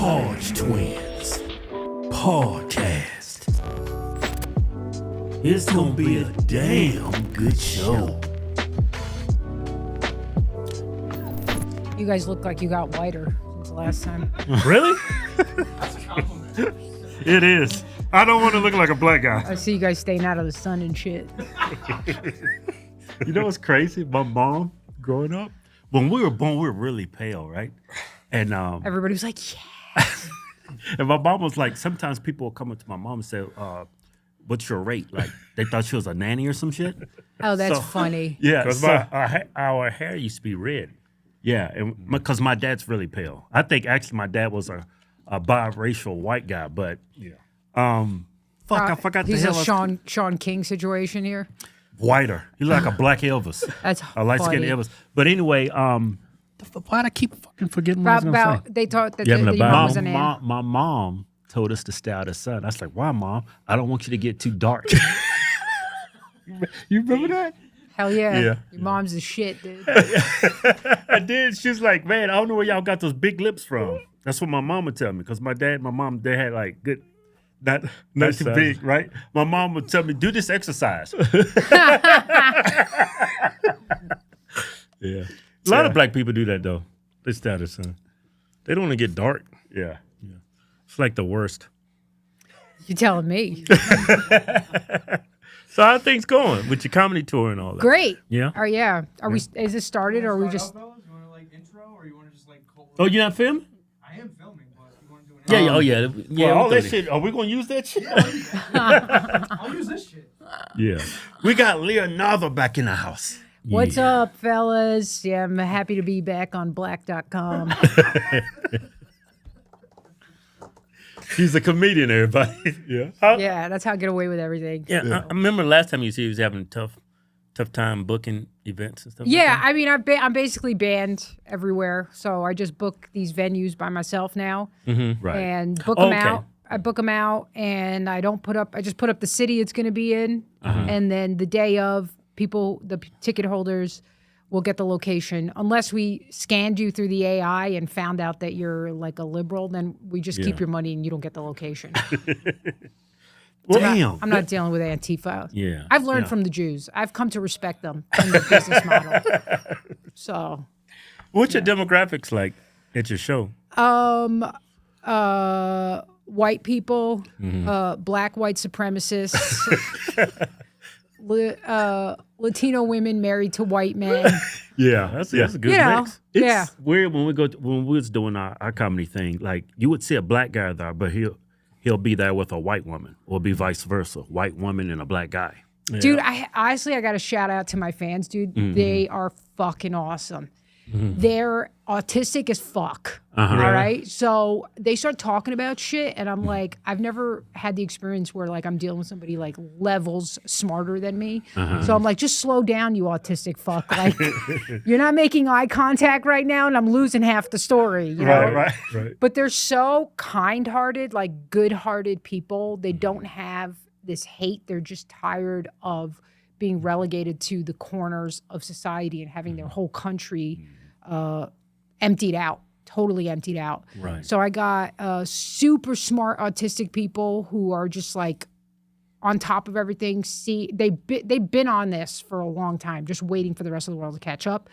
Hodgetwins podcast. It's gonna be a damn good show. You guys look like you got whiter since the last time. Really? That's a compliment. It is. I don't want to look like a black guy. I see you guys staying out of the sun and shit. You know what's crazy? My mom, growing up, when we were born, we were really pale, right? And Everybody was like, yeah. and my mom was like, sometimes people would come up to my mom and say, what's your rate? Like, they thought she was a nanny or some shit. Oh, that's funny. Yeah, because our hair used to be red. Yeah, and because my dad's really pale. I think actually my dad was a biracial white guy, but I forgot He's the a hell. Sean King situation here. Whiter. He's like a black Elvis. That's a light-skinned funny. Elvis. But anyway, why'd I keep fucking forgetting what I was going to say? They thought that You having a your mom was a Bible? nan. My mom told us to stay out of the sun. I was like, why, Mom? I don't want you to get too dark. You remember that? Hell yeah. Yeah. Your mom's the shit, dude. I did. She was like, man, I don't know where y'all got those big lips from. That's what my mom would tell me. Because my dad and my mom, they had like good, not too big, right? My mom would tell me, do this exercise. Yeah. A lot of black people do that, though. They stay out of the sun. They don't want to get dark. Yeah. It's like the worst. You telling me? So how things going with your comedy tour and all that? Great. Yeah? Oh yeah. Are we? Is this started or are we just? You want to like intro or you want to just like cold? Oh, you're not filming? I am filming, but you want to do it? Yeah, oh yeah. Yeah, Well, all we'll that do shit, are we going to use that shit? I'll use this shit. Yeah. We got Leonarda back in the house. What's up, fellas? Yeah, I'm happy to be back on black.com. He's a comedian, everybody. Yeah. Yeah, that's how I get away with everything. Yeah, I remember last time you said he was having a tough time booking events and stuff. Yeah, like I mean, I'm basically banned everywhere, so I just book these venues by myself now, Right. and book Oh, them okay. out. I book them out, and I don't put up. I just put up the city it's going to be in, and then the day of, the ticket holders will get the location. Unless we scanned you through the AI and found out that you're like a liberal, then we just keep your money and you don't get the location. Damn. I'm not dealing with Antifa. Yeah, I've learned from the Jews. I've come to respect them and their business model. So, What's your demographics like at your show? white people, black white supremacists, Latino women married to white men. Yeah. That's a good You know, mix. yeah. It's weird when we was doing our comedy thing. Like, you would see a black guy there, but he'll be there with a white woman, or be vice versa, white woman and a black guy. Dude, I got to shout out to my fans, dude. They are fucking awesome. They're autistic as fuck. All right. So they start talking about shit, and I'm like, I've never had the experience where like I'm dealing with somebody like levels smarter than me. So I'm like, just slow down, you autistic fuck. Like, you're not making eye contact right now, and I'm losing half the story. You know? Right. But they're so kind-hearted, like good-hearted people. They don't have this hate. They're just tired of being relegated to the corners of society and having their whole country emptied out, totally emptied out. Right. So I got super smart autistic people who are just like on top of everything. They've been on this for a long time, just waiting for the rest of the world to catch up.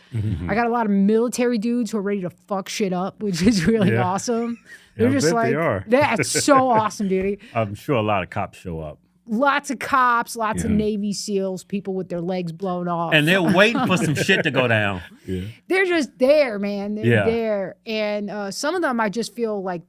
I got a lot of military dudes who are ready to fuck shit up, which is really awesome. They're I just bet like, they are. That's so awesome, dude. I'm sure a lot of cops show up. Lots of cops, lots of Navy SEALs, people with their legs blown off. And they're waiting for some shit to go down. Yeah. They're just there, man. They're Yeah. there. And some of them I just feel like,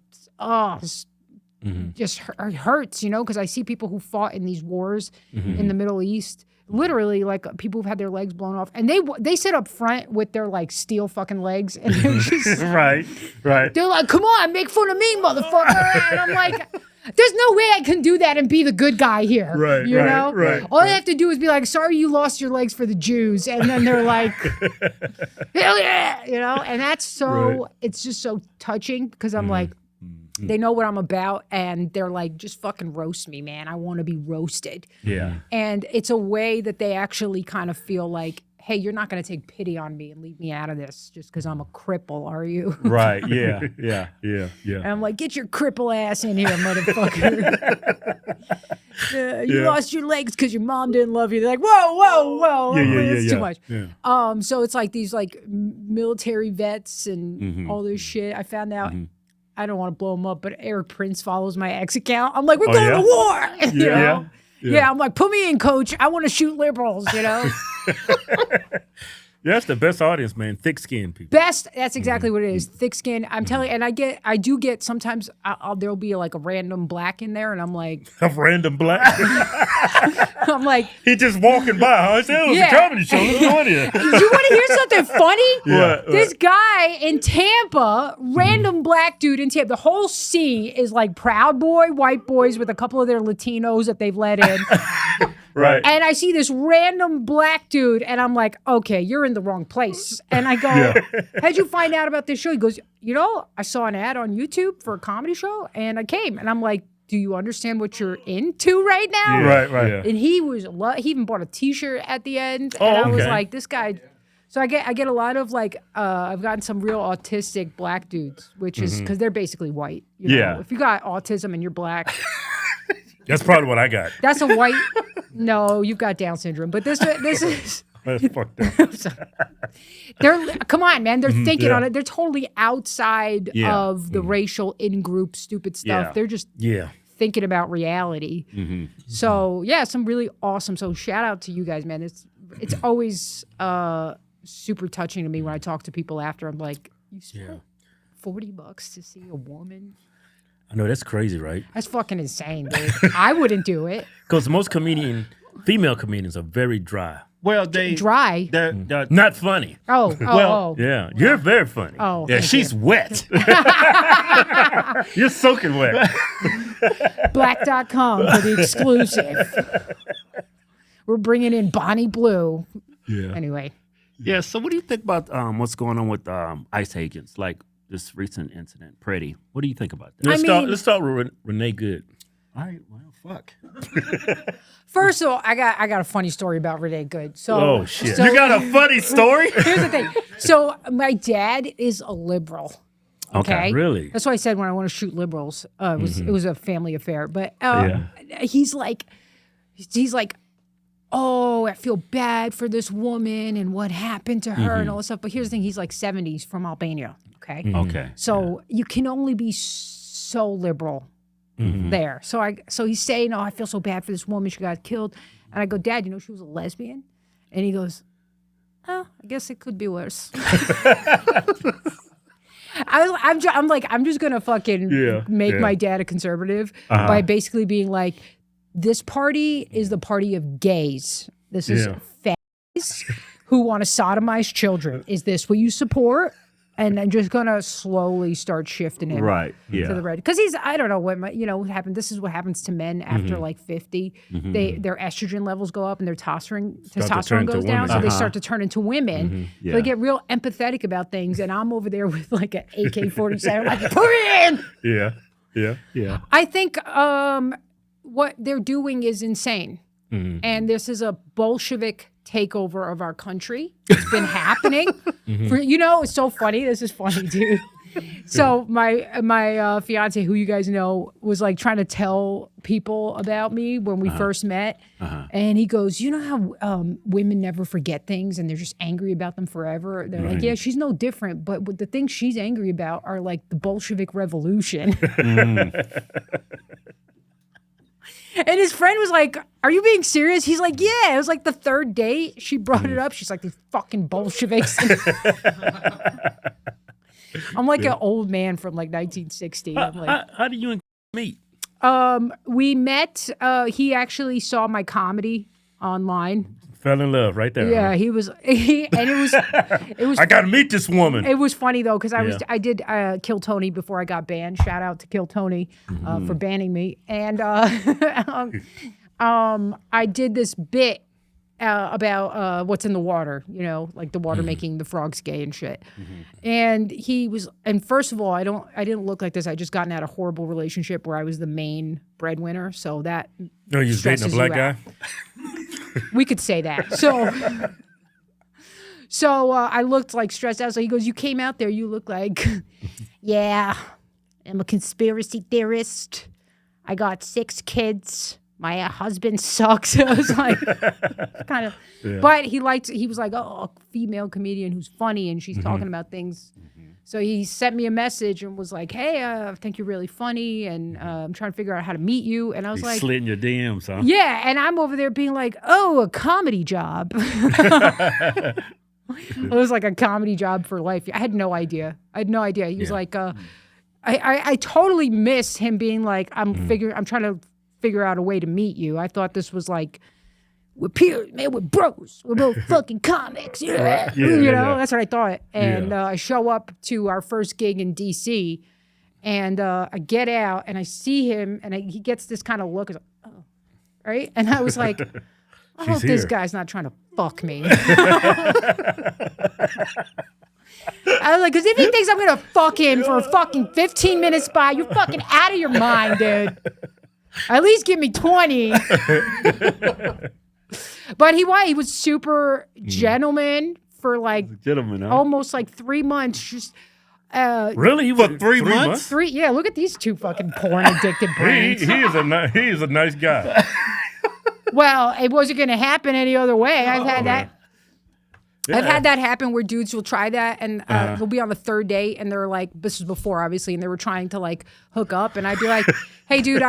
just hurts, you know, because I see people who fought in these wars in the Middle East, literally like people who've had their legs blown off. And they sit up front with their like steel fucking legs. And they're just, Right. they're like, come on, make fun of me, motherfucker. And I'm like, there's no way I can do that and be the good guy here. Right, You right, know? right, All I have to do is be like, sorry you lost your legs for the Jews. And then they're like, hell yeah, you know? And that's so, it's just so touching because I'm like, they know what I'm about and they're like, just fucking roast me, man. I want to be roasted. Yeah. And it's a way that they actually kind of feel like, hey, you're not going to take pity on me and leave me out of this just because I'm a cripple, are you? Right. Yeah. Yeah. And I'm like, get your cripple ass in here, motherfucker. You lost your legs because your mom didn't love you. They're like, whoa. It's too much. Yeah. So it's like these like military vets and all this shit. I found out, I don't want to blow him up, but Eric Prince follows my ex account. I'm like, we're going to war. You know? Yeah, I'm like, put me in, coach. I want to shoot liberals, you know? That's the best audience, man. Thick-skinned people. Best. That's exactly what it is. Thick skin. I'm telling you, and I do get sometimes there'll be like a random black in there, and I'm like, A random black. I'm like, He just walking by. Huh? I said, it was a comedy show. What's going here? do you want to hear something funny? What? This guy in Tampa, random black dude in Tampa, the whole scene is like Proud Boy, white boys with a couple of their Latinos that they've let in. Right. And I see this random black dude, and I'm like, okay, you're in the wrong place. And I go, how'd you find out about this show? He goes, you know, I saw an ad on YouTube for a comedy show, and I came. And I'm like, do you understand what you're into right now? Right. Yeah. And he even bought a T-shirt at the end. And I was like, this guy. So I get a lot of like, I've gotten some real autistic black dudes, which is because they're basically white. You know? If you got autism and you're black. That's probably what I got. That's a white. No, you've got Down syndrome. But this is. That's fucked up. Come on, man. They're thinking on it. They're totally outside of the racial in-group stupid stuff. Yeah. They're just thinking about reality. So yeah, some really awesome. So shout out to you guys, man. It's always super touching to me when I talk to people after. I'm like, you spent $40 to see a woman. I know, that's crazy, right? That's fucking insane, dude. I wouldn't do it. Because most female comedians are very dry. Well, Dry. They're not funny. Yeah, you're very funny. Oh, yeah, thank she's you. wet. You're soaking wet. Black.com for the exclusive. We're bringing in Bonnie Blue. Yeah. Anyway. Yeah. So, what do you think about what's going on with ICE agents, like this recent incident, Pretty? What do you think about that? Let's start with Renee Good. All right. Well, fuck. First of all, I got a funny story about Renee Good. So, oh shit! You got a funny story? Here's the thing. So my dad is a liberal. Okay, really? That's why I said when I want to shoot liberals, it was a family affair. But he's like, oh, I feel bad for this woman and what happened to her and all this stuff. But here's the thing: he's like 70s from Albania. Okay. Okay. So you can only be so liberal. There. So he's saying, oh, I feel so bad for this woman. She got killed. And I go, Dad, you know she was a lesbian? And he goes, oh, I guess it could be worse. I'm just going to fucking make my dad a conservative by basically being like, this party is the party of gays. This is fatties who want to sodomize children. Is this what you support? And I'm just gonna slowly start shifting him to the red, because I don't know what what happened. This is what happens to men after like 50. Their estrogen levels go up and their testosterone goes down, so they start to turn into women. So they get real empathetic about things, and I'm over there with like an AK-47, like put it in. Yeah. I think what they're doing is insane, and this is a Bolshevik takeover of our country. It's been happening for, it's so funny. This is funny, dude. So my fiance, who you guys know, was like trying to tell people about me when we first met. And he goes, you know how women never forget things and they're just angry about them forever? They're like, yeah, she's no different. But the things she's angry about are like the Bolshevik Revolution. And his friend was like, are you being serious? He's like, yeah. It was like the third date. She brought it up. She's like, these fucking Bolsheviks. I'm like an old man from like 1960. I'm like, how do you meet? We met. He actually saw my comedy online. Fell in love right there. Yeah, he was. It was. I gotta meet this woman. It was funny though, because I did Kill Tony before I got banned. Shout out to Kill Tony for banning me. And I did this bit about what's in the water, like the water making the frogs gay and shit. And he was. And first of all, I didn't look like this. I just gotten out of a horrible relationship where I was the main breadwinner. So that. No, you was dating a black guy. We could say that. So So I looked like stressed out. So he goes, "You came out there. You look like, yeah, I'm a conspiracy theorist. I got 6 kids. My husband sucks." I was like, kind of. Yeah. But he was like, "Oh, a female comedian who's funny and she's talking about things." So he sent me a message and was like, "Hey, I think you're really funny, and I'm trying to figure out how to meet you." And I was like, slid in your DMs, huh? Yeah, and I'm over there being like, "Oh, a comedy job." It was like a comedy job for life. I had no idea. He was like, I totally missed him being like, I'm trying to figure out a way to meet you. I thought this was like, we're peers, man, we're bros. We're both fucking comics. Yeah. You know, that's what I thought. And I show up to our first gig in DC, and I get out and I see him, and he gets this kind of look, like, oh, right? And I was like, I hope this guy's not trying to fuck me. I was like, because if he thinks I'm going to fuck him for a fucking 15 minutes by, you're fucking out of your mind, dude. At least give me 20. But he was super gentleman for like almost like 3 months. Just really? For 3 months? Yeah, look at these two fucking porn addicted brains. He is a nice guy. Well, it wasn't going to happen any other way. I've had that. Yeah. I've had that happen where dudes will try that and they'll be on the 3rd date and they're like, this was before obviously, and they were trying to like hook up, and I'd be like, "Hey dude,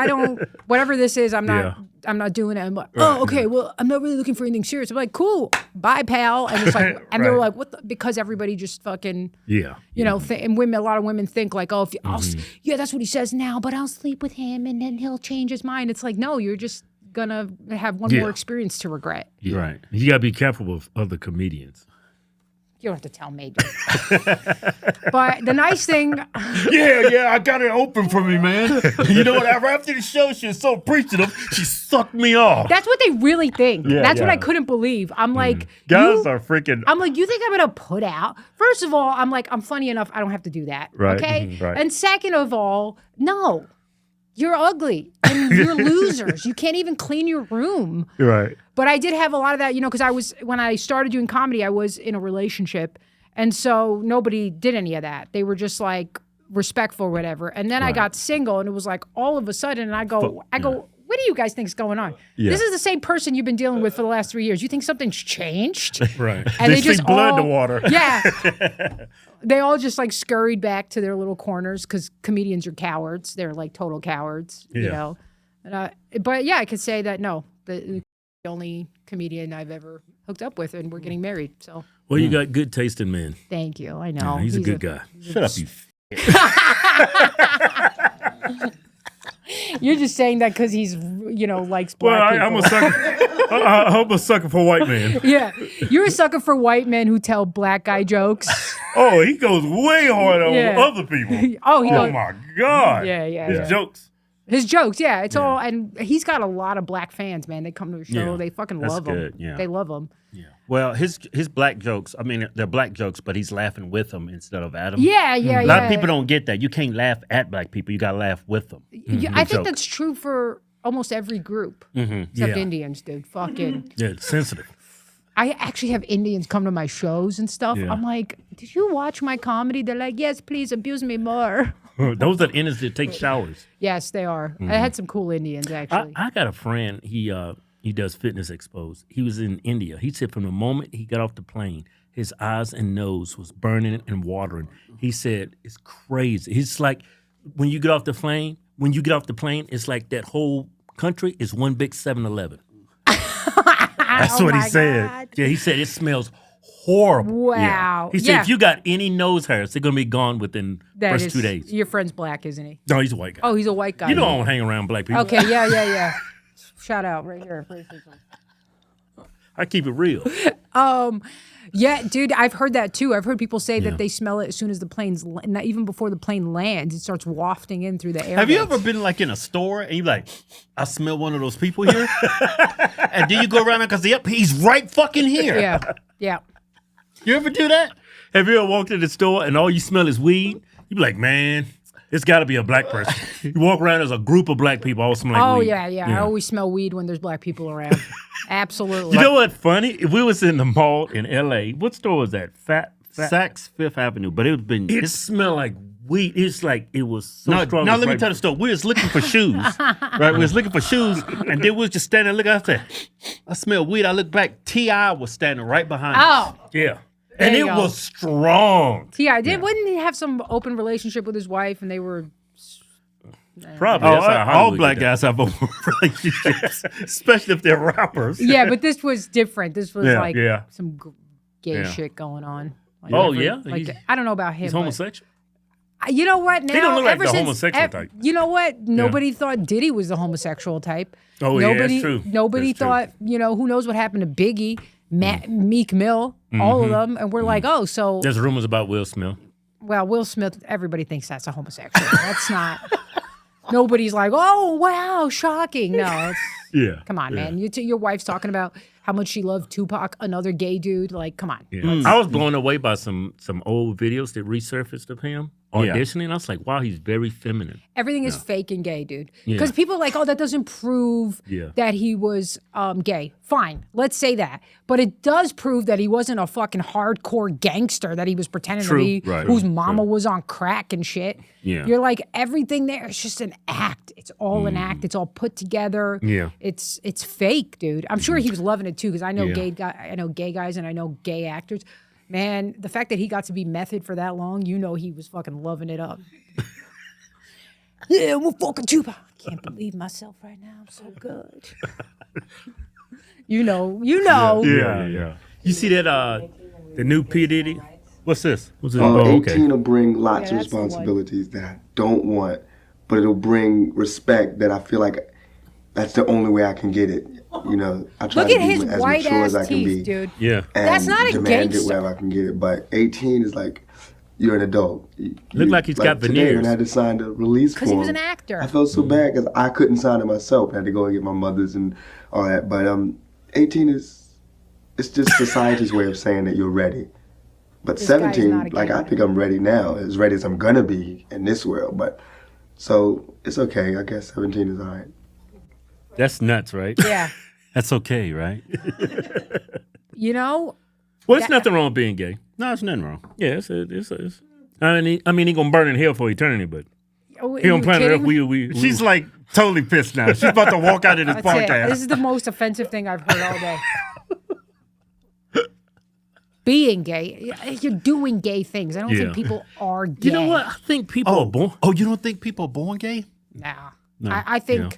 whatever this is, I'm not doing it." I'm like, "Oh, okay, well, I'm not really looking for anything serious." I'm like, "Cool, bye pal." And it's like, and they were like, "What the?" Because everybody just fucking, you know, and a lot of women think like, "Oh, if you, that's what he says now, but I'll sleep with him and then he'll change his mind." It's like, no, you're just gonna have one more experience to regret. Yeah. Right. You gotta be careful with other comedians. You don't have to tell me. But the nice thing... Yeah, I got it open for me, man. You know what? After the show, she was so appreciative, she sucked me off. That's what they really think. That's what I couldn't believe. I'm like... Guys are freaking... I'm like, you think I'm going to put out? First of all, I'm like, I'm funny enough, I don't have to do that. Right. Okay? Right. And second of all, no. You're ugly and you're losers. You can't even clean your room. Right. But I did have a lot of that, you know, because when I started doing comedy, I was in a relationship. And so nobody did any of that. They were just like respectful or whatever. And then I got single, and it was like all of a sudden, and I go, what do you guys think is going on? Yeah. This is the same person you've been dealing with for the last 3 years. You think something's changed? Right. And they just blood in the water. Yeah. They all just like scurried back to their little corners because comedians are cowards. They're like total cowards, you know. And but yeah, I could say that no, the only comedian I've ever hooked up with, and we're getting married. So. Well, you got good taste in men. Thank you. I know. Yeah, he's a good guy. Shut up, you. You're just saying that because he's, you know, likes black people. I'm a sucker. I'm a sucker for white men. Yeah, you're a sucker for white men who tell black guy jokes. Oh, he goes way harder on other people. Oh my God. Yeah. His jokes. Yeah. It's all, and he's got a lot of black fans, man. They come to the show. Yeah. They fucking love him. Yeah. They love him. Yeah. Well, his black jokes, I mean, they're black jokes, but he's laughing with them instead of at them. Yeah. A lot of people don't get that. You can't laugh at black people. You got to laugh with them. I think that's true for almost every group, except Indians, dude. Fucking. Yeah, it's sensitive. I actually have Indians come to my shows and stuff. Yeah. I'm like, did you watch my comedy? They're like, yes, please abuse me more. Those are Indians that take showers. Yes, they are. I had some cool Indians, actually. I got a friend, he does fitness exposed. He was in India. He said from the moment he got off the plane, his eyes and nose was burning and watering. He said, it's crazy. It's like when you get off the plane, it's like that whole country is one big 7-Eleven. That's what he said. God. Yeah, he said it smells horrible. Wow. Yeah. He said if you got any nose hairs, they're going to be gone within the first 2 days. Your friend's black, isn't he? No, he's a white guy. Oh, he's a white guy. You know I don't hang around black people. Okay, yeah. Shout out right here. I keep it real. Yeah, dude, I've heard that too. I've heard people say that they smell it as soon as the plane's, not even before the plane lands, it starts wafting in through the air. Have you ever been like in a store and you're like, I smell one of those people here? And then you go around because he's right fucking here. Yeah. You ever do that? Have you ever walked in the store and all you smell is weed? You be like, man, It's got to be a black person. You walk around as a group of black people, all smell like Oh weed. yeah. I always smell weed when there's black people around. Absolutely. You know what's funny? If we was in the mall in L.A., what store was that? Saks Fifth Avenue, but It smelled like weed. It's like it was so strong. Now let me tell the story. We was looking for shoes, right? We was looking for shoes, and then we was just standing there looking. I said, I smell weed. I look back. T.I. was standing right behind us. Oh. Yeah. And There it you go. was strong. Yeah, wouldn't he have some open relationship with his wife and they were Probably. Oh, That's how all Hollywood black did that. guys have open relationships, especially if they're rappers. Yeah, but this was different. This was Yeah, like yeah. some gay Yeah. shit going on. Like Oh, yeah? Like He's- I don't know about him. He's but- homosexual? You know what? Now, don't look like ever the since, homosexual type. You know what? Nobody thought Diddy was the homosexual type. Oh, yeah, nobody, that's true. Nobody That's true. thought, who knows what happened to Biggie, Meek Mill, all of them. And we're like, oh, so, There's rumors about Will Smith. well, Will Smith, everybody thinks that's a homosexual. That's not, nobody's like, oh, wow, shocking. No, it's, Yeah. come on, man. Your wife's talking about how much she loved Tupac, another gay dude. Like, come on. Yeah. I was blown away by some old videos that resurfaced of him auditioning. I was like, wow, he's very feminine. Everything is fake and gay, dude. Yeah. Because people are like, oh, that doesn't prove Yeah. that he was gay. Fine, let's say that. But it does prove that he wasn't a fucking hardcore gangster that he was pretending True. to be, Right. whose mama was on crack and shit. Yeah. You're like, everything there is just an act. It's all an act. It's all put together. Yeah. It's fake, dude. I'm sure he was loving it too, because I know Yeah. I know gay guys and I know gay actors. Man, the fact that he got to be method for that long, he was fucking loving it up. Yeah, I'm a fucking Tupac. I can't believe myself right now. I'm so good. you know. Yeah. You see that the new P. Diddy? What's this? What's it? 18 will bring lots Yeah, of that's the one. responsibilities that I don't want, but it'll bring respect that I feel like that's the only way I can get it. I try Look to at be his as white mature ass as I can be. teeth, dude. Yeah. And That's not a demand it gangster. wherever I can get it. But 18 is like, you're an adult. Look like he's got today veneers. when I had to sign the release form. Because he was an actor. I felt so bad because I couldn't sign it myself. I had to go and get my mother's and all that. But 18 it's just society's way of saying that you're ready. But This guy's not 17, a like I gamer. think I'm ready now, as ready as I'm gonna be in this world. But so it's okay. I guess 17 is all right. That's nuts, right? Yeah. That's okay, right? Well, there's nothing wrong with being gay. No, there's nothing wrong. Yeah, it's I mean, he gonna burn in hell for eternity, but Oh, he on you planet Earth. kidding? We She's like totally pissed now. She's about to walk out of this That's it. podcast. This is the most offensive thing I've heard all day. Being gay. You're doing gay things. I don't Yeah. think people are gay. you know what? I think people are born. Oh, you don't think people are born gay? Nah. No. I think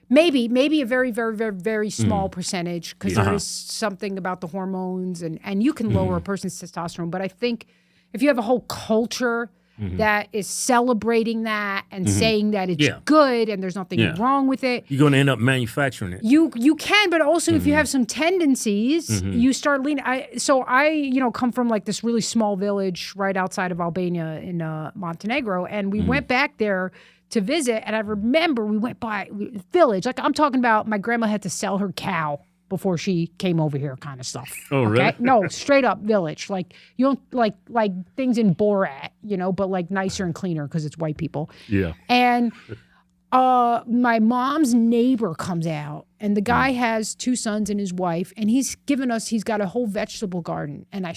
maybe a very, very, very, very small percentage, because there is something about the hormones and you can lower a person's testosterone. But I think if you have a whole culture that is celebrating that and saying that it's Yeah. good and there's nothing Yeah. wrong with it, You're gonna end up manufacturing it. you can, but also if you have some tendencies, you start leaning. I come from like this really small village right outside of Albania in Montenegro, and we went back there to visit, and I remember we went by village. Like I'm talking about, my grandma had to sell her cow before she came over here, kind of stuff. Oh, really? No, straight up village. Like you don't like things in Borat, but like nicer and cleaner because it's white people. Yeah. And my mom's neighbor comes out, and the guy has 2 sons and his wife, and he's got a whole vegetable garden. And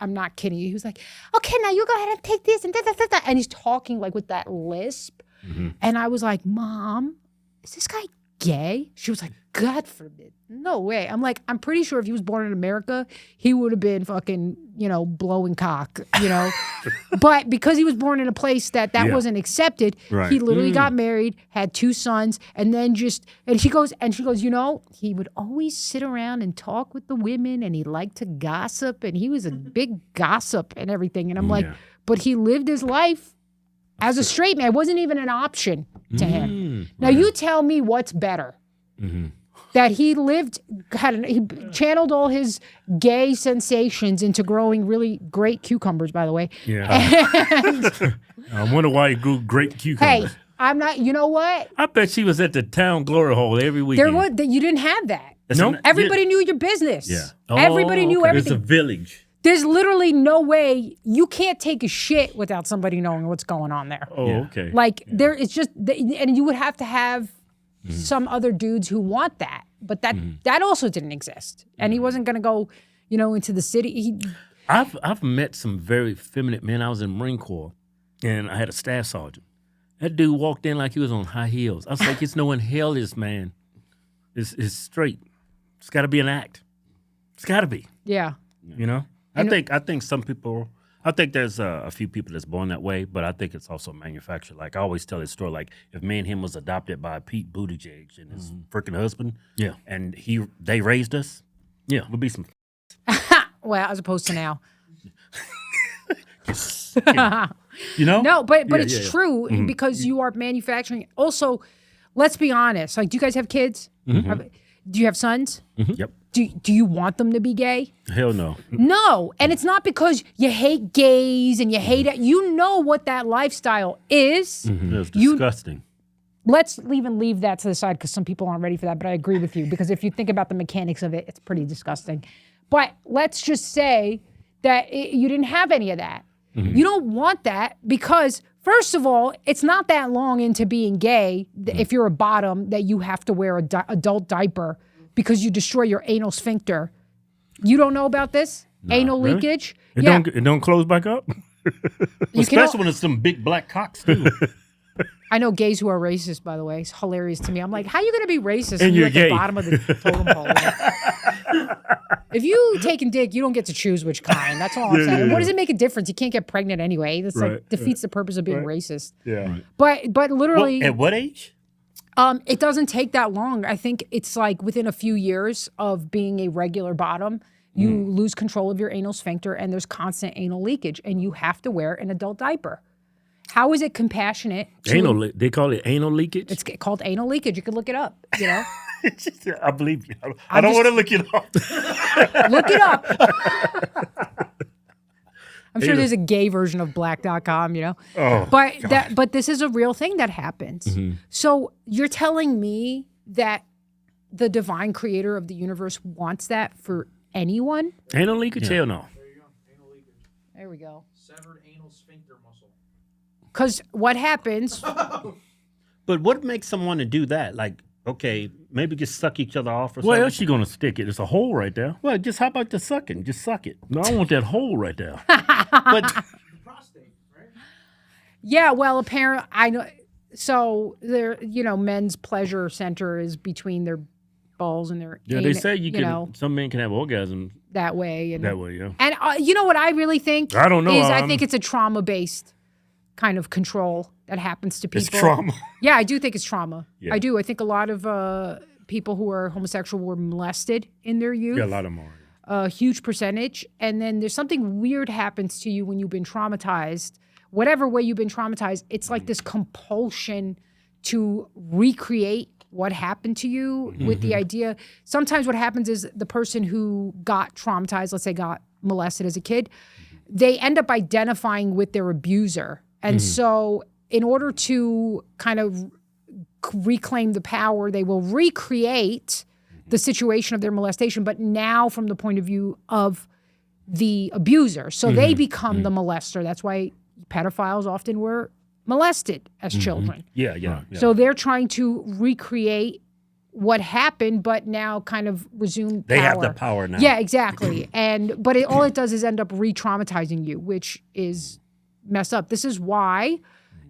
I'm not kidding you. He was like, okay, now you go ahead and take this and da, da, da, da. And he's talking like with that lisp. And I was like, Mom, is this guy gay? She was like, God forbid. No way. I'm like, I'm pretty sure if he was born in America, he would have been fucking, blowing cock, But because he was born in a place that Yeah. wasn't accepted, Right. he literally got married, had 2 sons, and then and she goes, he would always sit around and talk with the women, and he liked to gossip, and he was a big gossip and everything. And I'm like, Yeah. but he lived his life as a straight man. It wasn't even an option to him. Now you tell me what's better. That he he channeled all his gay sensations into growing really great cucumbers, by the way. Yeah. I wonder why he grew great Hey, cucumbers. I'm not, you know what? I bet she was at the town glory hole every weekend. You didn't have that. No? Everybody knew your business. Yeah. Everybody knew okay. It's a everything. village. There's literally no way you can't take a shit without somebody knowing what's going on there. Oh, okay. Like there, it's just, and you would have to have some other dudes who want that, but that also didn't exist. And he wasn't going to go, into the city. I've met some very feminine men. I was in Marine Corps, and I had a staff sergeant. That dude walked in like he was on high heels. I was like, it's no in hell this man is straight. It's got to be an act. It's got to be. Yeah. I think some people. I think there's a few people that's born that way, but I think it's also manufactured. Like I always tell this story, like if me and him was adopted by Pete Buttigieg and his freaking husband, and they raised us, would be some. Well, as opposed to now. No, but it's true because you are manufacturing. Also, let's be honest. Like, do you guys have kids? Do you have sons? Yep. Do you want them to be gay? Hell no. No, and it's not because you hate gays and you hate it. You know what that lifestyle is. It's disgusting. Let's even leave that to the side because some people aren't ready for that. But I agree with you because if you think about the mechanics of it, it's pretty disgusting. But let's just say that you didn't have any of that. You don't want that because, first of all, it's not that long into being gay if you're a bottom that you have to wear an adult diaper because you destroy your anal sphincter. You don't know about this? Anal leakage? It don't close back up? Especially when it's some big black cocks, too. I know gays who are racist, by the way. It's hilarious to me. I'm like, how are you going to be racist And you're you're at gay. the bottom of the totem pole? If you taking dick, you don't get to choose which kind. That's all I'm saying. What does it make a difference? You can't get pregnant anyway. That's like defeats the purpose of being racist. Yeah. But literally, At what age? it doesn't take that long. I think it's like within a few years of being a regular bottom, you lose control of your anal sphincter and there's constant anal leakage and you have to wear an adult diaper. How is it compassionate? They call it anal leakage? It's called anal leakage. You can look it up, I believe you. I don't want to look it up. Look it up. I'm sure there's a gay version of black.com, Oh, but this is a real thing that happens. So you're telling me that the divine creator of the universe wants that for anyone? Anal leakage? Hell no. There you go. Anal leakage. There we go. Severed anal sphincter muscle. Because what happens... But what makes someone to do that? Like, okay, maybe just suck each other off or something. Where else you going to stick it? There's a hole right there. Well, just how about the sucking? Just suck it. No, I want that hole right there. But The prostate, right? Yeah, well, apparently, I know. So, men's pleasure center is between their balls and their Yeah, they say some men can have orgasms that way. And, that way, yeah. And you know what I really think? I don't know. I think it's a trauma-based kind of control that happens to people. it's trauma. Yeah, I do think it's trauma. Yeah. I do. I think a lot of people who are homosexual were molested in their youth. Yeah, a lot of them are. A huge percentage. And then there's something weird happens to you when you've been traumatized. Whatever way you've been traumatized, it's like this compulsion to recreate what happened to you with the idea. Sometimes what happens is the person who got traumatized, let's say got molested as a kid, they end up identifying with their abuser. And so in order to kind of reclaim the power, they will recreate the situation of their molestation, but now from the point of view of the abuser. So they become the molester. That's why pedophiles often were molested as children. Yeah. So they're trying to recreate what happened, but now kind of resume They power. have the power now. Yeah, exactly. But all it does is end up re-traumatizing you, which is messed up. This is why,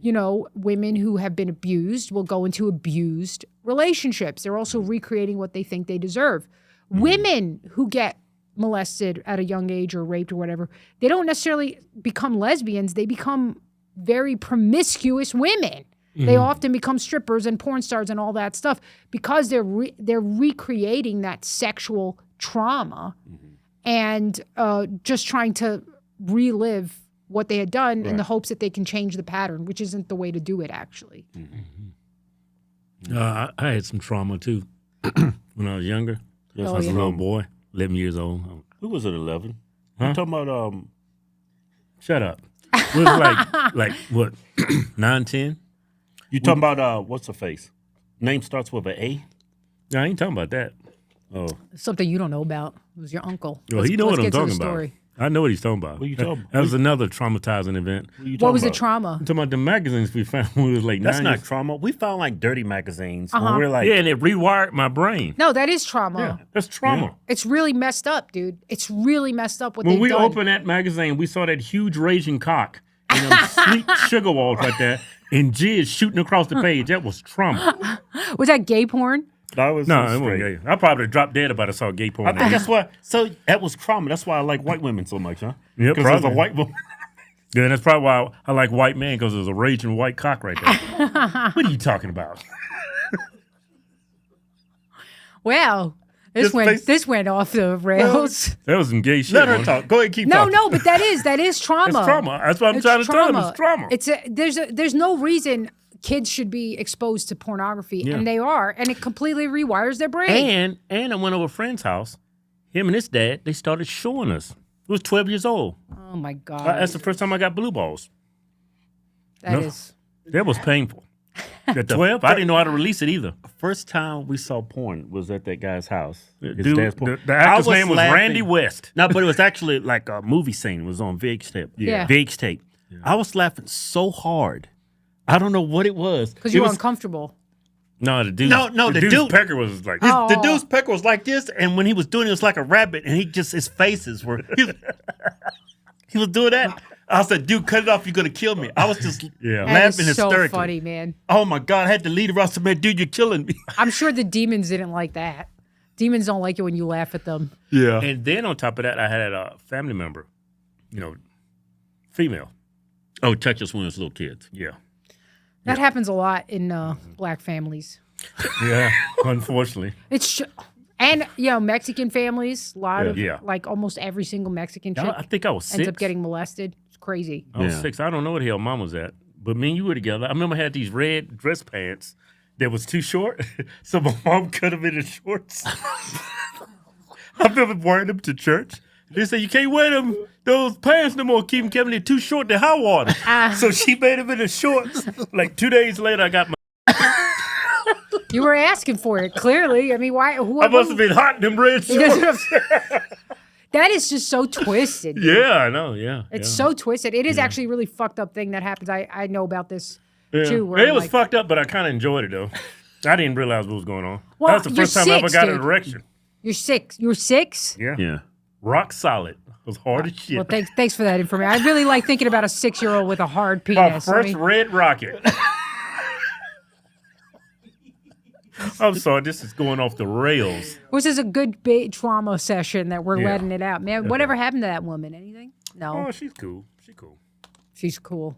women who have been abused will go into abused relationships. They're also recreating what they think they deserve. Women who get molested at a young age or raped or whatever, they don't necessarily become lesbians. They become very promiscuous women. They often become strippers and porn stars and all that stuff because they're recreating that sexual trauma and just trying to relive what they had done in the hopes that they can change the pattern, which isn't the way to do it, actually. I had some trauma, too, when I was younger. Yes, I was a little boy, 11 years old. Who was it, 11? Huh? You talking about, Shut up. It was like what, 9, 10? you talking about, what's her face? Name starts with an A? No, I ain't talking about that. Oh. Something you don't know about. It was your uncle. Well, he know what I'm get to the talking about. story. I know what he's talking about. What you talking about? That was another traumatizing event. What was the trauma? I'm talking about the magazines we found when we was like That's 9 not years. trauma. We found like dirty magazines. When we're like, Yeah, and it rewired my brain. No, that is trauma. Yeah, that's trauma. It's really messed up, dude. It's really messed up what When they've we done. opened that magazine, we saw that huge raging cock and them sleek sugar walls like that, and jizz shooting across the page. That was trauma. Was that gay porn? that was No, so it wasn't straight. gay. I probably dropped dead about it. Saw gay porn. I think that's why. So that was trauma. That's why I like white women so much, huh? Yeah, Because there's a probably. white woman. Yeah, that's probably why I like white man, because there's a raging white cock right there. What are you talking about? Well, this went off the rails. That was some gay shit. Let her man. talk. Go ahead, keep No, talking. no, but that is trauma. It's trauma. That's what I'm It's trying to tell them. It's trauma. There's no reason kids should be exposed to pornography, and they are, and it completely rewires their brain. And I went over a friend's house. Him and his dad, they started showing us. It was 12 years old. Oh my god, That's the first time I got blue balls. that is. That was painful. At 12, I didn't know how to release it either. First time we saw porn was at that guy's house. His Dude, dad's porn. the actor's I name was laughing. Randy West. No, but it was actually like a movie scene. It was on VH tape. Yeah. VH tape. I was laughing so hard. I don't know what it was. Because you It were was- uncomfortable. No, the dude. No, the the dude's dude- pecker was like. Oh. The dude's pecker was like this, and when he was doing it, it was like a rabbit, and his faces were. He was doing that. I said, "Dude, cut it off! You're gonna kill me." I was just Yeah. That laughing is so hysterically. funny, man. Oh my god! I had to lead her out. I said, "Man, dude, you're killing me." I'm sure the demons didn't like that. Demons don't like it when you laugh at them. Yeah. And then on top of that, I had a family member, female. Oh, touch us when we was little kids. Yeah. That happens a lot in black families. Yeah. Unfortunately. And Mexican families. A lot of Yeah. like almost every single Mexican chick I think I was 6. ends up getting molested. It's crazy. I was Yeah. 6. I don't know where the hell mom was at. But me and you were together. I remember I had these red dress pants that was too short. So my mom cut them into shorts. I remember wearing them to church. They said, you can't wear those pants no more. Keep them, Kevin. They're too short. They're hot water. So she made them into shorts. Like 2 days later, I got my. You were asking for it, clearly. I mean, why? I must have been hot in them red shorts. That is just so twisted. dude. Yeah, I know. Yeah. It's so twisted. It is actually a really fucked up thing that happens. I know about this Yeah. too. Where It I'm was like, fucked up, but I kind of enjoyed it, though. I didn't realize what was going on. Well, that was the you're first time I ever 6, got an dude. erection. You're 6. You were 6? Yeah. Yeah. Rock solid. It was hard as shit. Well, thanks for that information. I really like thinking about a 6-year-old with a hard My penis. I first mean, red rocket. I'm sorry, this is going off the rails. this is a good big trauma session that we're Yeah. letting it out. Man, whatever happened to that woman? Anything? No. Oh, she's cool. She's cool. She's cool.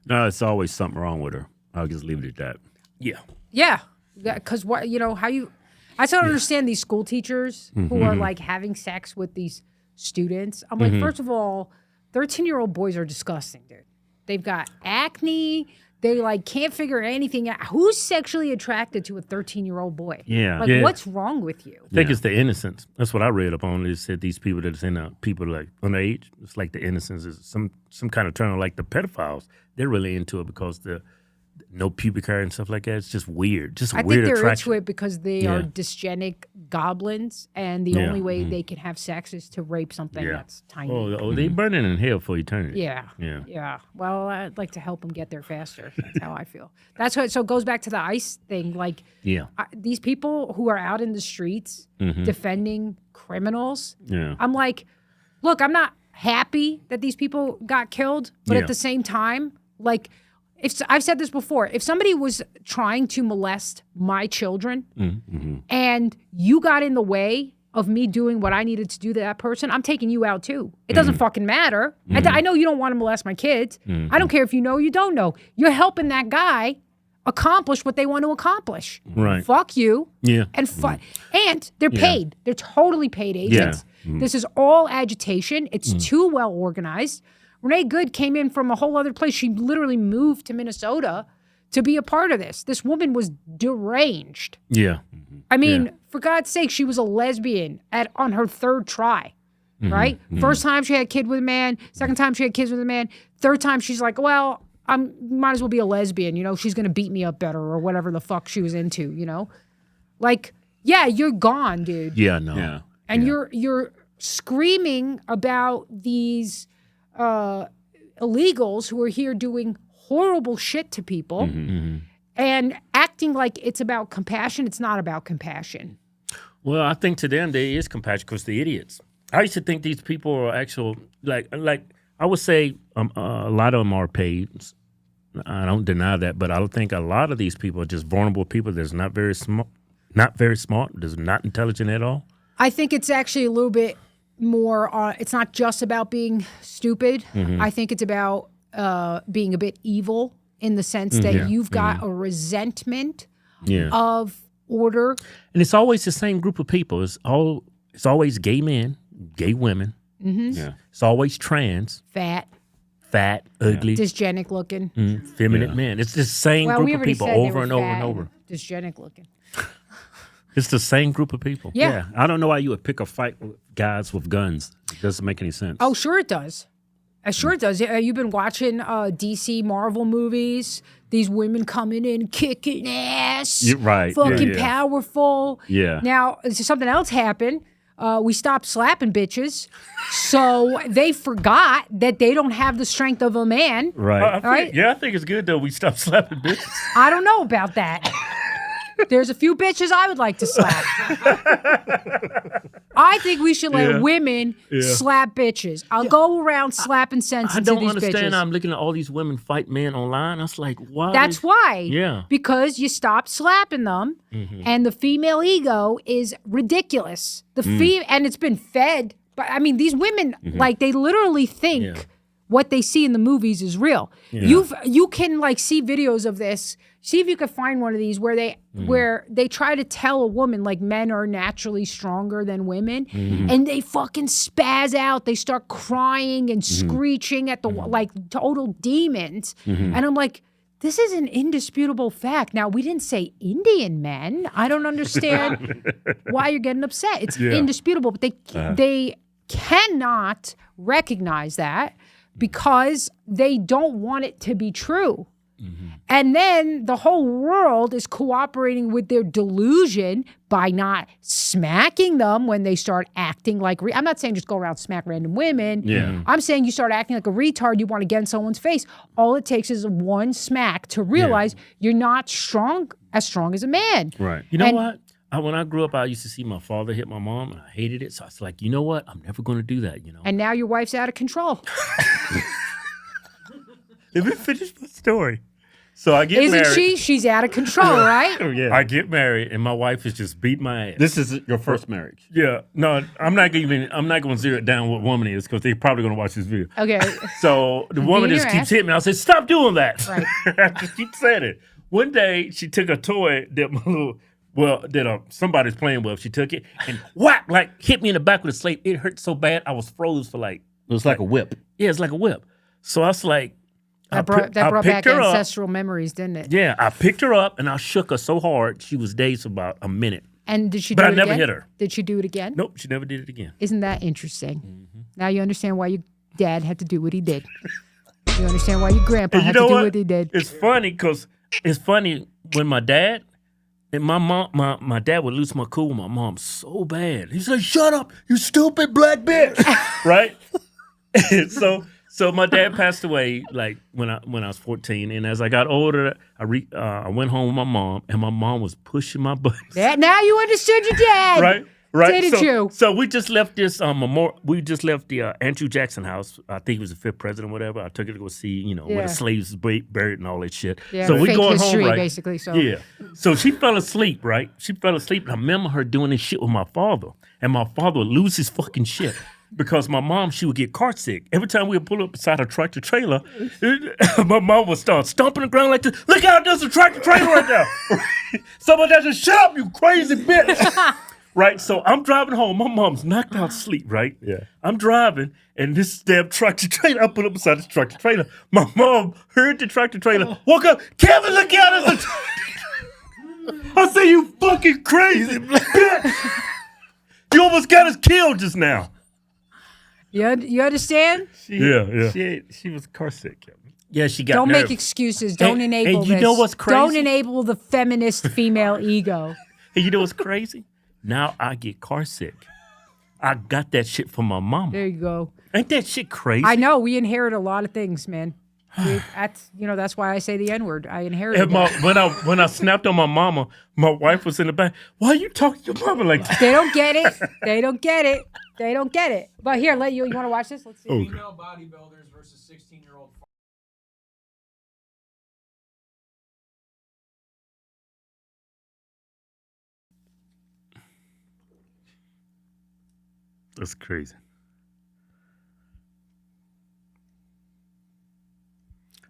No, it's always something wrong with her. I'll just leave it at that. Yeah. Yeah. Because what, how you, I don't understand these school teachers who are like having sex with these students. I'm like, first of all, 13-year-old boys are disgusting, dude. They've got acne. They like can't figure anything out. Who's sexually attracted to a 13-year-old boy? Yeah. Like, Yeah. what's wrong with you? I think it's the innocence. That's what I read up on. It said these people that are saying people like underage, it's like the innocence is some kind of turn. Like the pedophiles, they're really into it because the no pubic hair and stuff like that. It's just weird. Just a I think weird they're attraction. into it because they are dysgenic goblins, and the Yeah. only way they can have sex is to rape something Yeah. that's tiny. Oh, they burning in hell for eternity. Yeah. Yeah. Yeah. Well, I'd like to help them get there faster. That's how I feel. That's what. So it goes back to the ICE thing. Like, Yeah. these people who are out in the streets defending criminals. Yeah. I'm like, look, I'm not happy that these people got killed, but Yeah. at the same time, like, if I've said this before, if somebody was trying to molest my children and you got in the way of me doing what I needed to do to that person, I'm taking you out too. It doesn't fucking matter. I know you don't want to molest my kids. I don't care if you know or you don't know. You're helping that guy accomplish what they want to accomplish. Right. Fuck you. Yeah. And and they're paid. They're totally paid agents. This is all agitation. It's too well organized. Renee Good came in from a whole other place. She literally moved to Minnesota to be a part of this. This woman was deranged. Yeah. I mean, for God's sake, she was a lesbian on her 3rd try, right? First time she had a kid with a man. Second time she had kids with a man. Third time she's like, well, I might as well be a lesbian. She's going to beat me up better or whatever the fuck she was into, Like, yeah, you're gone, dude. Yeah, no. Yeah. And you're screaming about these illegals who are here doing horrible shit to people and acting like it's about compassion. It's not about compassion. Well, I think to them there is compassion because they're idiots. I used to think these people are actual, like I would say a lot of them are paid. I don't deny that, but I don't think a lot of these people are just vulnerable people that's not very smart, that's not intelligent at all. I think it's actually a little bit more, it's not just about being stupid. I think it's about being a bit evil in the sense that you've got a resentment of order. And it's always the same group of people. It's always gay men, gay women. Yeah. It's always trans. Fat, ugly. dysgenic looking. Feminine men. It's the same group of people over and over and over. Dysgenic looking. It's the same group of people. Yeah. I don't know why you would pick a fight with guys with guns. It doesn't make any sense. Oh, sure it does. Sure it does. You've been watching DC Marvel movies. These women coming in kicking ass. Right. Fucking powerful. Yeah. Now, something else happened. We stopped slapping bitches. So they forgot that they don't have the strength of a man. Right. Right? Yeah, I think it's good though we stop slapping bitches. I don't know about that. There's a few bitches I would like to slap. I think we should let women slap bitches. I'll go around slapping sense I into don't these understand. bitches. I'm looking at all these women fight men online. I was like, why? That's why. Yeah. Because you stop slapping them, and the female ego is ridiculous. And it's been fed. But I mean, these women, like, they literally think what they see in the movies is real. You can like see videos of this. See if you can find one of these where they try to tell a woman like men are naturally stronger than women, and they fucking spaz out. They start crying and screeching at the like total demons. And I'm like, this is an indisputable fact. Now, we didn't say Indian men. I don't understand why you're getting upset. It's indisputable, but they cannot recognize that because they don't want it to be true. And then the whole world is cooperating with their delusion by not smacking them when they start acting like... I'm not saying just go around smack random women. Yeah. I'm saying you start acting like a retard, you want to get in someone's face. All it takes is one smack to realize you're not as strong as a man. Right. You know what? When I grew up, I used to see my father hit my mom, and I hated it. So I was like, you know what? I'm never going to do that, you know? And now your wife's out of control. Let me finish my story. So I get Isn't married. she? She's out of control, right? Yeah. I get married, and my wife is just beat my ass. This is your first marriage. Yeah. No, I'm not going to zero it down what woman is because they're probably going to watch this video. Okay. So the woman Beating just your keeps ass. hitting me. I said, stop doing that. Right. I just keep saying it. One day, she took a toy that somebody's playing with. She took it and whack, like hit me in the back with a slate. It hurt so bad, I was froze for like... It was like a whip. Yeah, it's like a whip. So I was like... That brought back ancestral memories, didn't it? Yeah, I picked her up and I shook her so hard, she was dazed for about a minute. And did she But do I it never again? hit her. Did she do it again? Nope, she never did it again. Isn't that interesting? Now you understand why your dad had to do what he did. You understand why your grandpa had to do what he did. It's funny because when my dad and my mom, my dad would lose my cool with my mom so bad. He's like, "Shut up, you stupid black bitch!" Right? So my dad passed away like when I was 14, and as I got older, I went home with my mom, and my mom was pushing my buttons. Now you understood your dad, Right. Didn't you? So we just left this we just left the Andrew Jackson house. I think he was the 5th president, or whatever. I took it to go see, where the slaves was buried and all that shit. Yeah, so we fake going history, home, right? basically. So Yeah. So she fell asleep, right? She fell asleep, and I remember her doing this shit with my father, and my father would lose his fucking shit. Because my mom, she would get car sick. Every time we would pull up beside a tractor trailer, my mom would start stomping the ground like this. Look out, there's a tractor trailer right there. Somebody just shut up, you crazy bitch. Right, so I'm driving home. My mom's knocked out sleep, right? Yeah. I'm driving, and this damn tractor trailer, I pull up beside this tractor trailer. My mom heard the tractor trailer, woke up, Kevin, look out, there's a I say, you fucking crazy bitch. You almost got us killed just now. you understand? She was car sick. Yeah, she got Don't nerve. make excuses. Don't enable and you this. know what's crazy? Don't enable the feminist female ego. And you know what's crazy? Now I get car sick. I got that shit from my mama. There you go. Ain't that shit crazy? I know we inherit a lot of things, man. That's why I say the N-word. I inherited that. When I snapped on my mama, my wife was in the back. Why are you talking to your mama like that? They don't get it. They don't get it. They don't get it. But here, you want to watch this? Let's see. Okay. Female bodybuilders versus 16-year-old. That's crazy.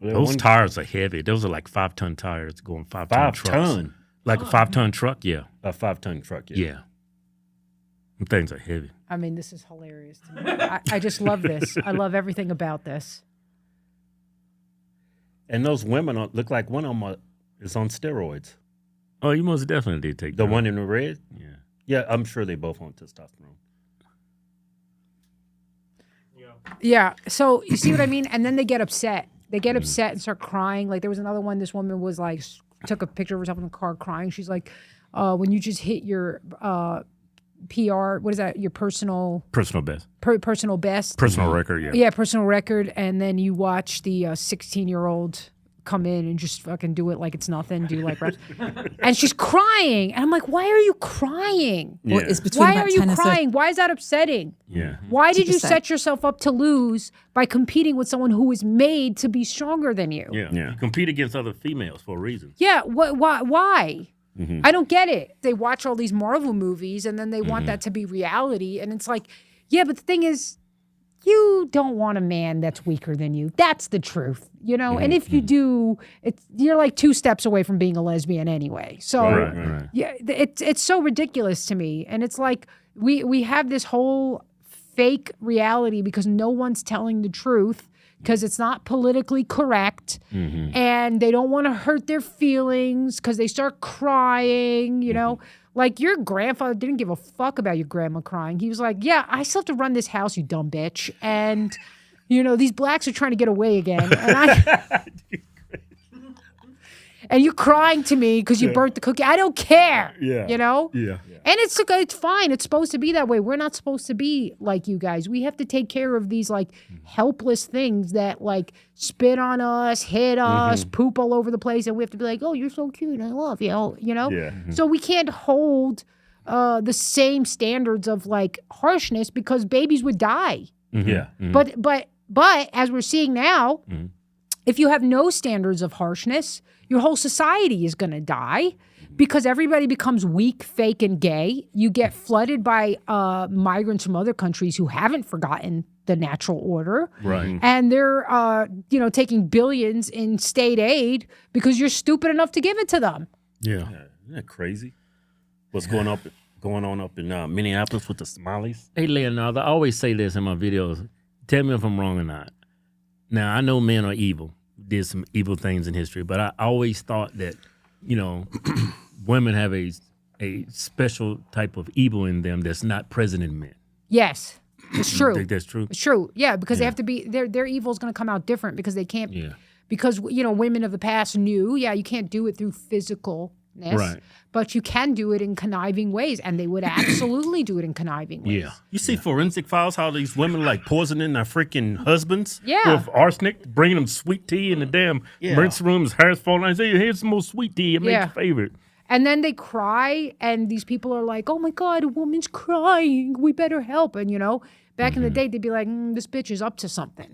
Those tires are heavy. Those are like 5-ton tires going 5-ton trucks. 5-ton? Like a 5-ton truck, yeah. A 5-ton truck, Yeah. Them things are heavy. I mean, this is hilarious to me. I just love this. I love everything about this. And those women look like one of them is on steroids. Oh, you most definitely did take The that. one in the red? Yeah. Yeah, I'm sure they both on testosterone. Yeah. So you see what I mean? And then they get upset. They get upset and start crying. Like there was another one. This woman was like, took a picture of herself in the car crying. She's like, when you just hit your PR, what is that? Your personal best. personal best. Personal record, yeah. Yeah, personal record. And then you watch the 16-year-old come in and just fucking do it like it's nothing. Do like reps. And she's crying. And I'm like, why are you crying? Yeah. Well, it's between Why about are you 10 and crying? Why is that upsetting? Yeah. Why did you 50%. set yourself up to lose by competing with someone who is made to be stronger than you? Yeah. Yeah. You compete against other females for a reason. Yeah, why? I don't get it. They watch all these Marvel movies and then they want that to be reality. And it's like, yeah, but the thing is, you don't want a man that's weaker than you. That's the truth, you know? And if you do, you're like 2 steps away from being a lesbian anyway. So Right. yeah, it's so ridiculous to me. And it's like we have this whole fake reality because no one's telling the truth because it's not politically correct and they don't want to hurt their feelings because they start crying, you know? Like your grandfather didn't give a fuck about your grandma crying. He was like, yeah, I still have to run this house, you dumb bitch. And, you know, these blacks are trying to get away again. And you're crying to me because you burnt the cookie. I don't care. Yeah. You know? Yeah. And it's fine. It's supposed to be that way. We're not supposed to be like you guys. We have to take care of these like helpless things that like spit on us, hit us, poop all over the place. And we have to be like, oh, you're so cute. I love you. You know? Yeah. So we can't hold the same standards of like harshness because babies would die. Yeah. But as we're seeing now, if you have no standards of harshness, your whole society is going to die because everybody becomes weak, fake, and gay. You get flooded by migrants from other countries who haven't forgotten the natural order. Right. And they're, taking billions in state aid because you're stupid enough to give it to them. Yeah. Isn't that crazy? What's going on up in Minneapolis with the Somalis? Hey, Leonarda, I always say this in my videos. Tell me if I'm wrong or not. Now, I know men are evil, did some evil things in history, but I always thought that, women have a special type of evil in them that's not present in men. Yes, it's You true. think that's true? It's true. Yeah, because they have to be, their evil is going to come out different because they can't, Yeah. because, women of the past knew, you can't do it through physicalness, Right. but you can do it in conniving ways, and they would absolutely do it in conniving ways. Yeah. You see Forensic Files, how these women like poisoning their freaking husbands? Yeah. With arsenic, bringing them sweet tea in the damn rinse rooms, hair's falling. I say, here's some more sweet tea. It makes your favorite. And then they cry, and these people are like, oh my God, a woman's crying. We better help. And, back in the day, they'd be like, this bitch is up to something,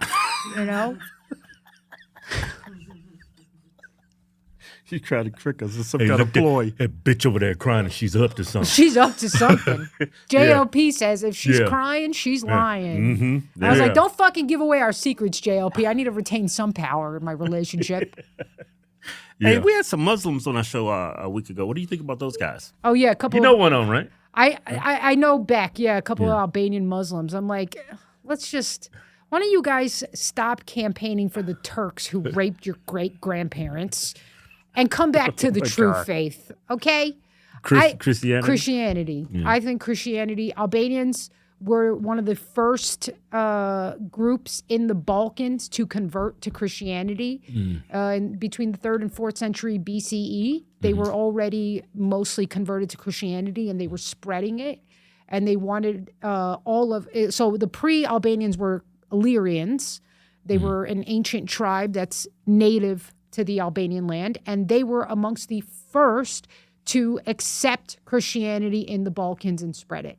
She tried to trick us. It's some kind of ploy. That bitch over there crying and she's up to something. She's up to something. JLP says if she's crying, she's lying. I was like, don't fucking give away our secrets, JLP. I need to retain some power in my relationship. Hey, we had some Muslims on our show a week ago. What do you think about those guys? Oh, yeah, a couple You know one on, right? I know Beck, a couple of Albanian Muslims. I'm like, why don't you guys stop campaigning for the Turks who raped your great-grandparents and come back to the true faith, okay? Christianity? Christianity. Yeah. I think Christianity. Albanians were one of the first groups in the Balkans to convert to Christianity. Between the 3rd and 4th century BCE, they were already mostly converted to Christianity, and they were spreading it. and they wanted all of it. So the pre-Albanians were Illyrians. They were an ancient tribe that's native to the Albanian land, and they were amongst the first to accept Christianity in the Balkans and spread it.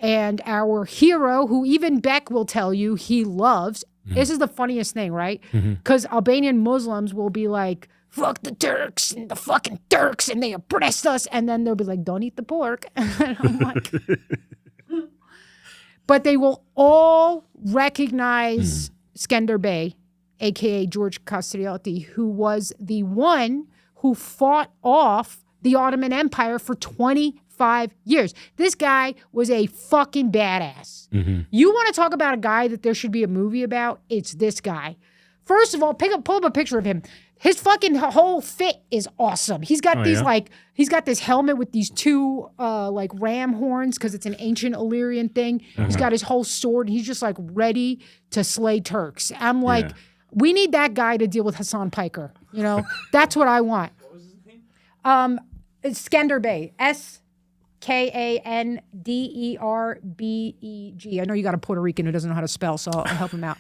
And our hero, who even Beck will tell you he loves, this is the funniest thing, right? Because Albanian Muslims will be like, fuck the Turks and the fucking Turks, and they oppressed us. And then they'll be like, don't eat the pork. And I'm like, but they will all recognize Skender Bey, a.k.a. George Kastrioti, who was the one who fought off the Ottoman Empire for 25 years. This guy was a fucking badass. You want to talk about a guy that there should be a movie about? It's this guy. First of all, pull up a picture of him. His fucking whole fit is awesome. He's got he's got this helmet with these two like ram horns because it's an ancient Illyrian thing. He's got his whole sword. And he's just like ready to slay Turks. I'm like, we need that guy to deal with Hassan Piker. You know, that's what I want. What was his name? It's Skender Bey. Skanderbeg. I know you got a Puerto Rican who doesn't know how to spell, so I'll help him out.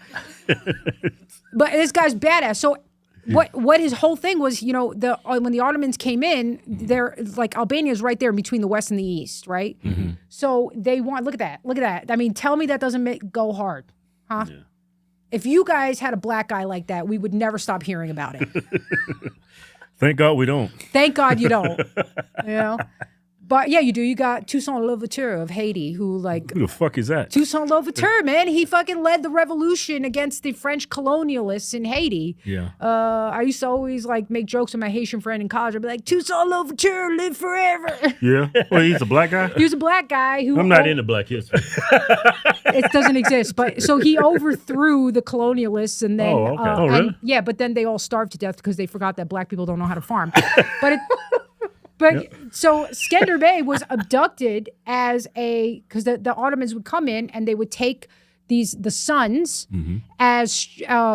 But this guy's badass. So what his whole thing was, you know, when the Ottomans came in, they're like Albania's right there between the West and the East, right? So they want look at that. I mean, tell me that doesn't go hard, huh? Yeah. If you guys had a black guy like that, we would never stop hearing about it. Thank God we don't. Thank God you don't. You know? But yeah, you do. You got Toussaint Louverture of Haiti, who like... Who the fuck is that? Toussaint Louverture, man. He fucking led the revolution against the French colonialists in Haiti. Yeah. I used to always like make jokes with my Haitian friend in college. I'd be like, Toussaint Louverture, live forever. Yeah. Well, he's a black guy? He was a black guy who... I'm not into black history. It doesn't exist. But so he overthrew the colonialists and then... Oh, okay. Really? Yeah, but then they all starved to death because they forgot that black people don't know how to farm. But so Skender Bey was abducted as because the Ottomans would come in and they would take the sons as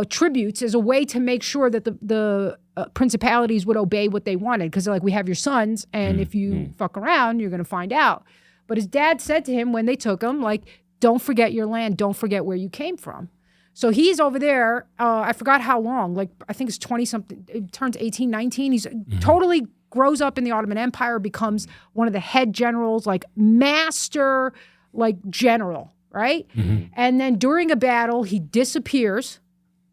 tributes as a way to make sure that the principalities would obey what they wanted. Because they're like, we have your sons, and if you fuck around, you're going to find out. But his dad said to him when they took him, like, don't forget your land. Don't forget where you came from. So he's over there. I forgot how long. Like, I think it's 20-something. It turns 18, 19. He's totally... grows up in the Ottoman Empire, becomes one of the head generals, like master, like general, right? And then during a battle, he disappears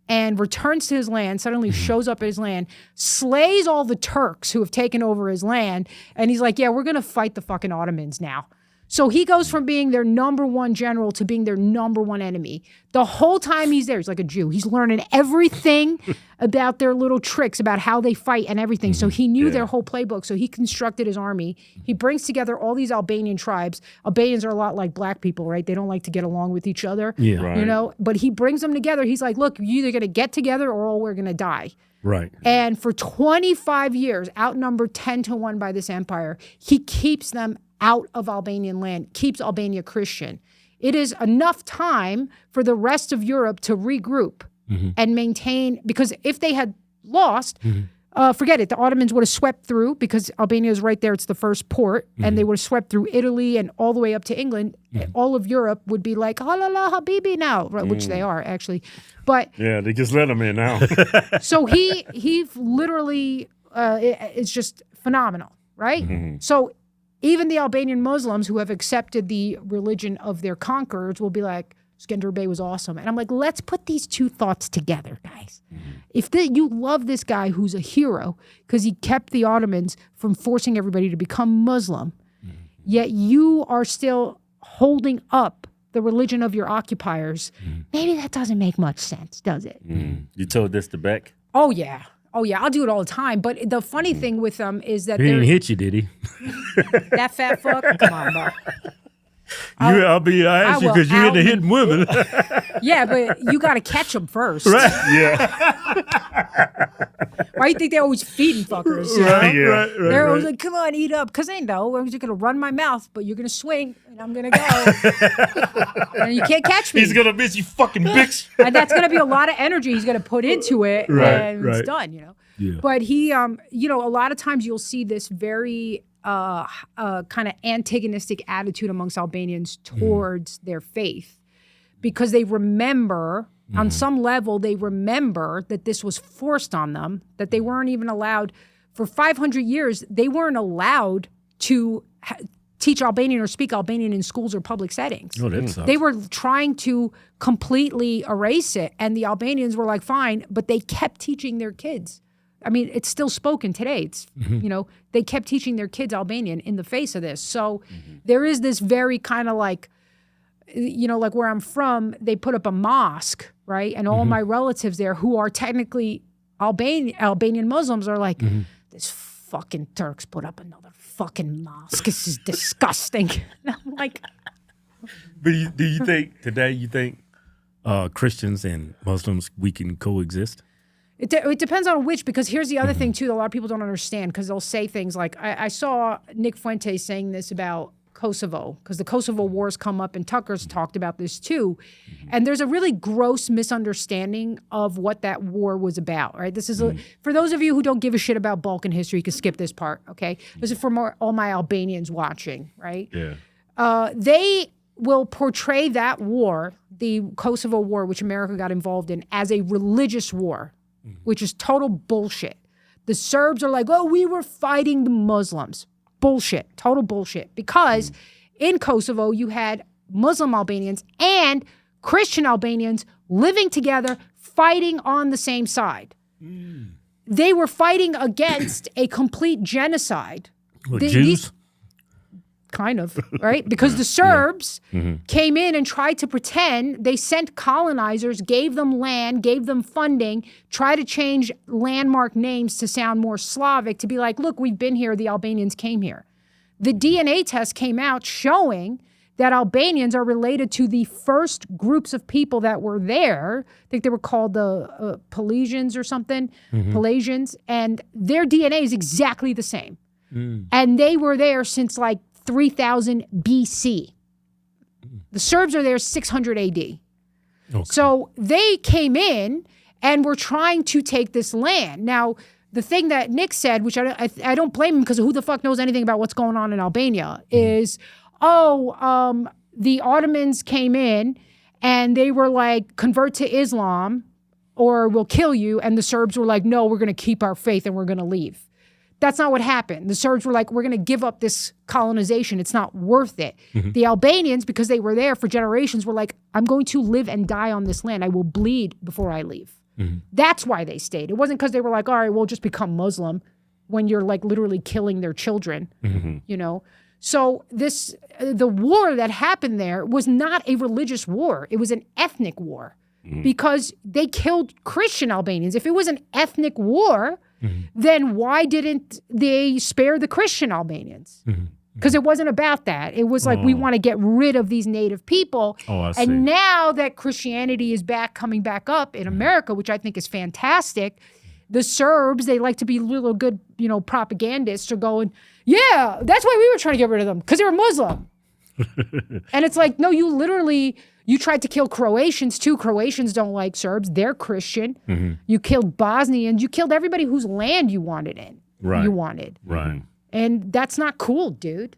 and returns to his land, suddenly shows up at his land, slays all the Turks who have taken over his land, and he's like, yeah, we're going to fight the fucking Ottomans now. So he goes from being their number one general to being their number one enemy. The whole time he's there, he's like a Jew. He's learning everything about their little tricks, about how they fight and everything. So he knew their whole playbook. So he constructed his army. He brings together all these Albanian tribes. Albanians are a lot like black people, right? They don't like to get along with each other, Yeah. Right. you know? But he brings them together. He's like, look, you're either going to get together or all we're going to die. Right. And for 25 years, outnumbered 10-1 by this empire, he keeps them out of Albanian land, keeps Albania Christian. It is enough time for the rest of Europe to regroup and maintain, because if they had lost, forget it, the Ottomans would have swept through, because Albania is right there, it's the first port, and they would have swept through Italy and all the way up to England. All of Europe would be like, halala habibi now, which they are actually. But yeah, they just let him in now. so he literally, it's just phenomenal, right? So even the Albanian Muslims who have accepted the religion of their conquerors will be like, Skender Bey was awesome. And I'm like, let's put these two thoughts together, guys. If you love this guy who's a hero because he kept the Ottomans from forcing everybody to become Muslim, yet you are still holding up the religion of your occupiers, maybe that doesn't make much sense, does it? You told this to Beck? Oh, yeah. Oh, yeah, I'll do it all the time. But the funny thing with them is that He didn't hit you, did he? that fat fuck, come on, bro. I asked you because you're into hitting women. Yeah, but you got to catch them first. Right. Yeah. Why do you think they're always feeding fuckers? Right, yeah. Right, they're always like, come on, eat up. Because they know I'm just going to run my mouth, but you're going to swing, and I'm going to go. And you can't catch me. He's going to miss you, fucking bitch. And that's going to be a lot of energy he's going to put into it, and it's done, you know. Yeah. But he, you know, a lot of times you'll see this very kind of antagonistic attitude amongst Albanians towards their faith, because they remember, on some level, they remember that this was forced on them, that they weren't even allowed, for 500 years, they weren't allowed to teach Albanian or speak Albanian in schools or public settings. Oh, that sucks. They were trying to completely erase it, and the Albanians were like, fine, but they kept teaching their kids. I mean, it's still spoken today. It's, you know, they kept teaching their kids Albanian in the face of this. So there is this very kind of like, you know, like where I'm from, they put up a mosque, right? And all my relatives there who are technically Albanian Muslims are like, this fucking Turks put up another fucking mosque. This is disgusting. And I'm like, But do you think today? You think Christians and Muslims, we can coexist? it depends on which, because here's the other thing too that a lot of people don't understand, because they'll say things like, I saw Nick Fuentes saying this about Kosovo, because the Kosovo wars come up, and Tucker's talked about this too. And there's a really gross misunderstanding of what that war was about, right? This is, for those of you who don't give a shit about Balkan history, you can skip this part, okay? This is for all my Albanians watching, right? yeah? They will portray that war, the Kosovo war, which America got involved in, as a religious war, which is total bullshit. The Serbs are like, oh, we were fighting the Muslims. Bullshit, total bullshit. Because in Kosovo, you had Muslim Albanians and Christian Albanians living together, fighting on the same side. They were fighting against a complete genocide. What, The- Jews? these- Kind of, right? Because the Serbs came in and tried to pretend, they sent colonizers, gave them land, gave them funding, tried to change landmark names to sound more Slavic, to be like, look, we've been here, the Albanians came here. The DNA test came out showing that Albanians are related to the first groups of people that were there. I think they were called the Pelasians or something, Pelasians, and their DNA is exactly the same. And they were there since like 3000 BC. The Serbs are there 600 AD. Okay. So they came in and were trying to take this land. Now, the thing that Nick said, which I don't blame him, because who the fuck knows anything about what's going on in Albania, is, the Ottomans came in and they were like, convert to Islam or we'll kill you. And the Serbs were like, no, we're going to keep our faith and we're going to leave. That's not what happened. The Serbs were like, we're going to give up this colonization. It's not worth it. The Albanians, because they were there for generations, were like, I'm going to live and die on this land. I will bleed before I leave. That's why they stayed. It wasn't because they were like, all right, we'll just become Muslim, when you're like literally killing their children, you know? So the war that happened there was not a religious war. It was an ethnic war, because they killed Christian Albanians. If it was an ethnic war, then why didn't they spare the Christian Albanians? Because it wasn't about that. It was like, we want to get rid of these native people. Oh, I see. And now that Christianity is coming back up in America, which I think is fantastic, the Serbs, they like to be little good, you know, propagandists, are going, yeah, that's why we were trying to get rid of them, because they were Muslim. And it's like, no, you tried to kill Croatians too. Croatians don't like Serbs. They're Christian. You killed Bosnians. You killed everybody whose land you wanted in. Right. You wanted. Right. And that's not cool, dude.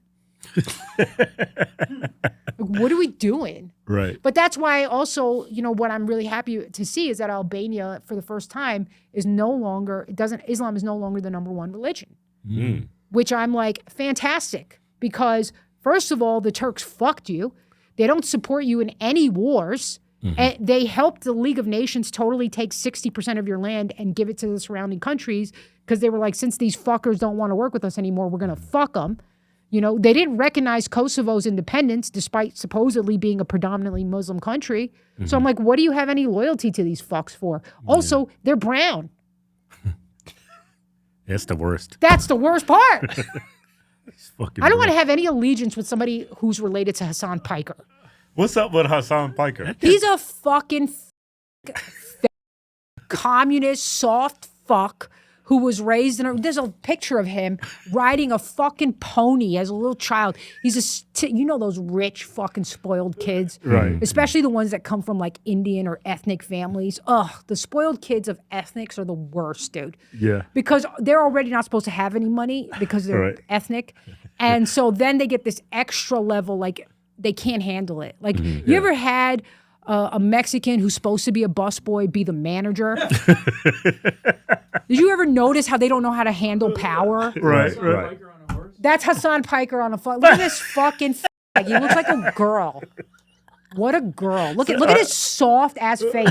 What are we doing? Right. But that's why also, you know, what I'm really happy to see is that Albania, for the first time, Islam is no longer the number one religion. Which I'm like, fantastic. Because first of all, the Turks fucked you. They don't support you in any wars. And they helped the League of Nations totally take 60% of your land and give it to the surrounding countries, because they were like, since these fuckers don't want to work with us anymore, we're going to fuck them. You know, they didn't recognize Kosovo's independence, despite supposedly being a predominantly Muslim country. So I'm like, what do you have any loyalty to these fucks for? Also, they're brown. That's the worst. That's the worst part. I don't want to to have any allegiance with somebody who's related to Hassan Piker. What's up with Hassan Piker? He's a fucking communist, soft fuck who was raised in there's a picture of him riding a fucking pony as a little child. He's you know those rich fucking spoiled kids, Right. especially the ones that come from like Indian or ethnic families. Ugh, the spoiled kids of ethnics are the worst, dude. Yeah. Because they're already not supposed to have any money because they're Right. ethnic. And so then they get this extra level, like they can't handle it. Like you ever had a Mexican who's supposed to be a busboy be the manager? Did you ever notice how they don't know how to handle power? Right. Biker on a horse. That's Hassan Piker on a phone. Look at this fucking fag. He looks like a girl. What a girl. Look at his soft ass face.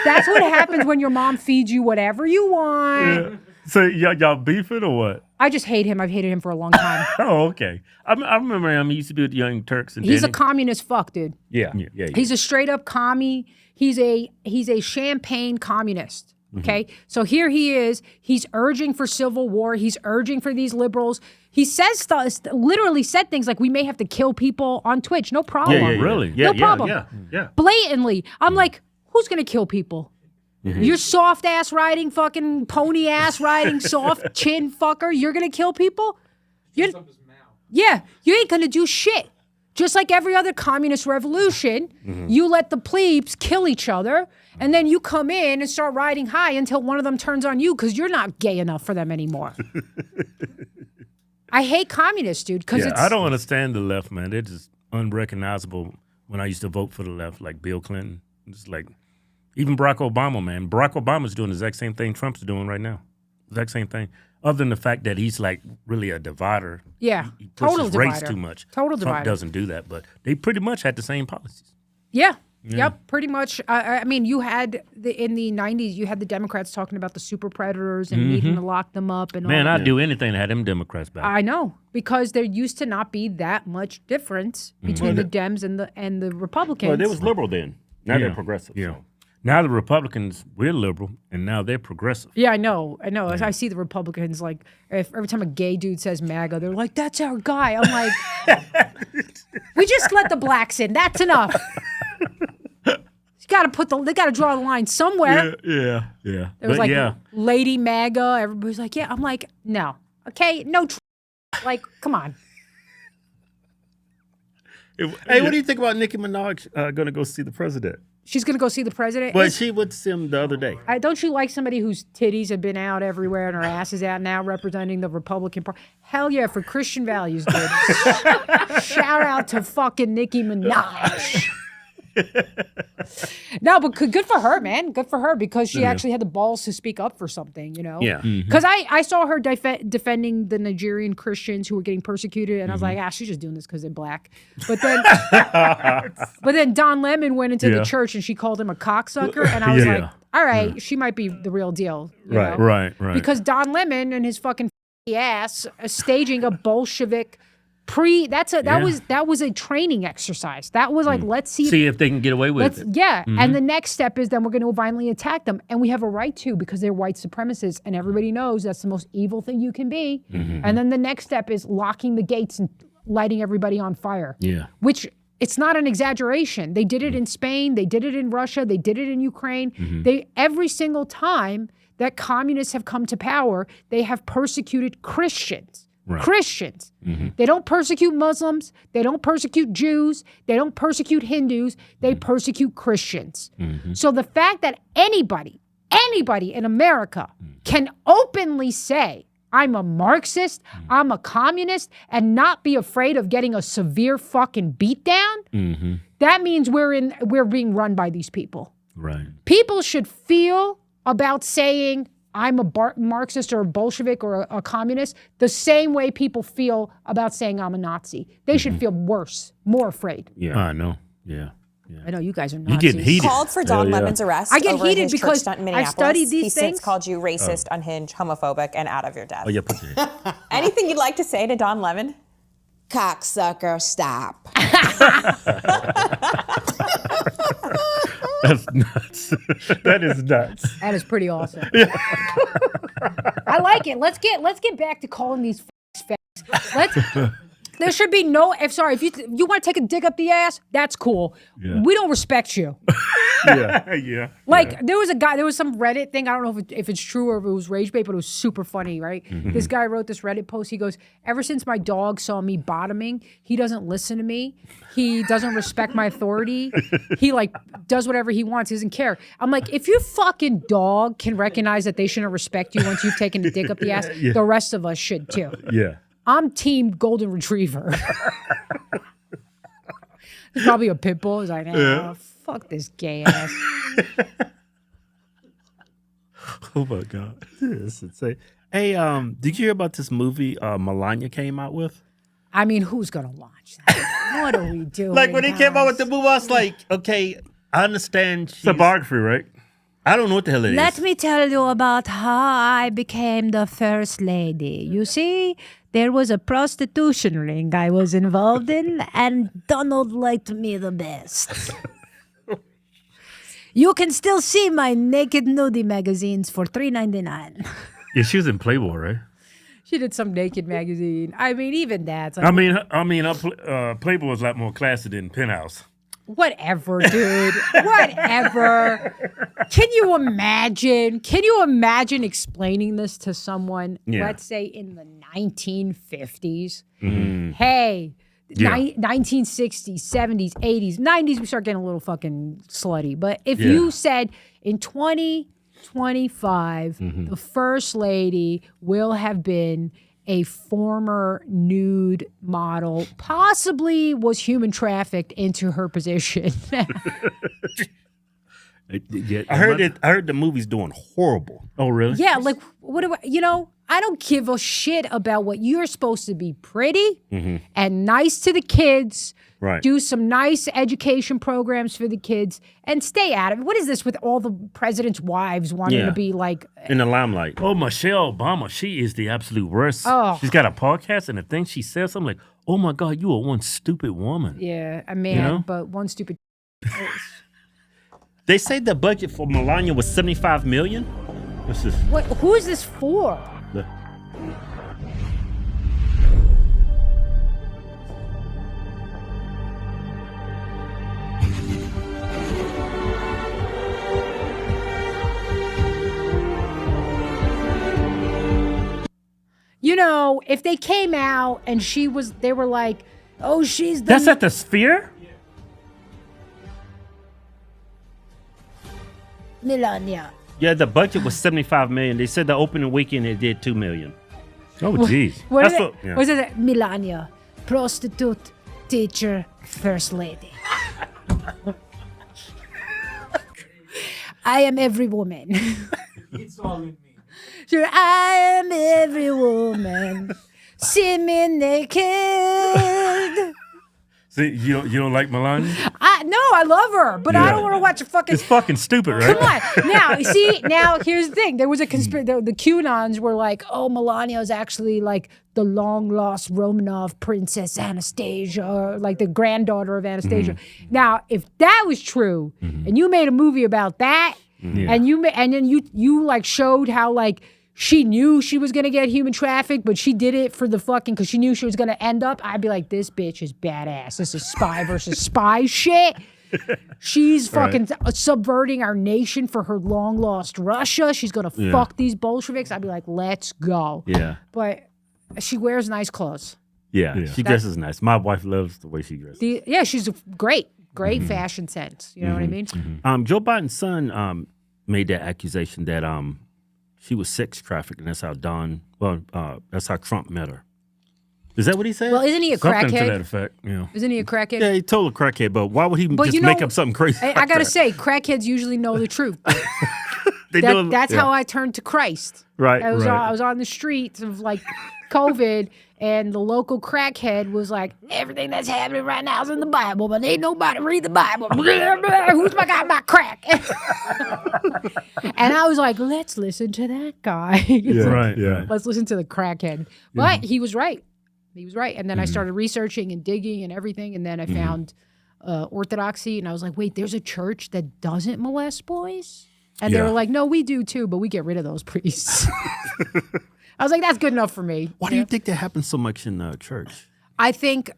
That's what happens when your mom feeds you whatever you want. Yeah. So y'all beefing or what? I just hate him. I've hated him for a long time. Oh, okay. I remember him. He used to be with the Young Turks and He's a Danny. communist fuck, dude. Yeah. He's a straight up commie. He's a champagne communist. Okay. So here he is. He's urging for civil war. He's urging for these liberals. He says stuff, literally said things like, we may have to kill people on Twitch. No problem. Really? No problem. Yeah. Blatantly. I'm like, who's going to kill people? You're soft ass riding, fucking pony ass riding, soft chin fucker. You're going to kill people? Sticks up his mouth. Yeah. You ain't going to do shit. Just like every other communist revolution, you let the plebes kill each other, and then you come in and start riding high until one of them turns on you because you're not gay enough for them anymore. I hate communists, dude, because it's... I don't understand the left, man. They're just unrecognizable. When I used to vote for the left, like Bill Clinton, it's like even Barack Obama, man. Barack Obama's doing the exact same thing Trump's doing right now. Exact same thing. Other than the fact that he's like really a divider. Yeah, He pushes total race divider. too much. Total Trump divider. doesn't do that, but they pretty much had the same policies. Yeah. Yep, pretty much. I mean, you had in the 90s, you had the Democrats talking about the super predators and needing to lock them up and Man, all. I'd do anything to have them Democrats back. I know, because there used to not be that much difference between the Dems and the Republicans. Well, they was liberal then. Now Yeah. they're progressive. Yeah. So. Now the Republicans, we're liberal, and now they're progressive. Yeah, I know. I see the Republicans, like, every time a gay dude says MAGA, they're like, that's our guy. I'm like, we just let the blacks in. That's enough. They got to draw the line somewhere. Yeah. There was like Lady MAGA. Everybody's like, yeah. I'm like, no. Okay, no. Like, come on. Hey, what do you think about Nicki Minaj going to go see the president? She's going to go see the president. Well, she went to see him the other day. Don't you like somebody whose titties have been out everywhere and her ass is out now representing the Republican Party? Hell yeah, for Christian values, dude. Shout out to fucking Nicki Minaj. No, but good for her, man. Good for her, because she actually had the balls to speak up for something, you know? Yeah. Because I saw her defending the Nigerian Christians who were getting persecuted, and I was like, she's just doing this because they're black. But then Don Lemon went into the church and she called him a cocksucker, and I was like, all right, she might be the real deal. you know? Right. Because Don Lemon and his fucking ass staging a Bolshevik that was a training exercise. That was like, let's see if they can get away with it. Yeah. And the next step is then we're going to violently attack them. And we have a right to, because they're white supremacists and everybody knows that's the most evil thing you can be. And then the next step is locking the gates and lighting everybody on fire. Yeah. Which, it's not an exaggeration. They did it in Spain. They did it in Russia. They did it in Ukraine. Every single time that communists have come to power, they have persecuted Christians. Right. Christians. They don't persecute Muslims. They don't persecute Jews. They don't persecute Hindus. They persecute Christians. So the fact that anybody in America can openly say, I'm a Marxist, I'm a communist, and not be afraid of getting a severe fucking beatdown, that means we're being run by these people. Right. People should feel about saying, I'm a Marxist or a Bolshevik or a communist, the same way people feel about saying I'm a Nazi. They should feel worse, more afraid. Yeah. I know. Yeah. I know you guys are You Nazis. getting heated. Called for Don Lemon's arrest. I get over heated his church because stunt in I've Minneapolis. studied these He's things. since called you racist, unhinged, homophobic, and out of your depth. Oh, yeah, put your hand. Anything you'd like to say to Don Lemon? Cocksucker, stop. That's nuts. That is nuts. That is pretty awesome. I like it. Let's get back to calling these facts. There should be no. If you want to take a dick up the ass, that's cool. Yeah. We don't respect you. Yeah. Like there was some Reddit thing. I don't know if it's true or if it was rage bait, but it was super funny, right? This guy wrote this Reddit post. He goes, "Ever since my dog saw me bottoming, he doesn't listen to me. He doesn't respect my authority. He like does whatever he wants. He doesn't care." I'm like, if your fucking dog can recognize that they shouldn't respect you once you've taken a dick up the ass, the rest of us should too. Yeah. I'm team golden retriever. There's probably a pit bull. He's like, fuck this gay ass. Oh my God. This is insane. Hey, did you hear about this movie Melania came out with? I mean, who's gonna watch that? What are we doing? Like when he came out with the movie, I was like, okay, I understand. It's a biography, right? I don't know what the hell it is. Let me tell you about how I became the first lady. You see, there was a prostitution ring I was involved in, and Donald liked me the best. You can still see my naked nudie magazines for $3.99. Yeah, she was in Playboy, right? She did some naked magazine. I mean, even that's like, Playboy was a lot more classy than Penthouse. whatever, dude. Whatever. Can you imagine? Can you imagine explaining this to someone, let's say in the 1950s? Hey, 1960s, 70s, 80s, 90s, we start getting a little fucking slutty. But if you said in 2025, the first lady will have been a former nude model, possibly was human trafficked into her position. I heard the movie's doing horrible. Oh, really? Yeah, like what do I don't give a shit about what you're supposed to be pretty and nice to the kids. Right. Do some nice education programs for the kids and stay out of it. What is this with all the president's wives wanting to be like in the limelight? Oh, Michelle Obama, she is the absolute worst. Oh. She's got a podcast and the thing she says, I'm like, oh my God, you are one stupid woman. Yeah, a man, but one stupid. They say the budget for Melania was $75 million. What's this? What? Who is this for? You know, if they came out and they were like, oh, she's the. That's at the Sphere? Melania. Yeah, the budget was $75 million. They said the opening weekend it did $2 million. Oh, jeez. What is it? Melania, prostitute, teacher, first lady. I am every woman. It's all in me. Sure, I am every woman. See me naked. See, you don't like Melania? No, I love her, but I don't want to watch a fucking. It's fucking stupid, right? Come on. Now, here's the thing. There was a conspiracy. The QAnons were like, oh, Melania is actually like the long lost Romanov princess Anastasia, or like the granddaughter of Anastasia. Now, if that was true, and you made a movie about that, and then you like showed how like she knew she was gonna get human trafficked, but she did it for the fucking because she knew she was gonna end up. I'd be like, this bitch is badass. This is spy versus spy shit. She's fucking subverting our nation for her long lost Russia. She's gonna fuck these Bolsheviks. I'd be like, let's go. Yeah. But she wears nice clothes. Yeah. She dresses nice. My wife loves the way she dresses. She's great fashion sense. You know what I mean? Joe Biden's son made that accusation that she was sex trafficked, and that's how that's how Trump met her. Is that what he said? Well, isn't he a Something crackhead? to that effect, yeah. Isn't he a crackhead? Yeah, he told a crackhead, but why would he just make up something crazy? I gotta say, crackheads usually know the truth. That's how I turned to Christ. Right, I was on the streets of like COVID, and the local crackhead was like, everything that's happening right now is in the Bible, but ain't nobody read the Bible. Who's my guy about crack? And I was like, let's listen to that guy. Let's listen to the crackhead. But he was right. He was right. And then I started researching and digging and everything, and then I found Orthodoxy, and I was like, wait, there's a church that doesn't molest boys? And they were like, no, we do too, but we get rid of those priests. I was like, that's good enough for me. Why do you think that happens so much in the church? I think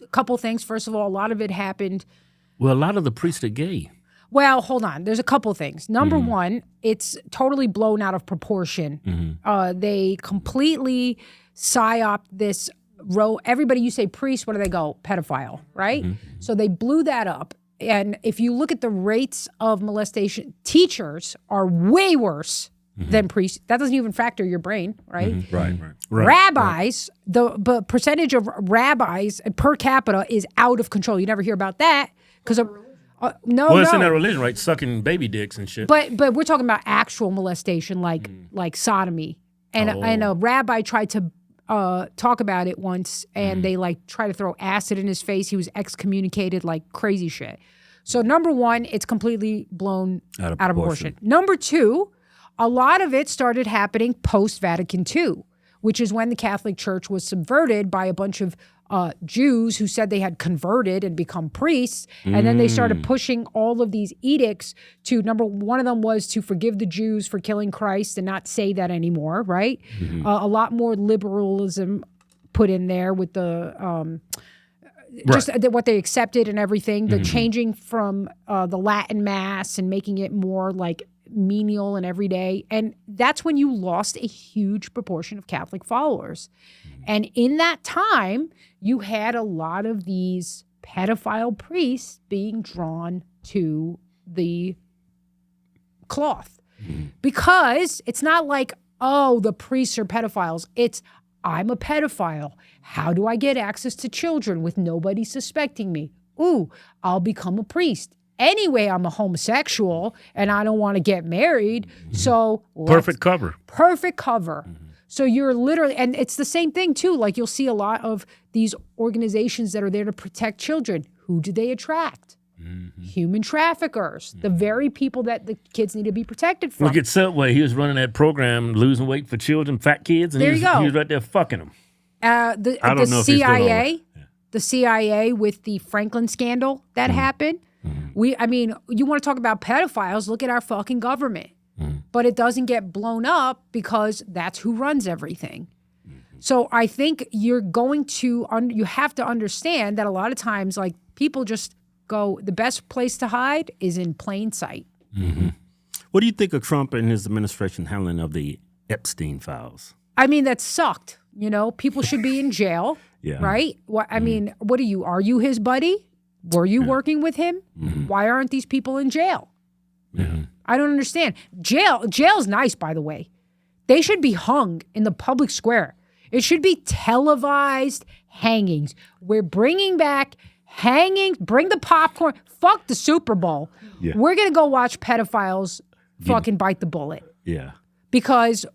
a couple things. First of all, a lot of it happened. Well, a lot of the priests are gay. Well, hold on. There's a couple things. Number one, it's totally blown out of proportion. They completely psyop this row. Everybody, you say priest, what do they go? Pedophile, right? So they blew that up. And if you look at the rates of molestation, teachers are way worse than priests. That doesn't even factor your brain, right? Right. Rabbis, the percentage of rabbis per capita is out of control. You never hear about that because of Well, it's in that religion, right? Sucking baby dicks and shit. But we're talking about actual molestation, like sodomy. And a rabbi tried to talk about it once, and they like try to throw acid in his face. He was excommunicated, like crazy shit. So number one, it's completely blown out of proportion. Number two, a lot of it started happening post-Vatican II, which is when the Catholic Church was subverted by a bunch of Jews who said they had converted and become priests. And then they started pushing all of these edicts to, one of them was to forgive the Jews for killing Christ and not say that anymore, right? A lot more liberalism put in there with the, just what they accepted and everything, the changing from the Latin Mass and making it more like menial and everyday. And that's when you lost a huge proportion of Catholic followers. And in that time, you had a lot of these pedophile priests being drawn to the cloth. Because it's not like, oh, the priests are pedophiles. It's, I'm a pedophile. How do I get access to children with nobody suspecting me? Ooh, I'll become a priest. Anyway, I'm a homosexual and I don't want to get married. So Perfect cover. Perfect cover. So you're literally, and it's the same thing too. Like you'll see a lot of these organizations that are there to protect children. Who do they attract? Human traffickers, the very people that the kids need to be protected from. Look at Subway. He was running that program, losing weight for children, fat kids, and There you go. He was right there fucking them. The I don't know if he's doing all right. The CIA with the Franklin scandal that happened. I mean, you want to talk about pedophiles, look at our fucking government. But it doesn't get blown up because that's who runs everything. So I think you're going to, you have to understand that a lot of times, like, people just go, the best place to hide is in plain sight. What do you think of Trump and his administration handling of the Epstein files? I mean, that sucked. You know, people should be in jail, Yeah. right? What I mean, what are you his buddy? Were you working with him? Why aren't these people in jail? I don't understand. Jail's nice, by the way. They should be hung in the public square. It should be televised hangings. We're bringing back hangings. Bring the popcorn. Fuck the Super Bowl. Yeah. We're going to go watch pedophiles fucking bite the bullet. Yeah. Because,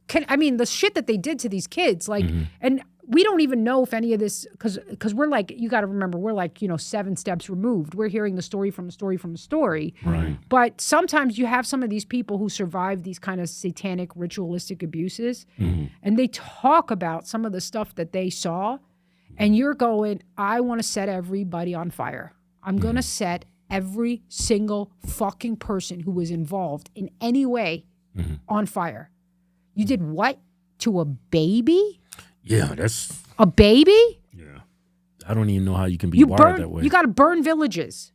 the shit that they did to these kids, like, and we don't even know if any of this, because we're like, you got to remember, we're like, 7 steps removed. We're hearing the story from a story from a story. Right. But sometimes you have some of these people who survive these kind of satanic ritualistic abuses, and they talk about some of the stuff that they saw, and you're going, I want to set everybody on fire. I'm going to set every single fucking person who was involved in any way on fire. You did what to a baby? Yeah, that's... A baby? Yeah. I don't even know how you can be wired that way. You got to burn villages.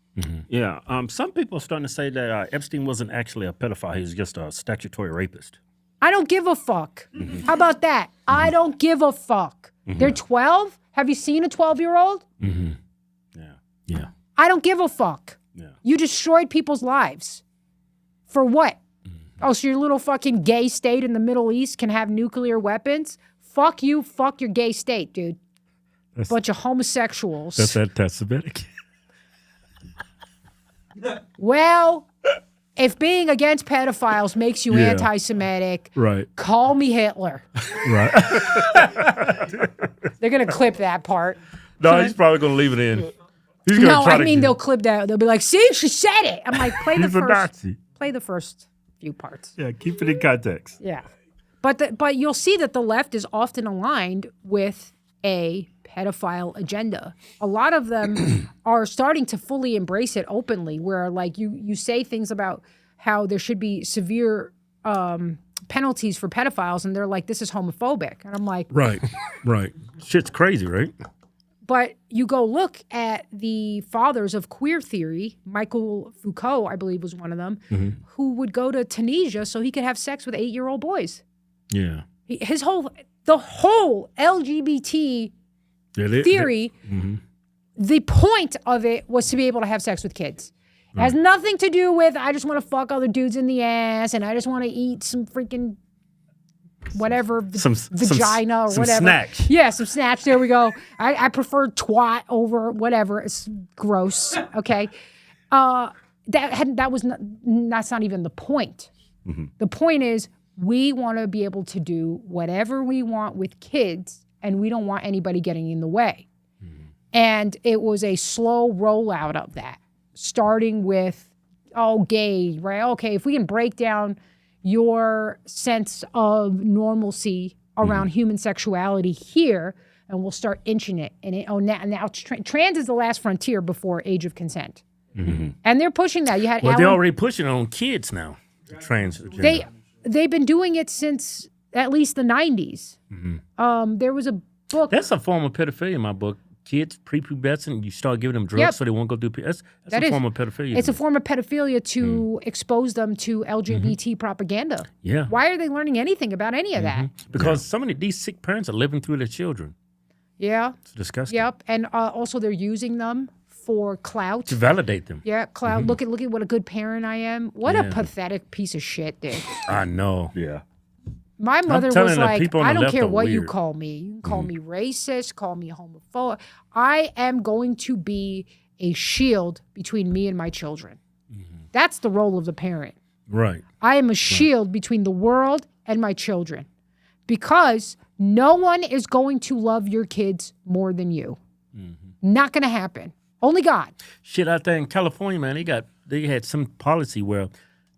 Yeah. Some people are starting to say that Epstein wasn't actually a pedophile. He was just a statutory rapist. I don't give a fuck. How about that? I don't give a fuck. They're 12? Have you seen a 12-year-old? Yeah. I don't give a fuck. Yeah. You destroyed people's lives. For what? Oh, so your little fucking gay state in the Middle East can have nuclear weapons? Fuck you, fuck your gay state, dude. Bunch of homosexuals. That's anti-Semitic. Well, if being against pedophiles makes you anti-Semitic, Right. call me Hitler. Right. They're going to clip that part. No, he's probably going to leave it in. He's gonna No, try I to mean, get- they'll clip that. They'll be like, see, she said it. I'm like, play He's a Nazi. the first few parts. Yeah, keep it in context. Yeah. But you'll see that the left is often aligned with a pedophile agenda. A lot of them are starting to fully embrace it openly, where like you say things about how there should be severe penalties for pedophiles, and they're like, this is homophobic. And I'm like, Right. Shit's crazy, right? But you go look at the fathers of queer theory. Michael Foucault, I believe, was one of them, who would go to Tunisia so he could have sex with 8-year-old boys. Yeah. The whole LGBT theory, the point of it was to be able to have sex with kids. It has nothing to do with, I just want to fuck other dudes in the ass and I just want to eat some freaking whatever, vagina or some whatever. snacks. Yeah, some snatch. There we go. I prefer twat over whatever. It's gross. Okay. That's not even the point. The point is we want to be able to do whatever we want with kids and we don't want anybody getting in the way. And it was a slow rollout of that, starting with, gay, right? Okay, if we can break down your sense of normalcy around human sexuality here, and we'll start inching it. And now trans is the last frontier before age of consent. And they're pushing that. They're already pushing it on kids now. The transgender. They've been doing it since at least the 90s. There was a book. That's a form of pedophilia in my book. Kids, prepubescent, you start giving them drugs so they won't go do. That's a form of pedophilia. It's a form of pedophilia to expose them to LGBT propaganda. Yeah. Why are they learning anything about any of that? Because some of these sick parents are living through their children. Yeah. It's disgusting. Yep. And also they're using them for clout. To validate them. Yeah, clout. Look at what a good parent I am. What a pathetic piece of shit, dude. I know. Yeah. My mother was like, I don't care what you weird. call me. You can call me racist, call me homophobic. I am going to be a shield between me and my children. That's the role of the parent. Right. I am a shield between the world and my children because no one is going to love your kids more than you. Not going to happen. Only God. Shit, out there in California, man, they had some policy where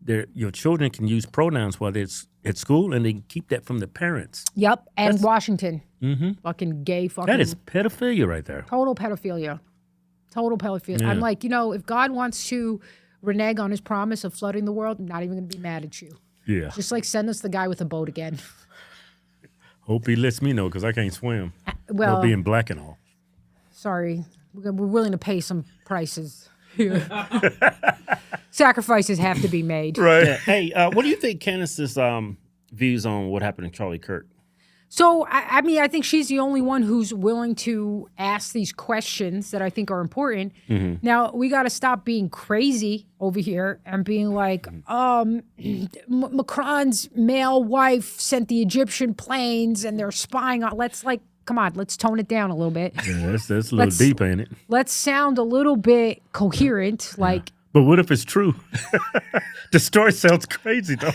your children can use pronouns while they're at school, and they can keep that from the parents. Yep, and Washington. Fucking gay fucking. That is pedophilia right there. Total pedophilia. Total pedophilia. Yeah. I'm like, if God wants to renege on his promise of flooding the world, I'm not even going to be mad at you. Yeah. Just like send us the guy with a boat again. Hope he lets me know because I can't swim. Well, They'll be in black and all. Sorry. We're willing to pay some prices. Sacrifices have to be made. Right. Yeah. Hey, what do you think Candace's views on what happened to Charlie Kirk? So, I mean, I think she's the only one who's willing to ask these questions that I think are important. Now, we got to stop being crazy over here and being like, Macron's male wife sent the Egyptian planes and they're spying on. Come on, let's tone it down a little bit. Yeah, that's a little deep, ain't it? Let's sound a little bit coherent, like. But what if it's true? The story sounds crazy, though.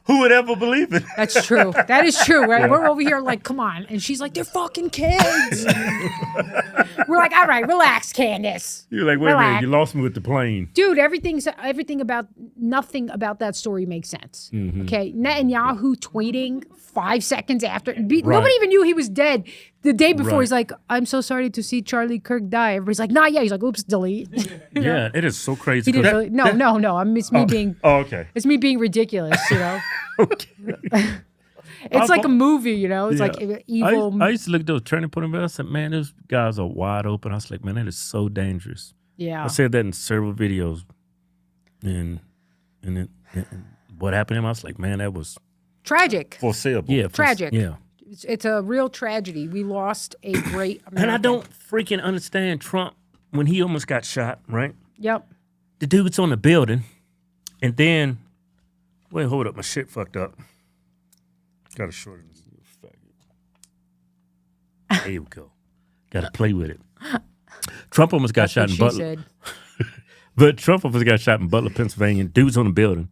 Who would ever believe it? That's true. That is true, right? We're over here like, come on. And she's like, they're fucking kids. We're like, all right, relax, Candace. You're like, wait a minute, you lost me with the plane. Dude, nothing about that story makes sense. Okay, Netanyahu tweeting 5 seconds after. Nobody even knew he was dead. The day before, he's like, I'm so sorry to see Charlie Kirk die. Everybody's like, nah, yeah. He's like, oops, delete. Yeah, it is so crazy. He didn't no. It's me being. Oh, okay. It's me being ridiculous, Okay. It's like a movie, It's like evil. I used to look at those turning point events. I said, man, those guys are wide open. I was like, man, that is so dangerous. Yeah. I said that in several videos. And what happened to him, I was like, man, that was tragic. Foreseeable. Yeah. Tragic. Yeah. It's a real tragedy. We lost a great American. And I don't freaking understand Trump when he almost got shot, right? Yep. The dude's on the building, and then, wait, hold up, my shit fucked up. Got to shorten this. There you go. Got to play with it. Trump almost got shot in Butler. But Trump almost got shot in Butler, Pennsylvania. Dude's on the building.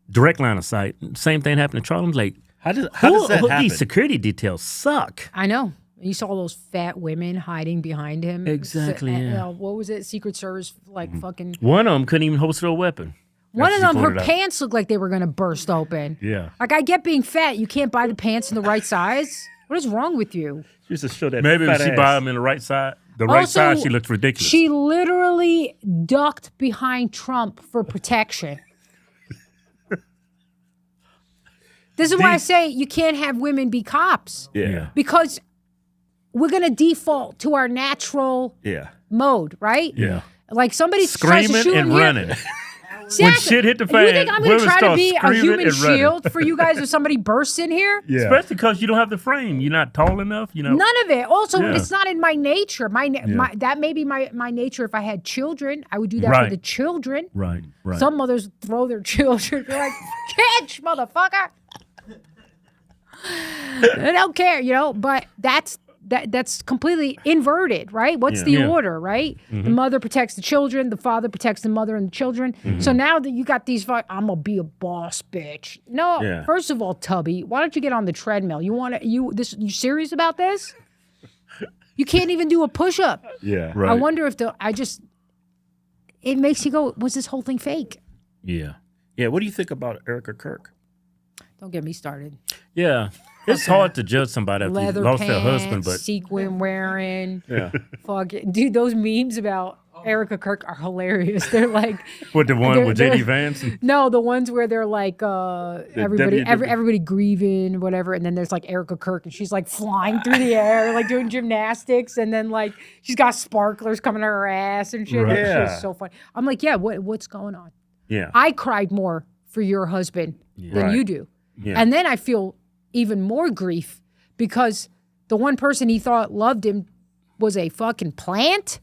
Direct line of sight. Same thing happened to Charlie. I'm like, how does that happen? These security details suck. I know. You saw those fat women hiding behind him. Exactly. What was it? Secret Service, fucking. One of them couldn't even holster a weapon. One of them, her pants looked like they were going to burst open. Yeah. Like, I get being fat. You can't buy the pants in the right size. What is wrong with you? She used to show that. Maybe if fat she ass. buy them in the right side. The right size, she looked ridiculous. She literally ducked behind Trump for protection. This is why I say you can't have women be cops. Yeah. Because we're going to default to our natural mode, right? Yeah. Like somebody tries to Screaming shoot and here. running. Exactly. When shit hit the fan, you think I'm going to women try to start be a screaming human and running. shield for you guys if somebody bursts in here? Yeah. Especially because you don't have the frame. You're not tall enough. You know. None of it. Also, Yeah. it's not in my nature. That may be my nature. If I had children, I would do that for Right. the children. Right. Right. Some mothers throw their children. They're like, catch, motherfucker. They don't care, but that's completely inverted, right? What's the order, right? The mother protects the children, the father protects the mother and the children. So now that you got these, I'm gonna be a boss bitch. No, first of all, Tubby, why don't you get on the treadmill? You serious about this? You can't even do a push-up. Yeah. Right. I wonder if it makes you go, was this whole thing fake? Yeah. Yeah. What do you think about Erika Kirk? Don't get me started. Yeah. It's hard to judge somebody after Leather you lost pants, their husband, but sequin wearing. Yeah. Fuck it. Dude, those memes about Erika Kirk are hilarious. They're like with the one with they're- JD Vance. no, the ones where they're like everybody WW. everybody grieving, whatever, and then there's like Erika Kirk and she's like flying through the air, like doing gymnastics, and then like she's got sparklers coming out of her ass and shit. Right. That Yeah. shit's so funny. I'm like, yeah, what's going on? Yeah. I cried more for your husband than Right. you do. Yeah. And then I feel even more grief because the one person he thought loved him was a fucking plant.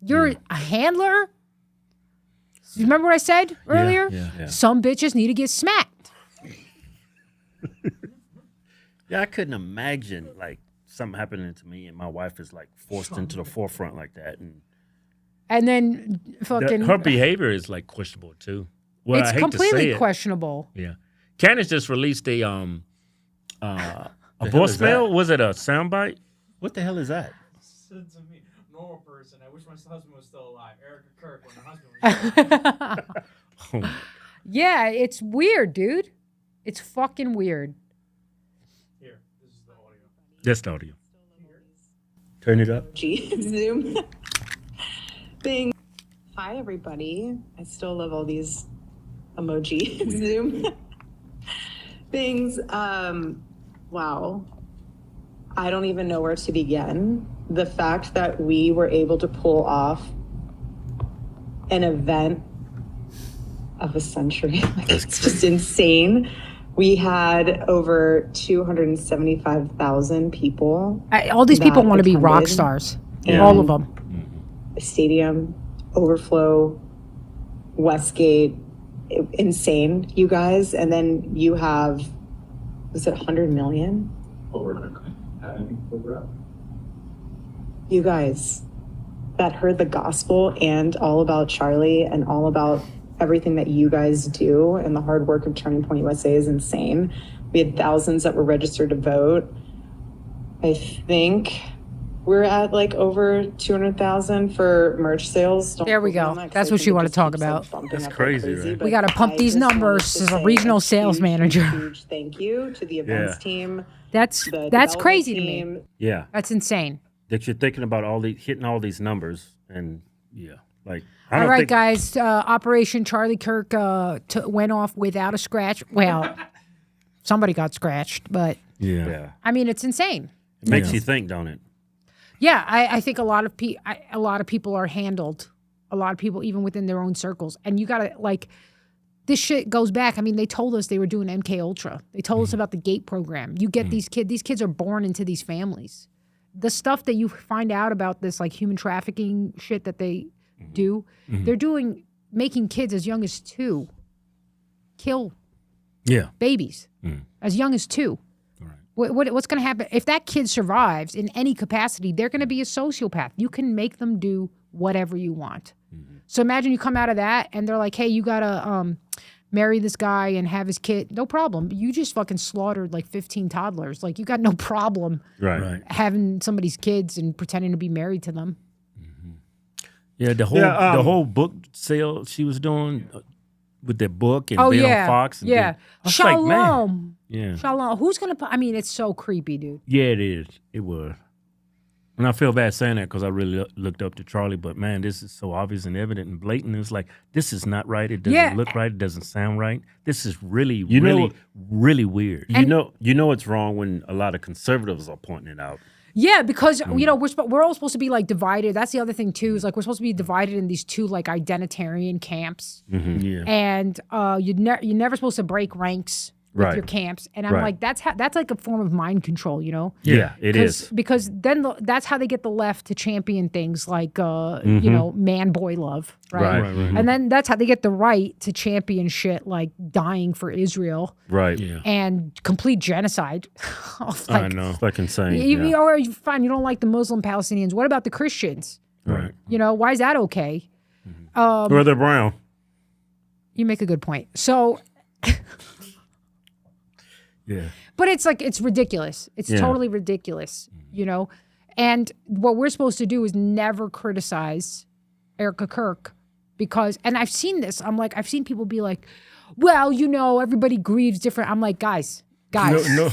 You're a handler? You remember what I said earlier? Yeah. Some bitches need to get smacked. Yeah, I couldn't imagine like something happening to me and my wife is like forced into the forefront like that. And then fucking... Her behavior is like questionable too. Well, it's I hate to completely say it. questionable. Yeah. Candace just released a hell is voicemail. that? Was it a soundbite? What the hell is that? Said to me, normal person. I wish my husband was still alive. Erika Kirk, when her husband was still alive. Yeah, it's weird, dude. It's fucking weird. Here, this is the audio. Just audio. Turn it up. Zoom thing. Hi, everybody. I still love all these emoji Zoom things. Wow. I don't even know where to begin. The fact that we were able to pull off an event of a century, like, it's just insane. We had over 275,000 people. All these people that want to be rock attended. stars. And All of them. the stadium, overflow, Westgate, insane, you guys. And then you have, was it 100 million? You guys that heard the gospel and all about Charlie and all about everything that you guys do and the hard work of Turning Point USA is insane. We had thousands that were registered to vote. I think we're at like over 200,000 for merch sales. Don't There we quote me go. on that 'cause That's I what think you it want to just talk keeps, like, about. bumping That's up like crazy, right? but We got to pump I these just wanted numbers to as a say regional sales huge, manager. Huge thank you to the events team. That's the that's development crazy to team. me. Yeah. That's insane. That you're thinking about hitting all these numbers and like I All don't right, think, guys. Operation Charlie Kirk went off without a scratch. Well, somebody got scratched, but Yeah. I mean, it's insane. It makes you think, don't it? Yeah, I think a lot of people are handled. A lot of people, even within their own circles, and you gotta like. This shit goes back. I mean, they told us they were doing MK Ultra. They told us about the GATE program. You get these kids. These kids are born into these families. The stuff that you find out about this like human trafficking shit that they do, they're making kids as young as 2 kill babies as young as 2. What's going to happen if that kid survives in any capacity? They're going to be a sociopath. You can make them do whatever you want. So imagine you come out of that and they're like, hey, you got to marry this guy and have his kid. No problem. You just fucking slaughtered like 15 toddlers. Like you got no problem having somebody's kids and pretending to be married to them. Yeah, the whole book sale she was doing with that book and being on Fox. And I was like, man. Shalom. Yeah. Shalom. Who's going to I mean, it's so creepy, dude. Yeah, it is. It was. And I feel bad saying that because I really looked up to Charlie, but man, this is so obvious and evident and blatant. It's like, this is not right. It doesn't look right. It doesn't sound right. This is really, really weird. You know it's wrong when a lot of conservatives are pointing it out. Yeah, because you know we're all supposed to be like divided. That's the other thing too. Is like we're supposed to be divided in these two like identitarian camps. Yeah. And you're never supposed to break ranks with your camps. And I'm like, that's like a form of mind control, you know? Yeah, it is. Because then that's how they get the left to champion things like, you know, man boy love, right? And then that's how they get the right to champion shit like dying for Israel. Right. Yeah. And complete genocide. Like, I know. It's like insane. Or fine, you don't like the Muslim Palestinians. What about the Christians? Right. You know, why is that okay? Or they're brown. You make a good point. So... Yeah. But it's like, it's ridiculous. It's totally ridiculous, you know? And what we're supposed to do is never criticize Erika Kirk because, and I've seen this, I've seen people be like, well, you know, everybody grieves different. I'm like, guys. No.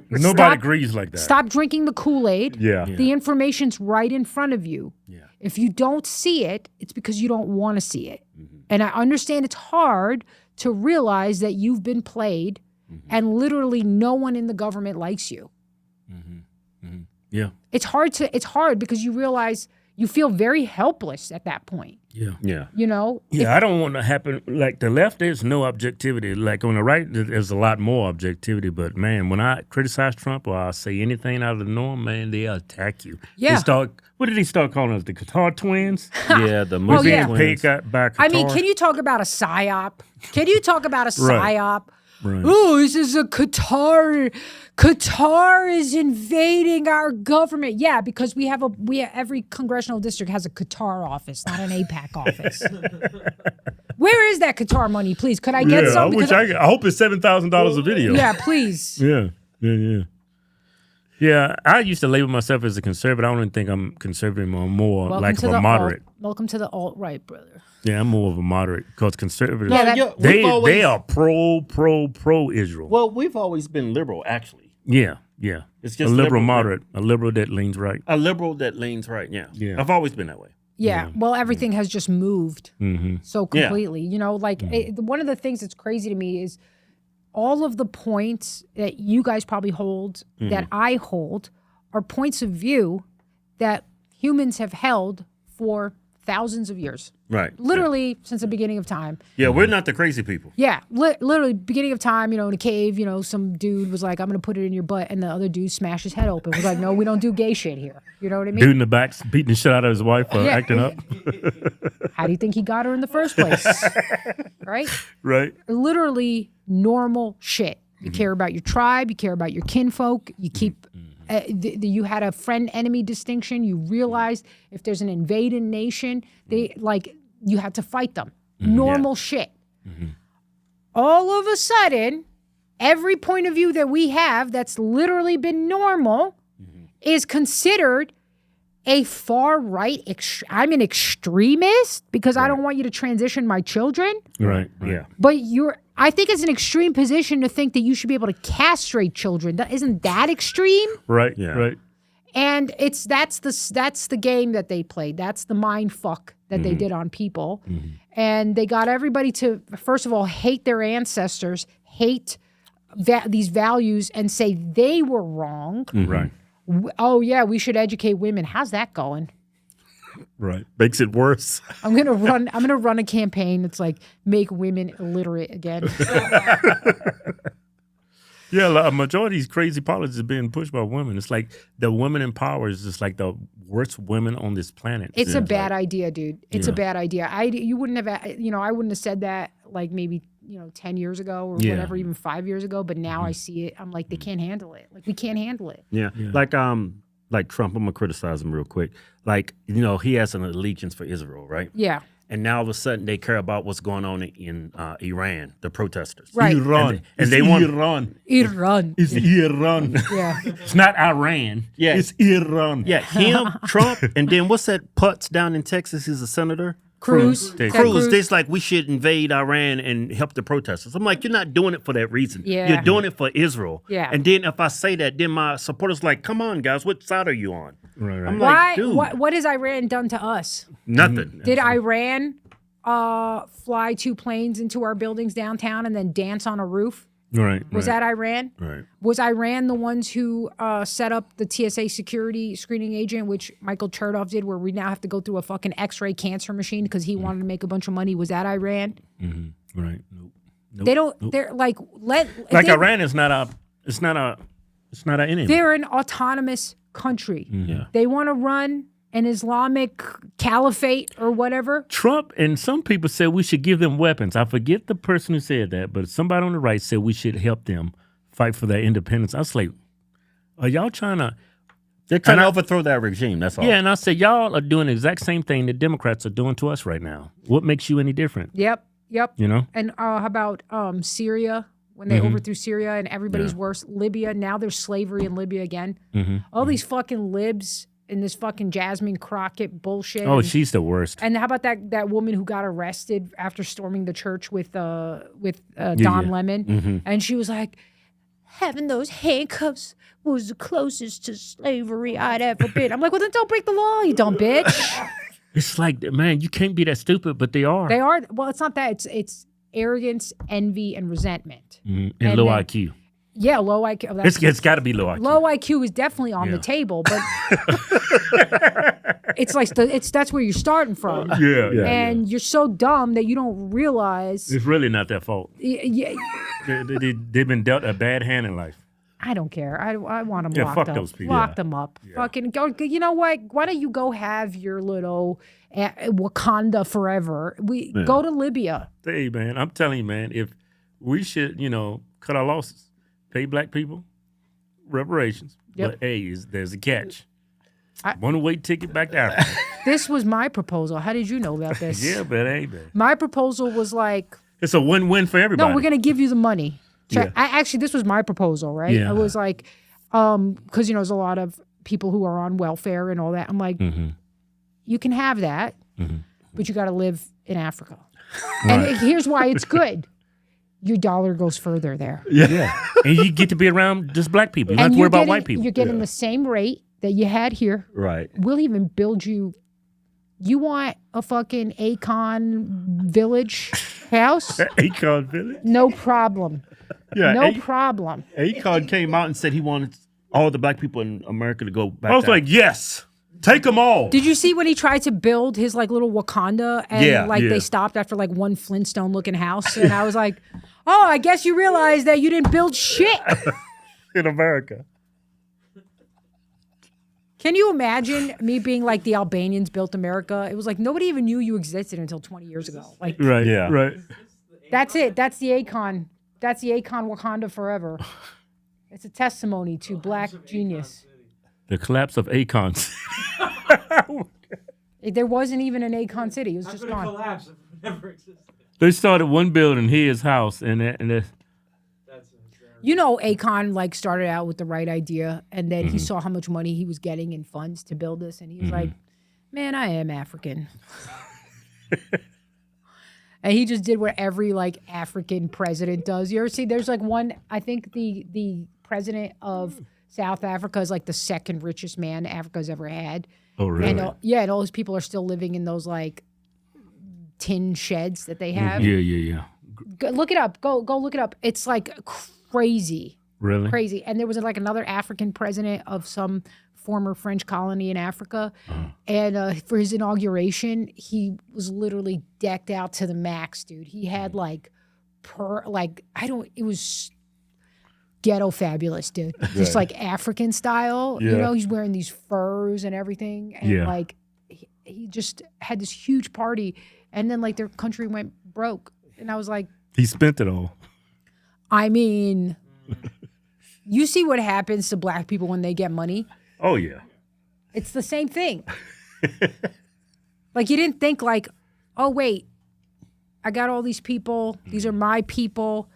Nobody grieves like that. Stop drinking the Kool-Aid. Yeah. The information's right in front of you. Yeah. If you don't see it, it's because you don't want to see it. And I understand it's hard to realize that you've been played and literally no one in the government likes you. Yeah. It's hard because you realize you feel very helpless at that point. Yeah. Yeah. You know? Yeah, I don't want to happen. Like the left, there's no objectivity. Like on the right, there's a lot more objectivity. But man, when I criticize Trump or I say anything out of the norm, man, they attack you. Yeah. What did he start calling us? The Qatar twins? Yeah, the Muslim twins. Paid by Qatar. I mean, can you talk about a psyop? Can you talk about a psyop? Right. Oh, this is a Qatar. Qatar is invading our government. Yeah, because we have every congressional district has a Qatar office, not an AIPAC office. Where is that Qatar money, please? Could I get some? I hope it's $7,000 a video. Yeah, please. Yeah, I used to label myself as a conservative. I don't even think I'm conservative or more like a moderate. Welcome to the alt-right, brother. Yeah, I'm more of a moderate because conservatives, they are pro Israel. Well, we've always been liberal, actually. Yeah. It's just a liberal moderate, a liberal that leans right. A liberal that leans right, yeah. I've always been that way. Yeah, well, everything has just moved so completely. You know, like one of the things that's crazy to me is all of the points that you guys probably hold, that I hold, are points of view that humans have held for thousands of years. Right. Literally since the beginning of time. Yeah, we're not the crazy people. Yeah, literally beginning of time, you know, in a cave, you know, some dude was like, I'm going to put it in your butt. And the other dude smashed his head open. Was like, no, we don't do gay shit here. You know what I mean? Dude in the back beating the shit out of his wife for acting up. How do you think he got her in the first place? Right? Right. Literally normal shit. You care about your tribe. You care about your kinfolk. You keep... you had a friend-enemy distinction. You realized if there's an invading nation, you had to fight them. Normal shit. All of a sudden, every point of view that we have that's literally been normal is considered a far-right. I'm an extremist because I don't want you to transition my children. Right. Yeah. But I think it's an extreme position to think that you should be able to castrate children. Isn't that extreme? Right. Yeah. Right. And that's the game that they played. That's the mind fuck that they did on people. And they got everybody to, first of all, hate their ancestors, hate these values, and say they were wrong. Right. Oh yeah, we should educate women. How's that going? Right. Makes it worse. I'm gonna run a campaign that's like make women illiterate again. Yeah, a majority of these crazy policies are being pushed by women. It's like the women in power is just like the worst women on this planet. It's a bad idea, dude. It's a bad idea. I wouldn't have said that like maybe 10 years ago or whatever, even 5 years ago. But now I see it. I'm like, they can't handle it. Like we can't handle it. Yeah. Like Trump, I'm gonna criticize him real quick. Like, he has an allegiance for Israel, right? Yeah. And now all of a sudden they care about what's going on in Iran, the protesters. Right. Iran. And they want Iran. It's Iran. Yeah. It's not Iran. Yeah. It's Iran. Yeah. Him, Trump, and then what's that putz down in Texas? He's a senator. Cruz. Ted Cruz, this like we should invade Iran and help the protesters. I'm like, you're not doing it for that reason. Yeah. You're doing it for Israel. Yeah. And then if I say that, then my supporters like, come on, guys, what side are you on? Right. I'm Why? like, dude, What has Iran done to us? nothing. Did Iran fly 2 planes into our buildings downtown and then dance on a roof? Right. Was that Iran? Right. Was Iran the ones who set up the TSA security screening agent, which Michael Chertoff did, where we now have to go through a fucking X-ray cancer machine because he wanted to make a bunch of money? Was that Iran? Mm-hmm. Right. Nope. They don't. Nope. They're like Iran is not a. It's not an enemy. They're an autonomous country. Yeah. They want to run an Islamic caliphate or whatever. Trump and some people said we should give them weapons. I forget the person who said that, but somebody on the right said we should help them fight for their independence. I was like, are y'all trying to... They're trying to overthrow that regime, that's all. Yeah, and I said, y'all are doing the exact same thing the Democrats are doing to us right now. What makes you any different? Yep. You know? And how about Syria? When they overthrew Syria and everybody's worse. Libya, now there's slavery in Libya again. All these fucking libs in this fucking Jasmine Crockett bullshit. Oh, and, she's the worst. And how about that woman who got arrested after storming the church with Don Lemon? And she was like, having those handcuffs was the closest to slavery I'd ever been. I'm like, well, then don't break the law, you dumb bitch. It's like, man, you can't be that stupid, but they are. They are. Well, it's not that. It's arrogance, envy, and resentment. And And low then- IQ. Yeah, low IQ. Oh, It's got to be low IQ. low IQ is definitely on the table, but it's like that's where you're starting from. Yeah. And you're so dumb that you don't realize. It's really not their fault. Yeah, They've been dealt a bad hand in life. I don't care. I want them Yeah, locked fuck up. those people. Lock them up. Fucking go. You know what? Why don't you go have your little Wakanda forever? Go to Libya. Hey, man, I'm telling you, man, if we should, cut our losses, pay black people reparations. Yep. But hey, there's a catch. One-way ticket back to Africa. This was my proposal. How did you know about this? Yeah, but hey, man. My proposal was like, It's a win-win for everybody. no, we're going to give you the money. Yeah. Actually, this was my proposal, right? Yeah. I was like, because, there's a lot of people who are on welfare and all that. I'm like, you can have that, but you got to live in Africa. And here's why it's good. Your dollar goes further there. Yeah. And you get to be around just black people. You don't have to worry about white people. You're getting the same rate that you had here. Right. We'll even build you. You want a fucking Akon village house? Akon Village? No problem. Yeah. No problem. Akon came out and said he wanted all the black people in America to go back. I was like, yes, take them all. Did you see when he tried to build his little Wakanda and Yeah. they stopped after one Flintstone looking house? And I was like, oh, I guess you realize that you didn't build shit. in America. Can you imagine me being like the Albanians built America? It was like nobody even knew you existed until 20 years ago. Like Right. Yeah. Right. that's it. That's the Akon. That's the Akon Wakanda forever. It's a testimony to black genius. The collapse of Akon. There wasn't even an Akon city. It was just gone. Collapse if it never existed. They started one building, his house, and That's Akon started out with the right idea, and then he saw how much money he was getting in funds to build this, and he was like, "Man, I am African." And he just did what every African president does. You ever see? There's one. I think the president of South Africa is the second richest man Africa's ever had. Oh, really? And and all those people are still living in those tin sheds that they have. Yeah. Go, look it up. Go look it up. It's crazy. Really? Crazy. And there was another African president of some former French colony in Africa. And for his inauguration, he was literally decked out to the max, dude. He had it was ghetto fabulous, dude. Just African style. Yeah. He's wearing these furs and everything. And he just had this huge party. And then their country went broke. And I was like, He spent it all. I mean, you see what happens to black people when they get money. Oh, yeah. It's the same thing. You didn't think oh, wait, I got all these people. These are my people.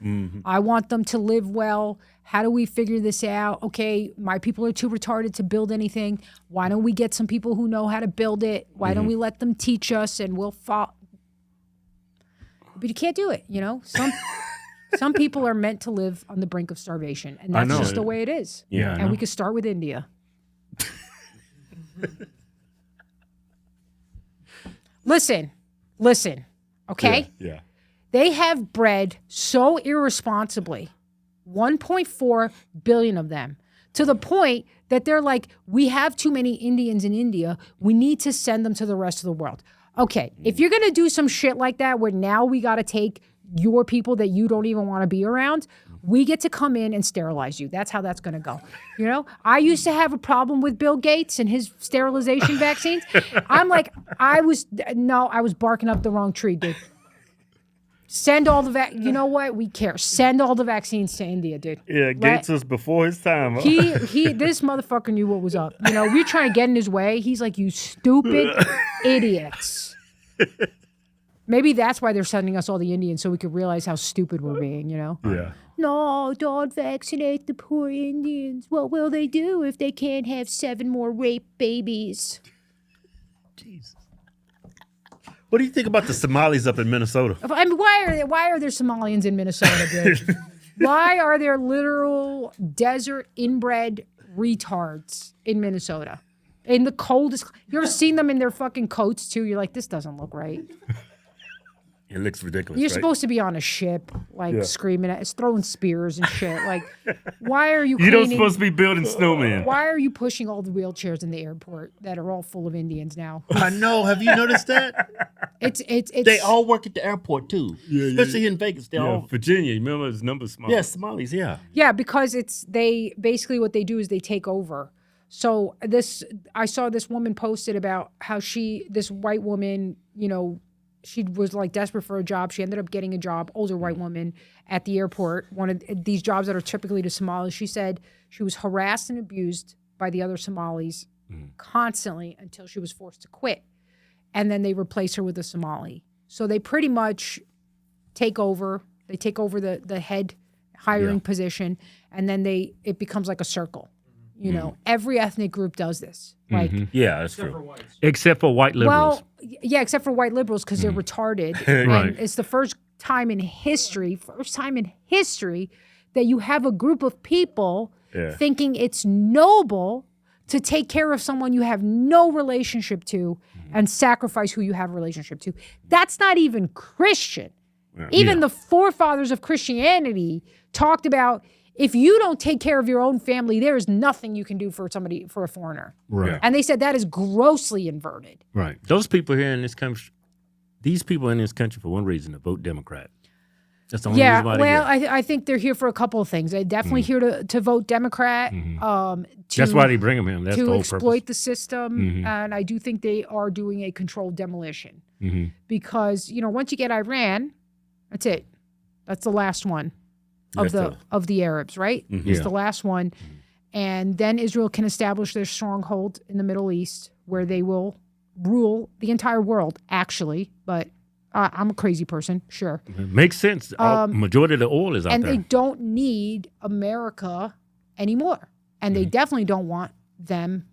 I want them to live well. How do we figure this out? Okay, my people are too retarded to build anything. Why don't we get some people who know how to build it? Why don't we let them teach us and we'll follow? But you can't do it, you know? Some people are meant to live on the brink of starvation, and that's just the way it is. Yeah, and we could start with India. Listen, okay? Yeah. They have bred so irresponsibly, 1.4 billion of them, to the point that they're like, we have too many Indians in India. We need to send them to the rest of the world. Okay, if you're going to do some shit like that where now we got to take your people that you don't even want to be around, we get to come in and sterilize you. That's how that's going to go. You know, I used to have a problem with Bill Gates and his sterilization vaccines. I'm like, I was barking up the wrong tree, dude. Send all the you know what? We care. Send all the vaccines to India, dude. Yeah, Gates was before his time. Huh? This motherfucker knew what was up. You know, we're trying to get in his way. He's like, you stupid idiots. Maybe that's why they're sending us all the Indians, so we could realize how stupid we're being, you know? Yeah. No, don't vaccinate the poor Indians. What will they do if they can't have 7 more rape babies? Jesus. What do you think about the Somalis up in Minnesota? I mean, why are there Somalians in Minnesota, dude? Why are there literal desert inbred retards in Minnesota? In the coldest. You ever seen them in their fucking coats too? You're like, this doesn't look right. It looks ridiculous. You're right? supposed to be on a ship, like screaming at us, throwing spears and shit. Like, why are you? You don't supposed to be building snowmen. Why are you pushing all the wheelchairs in the airport that are all full of Indians now? I know. Have you noticed that? It's They all work at the airport too. Especially in Vegas. They all Virginia. You remember his number Somalis? Yeah, Somalis, yeah. Yeah, because they basically what they do is they take over. So I saw this woman posted about how this white woman, you know, she was like desperate for a job. She ended up getting a job, older white woman at the airport, one of these jobs that are typically to Somalis. She said she was harassed and abused by the other Somalis constantly until she was forced to quit. And then they replace her with a Somali. So they pretty much take over. They take over the head hiring position, and then it becomes like a circle. You know, every ethnic group does this. Like, yeah, that's true. Except for white liberals. well, yeah, except for white liberals because they're retarded. And it's the first time in history that you have a group of people thinking it's noble to take care of someone you have no relationship to and sacrifice who you have a relationship to. That's not even Christian. Even the forefathers of Christianity talked about, if you don't take care of your own family, there is nothing you can do for a foreigner. Right. And they said that is grossly inverted. Right. Those people here in this country, these people in this country for one reason, to vote Democrat. That's the only reason why they're here. I think they're here for a couple of things. They're definitely here to vote Democrat. That's why they bring them in. That's the to whole exploit purpose. the system. And I do think they are doing a controlled demolition. Because, you know, once you get Iran, that's it. That's the last one. Of the Arabs, right? It's the last one. And then Israel can establish their stronghold in the Middle East where they will rule the entire world, actually. But I'm a crazy person, sure. Makes sense. Majority of the oil is out and there. they don't need America anymore. And they definitely don't want them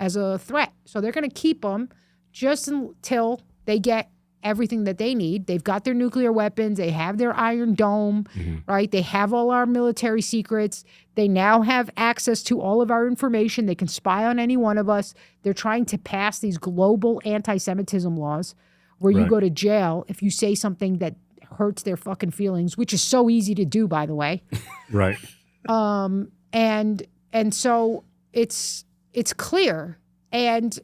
as a threat. So they're going to keep them just until they get everything that they need. They've got their nuclear weapons. They have their Iron Dome, right? They have all our military secrets. They now have access to all of our information. They can spy on any one of us. They're trying to pass these global anti-Semitism laws where you go to jail if you say something that hurts their fucking feelings, which is so easy to do, by the way. Right. And so it's clear. And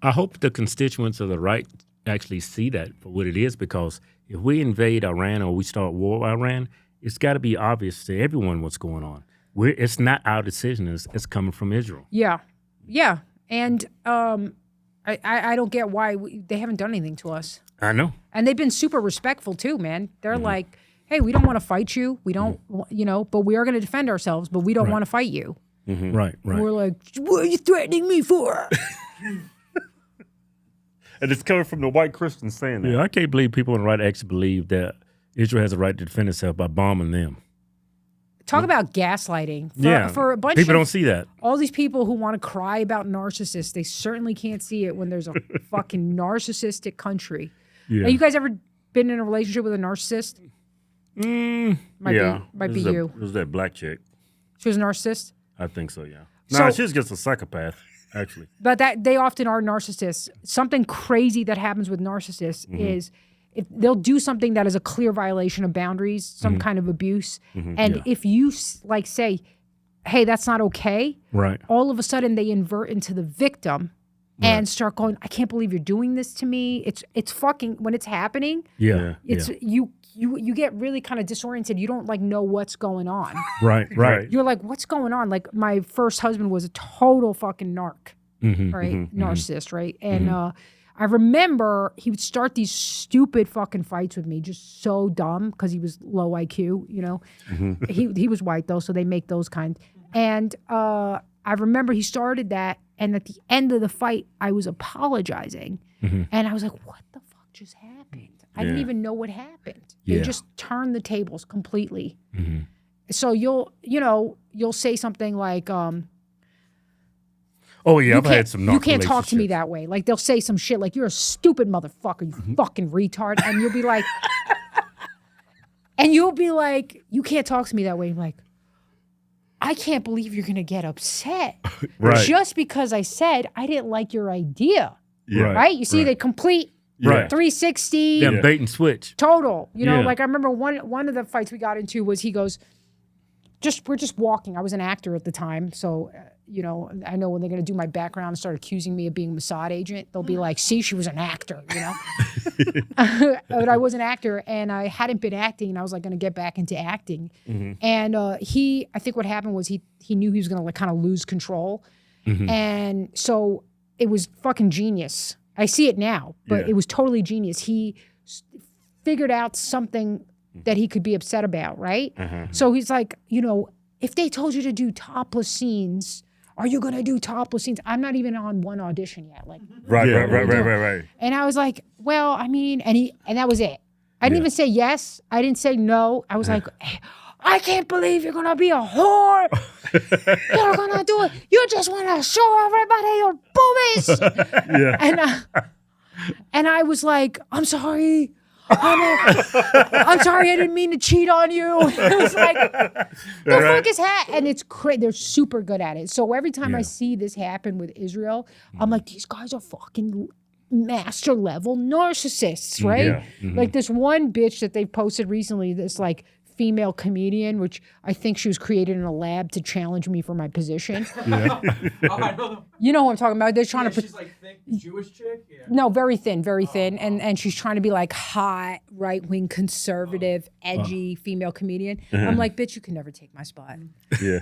I hope the constituents of the right actually see that for what it is, because if we invade Iran or we start war with Iran, it's got to be obvious to everyone what's going on. It's not our decision. It's coming from Israel. Yeah. And I don't get why they haven't done anything to us. I know. And they've been super respectful too, man. They're like, hey, we don't want to fight you. We don't, you know, but we are going to defend ourselves, but we don't want to fight you. Right. And we're like, what are you threatening me for? And it's coming from the white Christians saying that. Yeah, I can't believe people on the right actually believe that Israel has a right to defend itself by bombing them. Talk about gaslighting. For a bunch people of don't see that. All these people who want to cry about narcissists, they certainly can't see it when there's a fucking narcissistic country. Yeah. And you guys ever been in a relationship with a narcissist? Might be you. It was that black chick. She was a narcissist? I think so, yeah. So- No, she's just a psychopath, actually. But that they often are narcissists. Something crazy that happens with narcissists is if they'll do something that is a clear violation of boundaries, some kind of abuse. And if you like say, hey, that's not okay, Right. all of a sudden they invert into the victim and start going, I can't believe you're doing this to me. It's fucking, when it's happening, Yeah. it's you get really kind of disoriented. You don't like know what's going on. Right. You're like, what's going on? Like my first husband was a total fucking narc, right? Narcissist, right? And I remember he would start these stupid fucking fights with me, just so dumb because he was low IQ, you know. He was white though, so they make those kind. And I remember he started that, and at the end of the fight, I was apologizing, and I was like, what the fuck just happened? I didn't even know what happened. They just turned the tables completely. So you'll say something like, Oh, yeah, I've had some narc you can't talk to me relationships. that way. Like they'll say some shit like, you're a stupid motherfucker, you fucking retard. And you'll be like, you can't talk to me that way. I'm like, I can't believe you're going to get upset. Right. Just because I said I didn't like your idea. Yeah. Right? You see, they complete Right. 360 Them bait and switch. total. You know, Yeah. like I remember one of the fights we got into was he goes, we're just walking. I was an actor at the time. So, I know when they're going to do my background and start accusing me of being a Mossad agent, they'll be like, see, she was an actor, you know? But I was an actor and I hadn't been acting and I was like going to get back into acting. And I think what happened was he knew he was going to like kind of lose control. And so it was fucking genius. I see it now, but it was totally genius. He figured out something that he could be upset about, right? So he's like, if they told you to do topless scenes, are you going to do topless scenes? I'm not even on one audition yet. Like, Right. and I was like, well, I mean, and that was it. I didn't even say yes. I didn't say no. I was like, hey, I can't believe you're going to be a whore. You're going to do it. You just want to show everybody your boobies. And I was like, I'm sorry. I'm sorry, I didn't mean to cheat on you. It was like, the fuck is that? And it's crazy. They're super good at it. So every time I see this happen with Israel, I'm like, these guys are fucking master level narcissists, right? Like this one bitch that they posted recently, this like female comedian, which I think she was created in a lab to challenge me for my position. I know You know who I'm talking about? They're trying to. she's like thick Jewish chick. Yeah. No, very thin, and she's trying to be like hot, right wing, conservative, edgy female comedian. I'm like, bitch, you can never take my spot.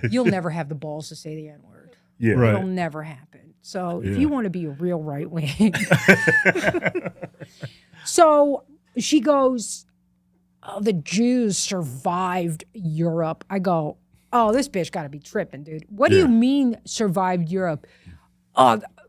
You'll never have the balls to say the N word. It'll never happen. So if you want to be a real right wing, so she goes, oh, the Jews survived Europe. I go, oh, this bitch got to be tripping, dude. What do you mean survived Europe?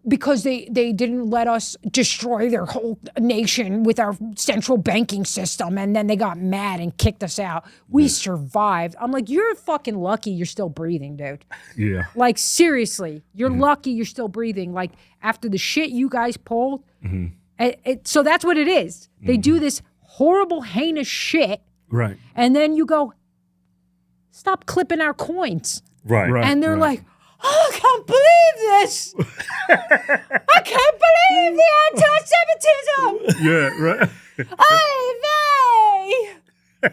Because they didn't let us destroy their whole nation with our central banking system, and then they got mad and kicked us out. We survived. I'm like, you're fucking lucky you're still breathing, dude. Yeah. Like, seriously, you're lucky you're still breathing. Like, after the shit you guys pulled, so that's what it is. They do this horrible, heinous shit, Right. and then you go, stop clipping our coins. Right. And they're like, oh, I can't believe this. I can't believe the anti-Semitism. Yeah, right. Oy vey.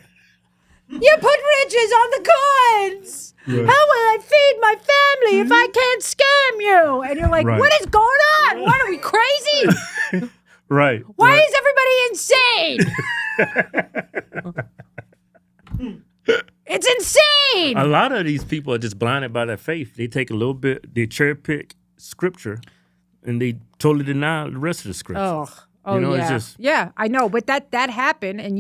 You put ridges on the coins. How will I feed my family if I can't scam you? And you're like, Right. what is going on? What, are we crazy? Right. Why is everybody insane? It's insane. A lot of these people are just blinded by their faith. They take a little bit, they cherry pick scripture, and they totally deny the rest of the scripture. Oh, You know, yeah. it's just- Yeah, I know. But that happened, and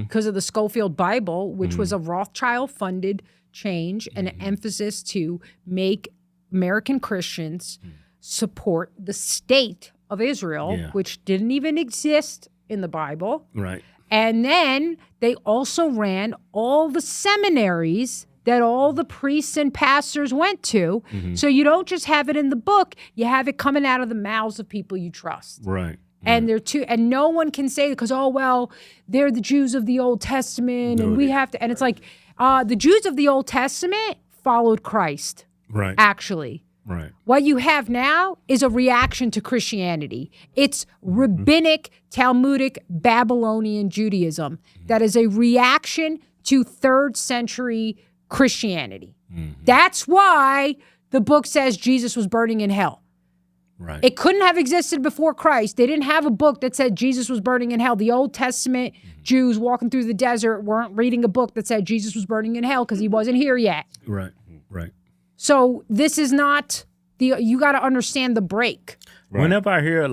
because of the Schofield Bible, which was a Rothschild-funded change and an emphasis to make American Christians support the state of Israel, which didn't even exist in the Bible. Right. And then they also ran all the seminaries that all the priests and pastors went to. So you don't just have it in the book, you have it coming out of the mouths of people you trust. Right. And they're two, and no one can say because they're the Jews of the Old Testament, and we have to. And it's like the Jews of the Old Testament followed Christ, Right. actually. Right. What you have now is a reaction to Christianity. It's rabbinic, Talmudic, Babylonian Judaism that is a reaction to 3rd century Christianity. That's why the book says Jesus was burning in hell. Right. It couldn't have existed before Christ. They didn't have a book that said Jesus was burning in hell. The Old Testament Jews walking through the desert weren't reading a book that said Jesus was burning in hell because he wasn't here yet. Right. Right. So this is not you got to understand the break. Right. Whenever I hear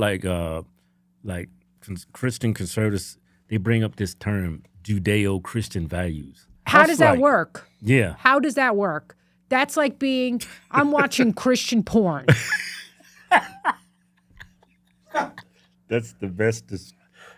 Christian conservatives, they bring up this term Judeo-Christian values. How does that work? Yeah. How does that work? That's like I'm watching Christian porn. That's the best.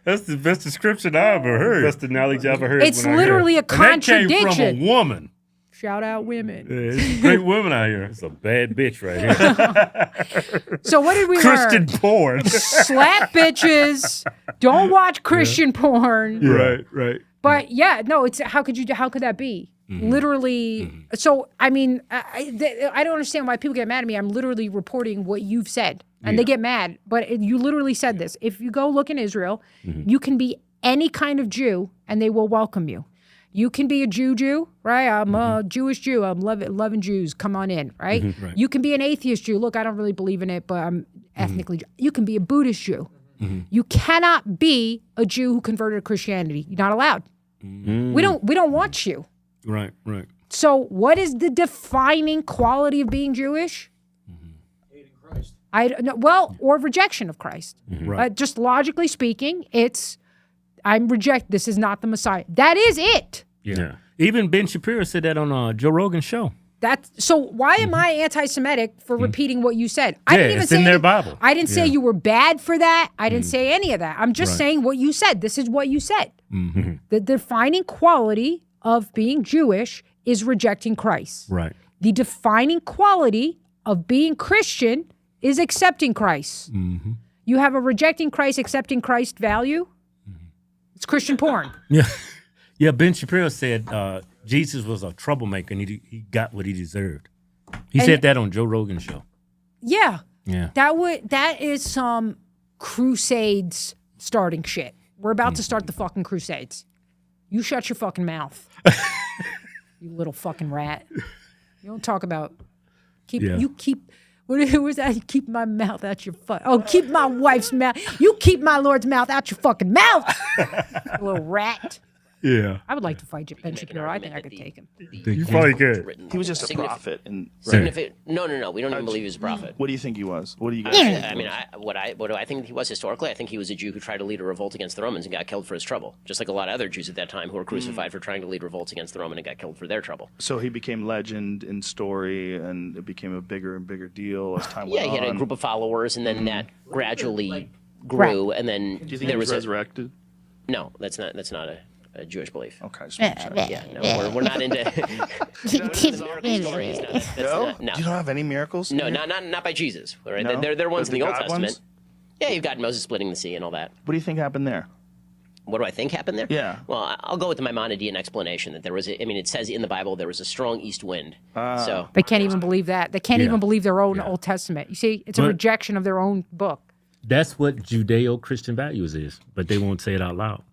That's the best description I ever heard. Best analogy I ever heard. It's literally a contradiction. And that came from a woman. Shout out women. Yeah, it's great women out here. It's a bad bitch right here. So what did we Christian learn? porn. Slap bitches. Don't watch Christian porn. Right. But yeah, no, it's how could that be? Literally. So I mean, I don't understand why people get mad at me. I'm literally reporting what you've said, and they get mad. But you literally said this. If you go look in Israel, you can be any kind of Jew, and they will welcome you. You can be a Jew, right? I'm a Jewish Jew. I'm loving Jews. Come on in, right? Right. You can be an atheist Jew. Look, I don't really believe in it, but I'm ethnically Jew. You can be a Buddhist Jew. You cannot be a Jew who converted to Christianity. You're not allowed. We don't want you. Right. So what is the defining quality of being Jewish? Hating Christ. Or rejection of Christ. Right. Just logically speaking, this is not the Messiah. That is it. Yeah. Even Ben Shapiro said that on Joe Rogan's show. So why am I anti-Semitic for repeating what you said? I didn't even it's say in their Bible. I didn't say you were bad for that. I didn't say any of that. I'm just saying what you said. This is what you said. The defining quality of being Jewish is rejecting Christ. Right. The defining quality of being Christian is accepting Christ. You have a rejecting Christ, accepting Christ value. It's Christian porn. Yeah. Ben Shapiro said Jesus was a troublemaker and he got what he deserved. He said that on Joe Rogan's show. Yeah. Yeah. That is some crusades starting shit. We're about to start the fucking crusades. You shut your fucking mouth. You little fucking rat. You don't talk about what was that? You keep my mouth out your keep my wife's mouth. You keep my Lord's mouth out your fucking mouth. You little rat. Yeah. I would like to fight Ben Shapiro. I think I could take him. You probably could. He was just a prophet. No. We don't even believe he was a prophet. What do you think he was? What do you guys think? I mean, what do I think he was historically? I think he was a Jew who tried to lead a revolt against the Romans and got killed for his trouble. Just like a lot of other Jews at that time who were crucified for trying to lead revolts against the Roman and got killed for their trouble. So he became legend in story, and it became a bigger and bigger deal as time went on. Yeah, he had a group of followers, and then that gradually grew, and then do you think he was resurrected? No, that's not a Jewish belief. Okay. We're not into. No? You don't have any miracles? No, not by Jesus. Right? No? They're ones in the Old Testament. Ones? Yeah, you've got Moses splitting the sea and all that. What do you think happened there? What do I think happened there? Yeah. Well, I'll go with the Maimonidean explanation that there was. It says in the Bible there was a strong east wind. So they can't even believe that. They can't even believe their own Old Testament. You see, it's a rejection of their own book. That's what Judeo-Christian values is, but they won't say it out loud.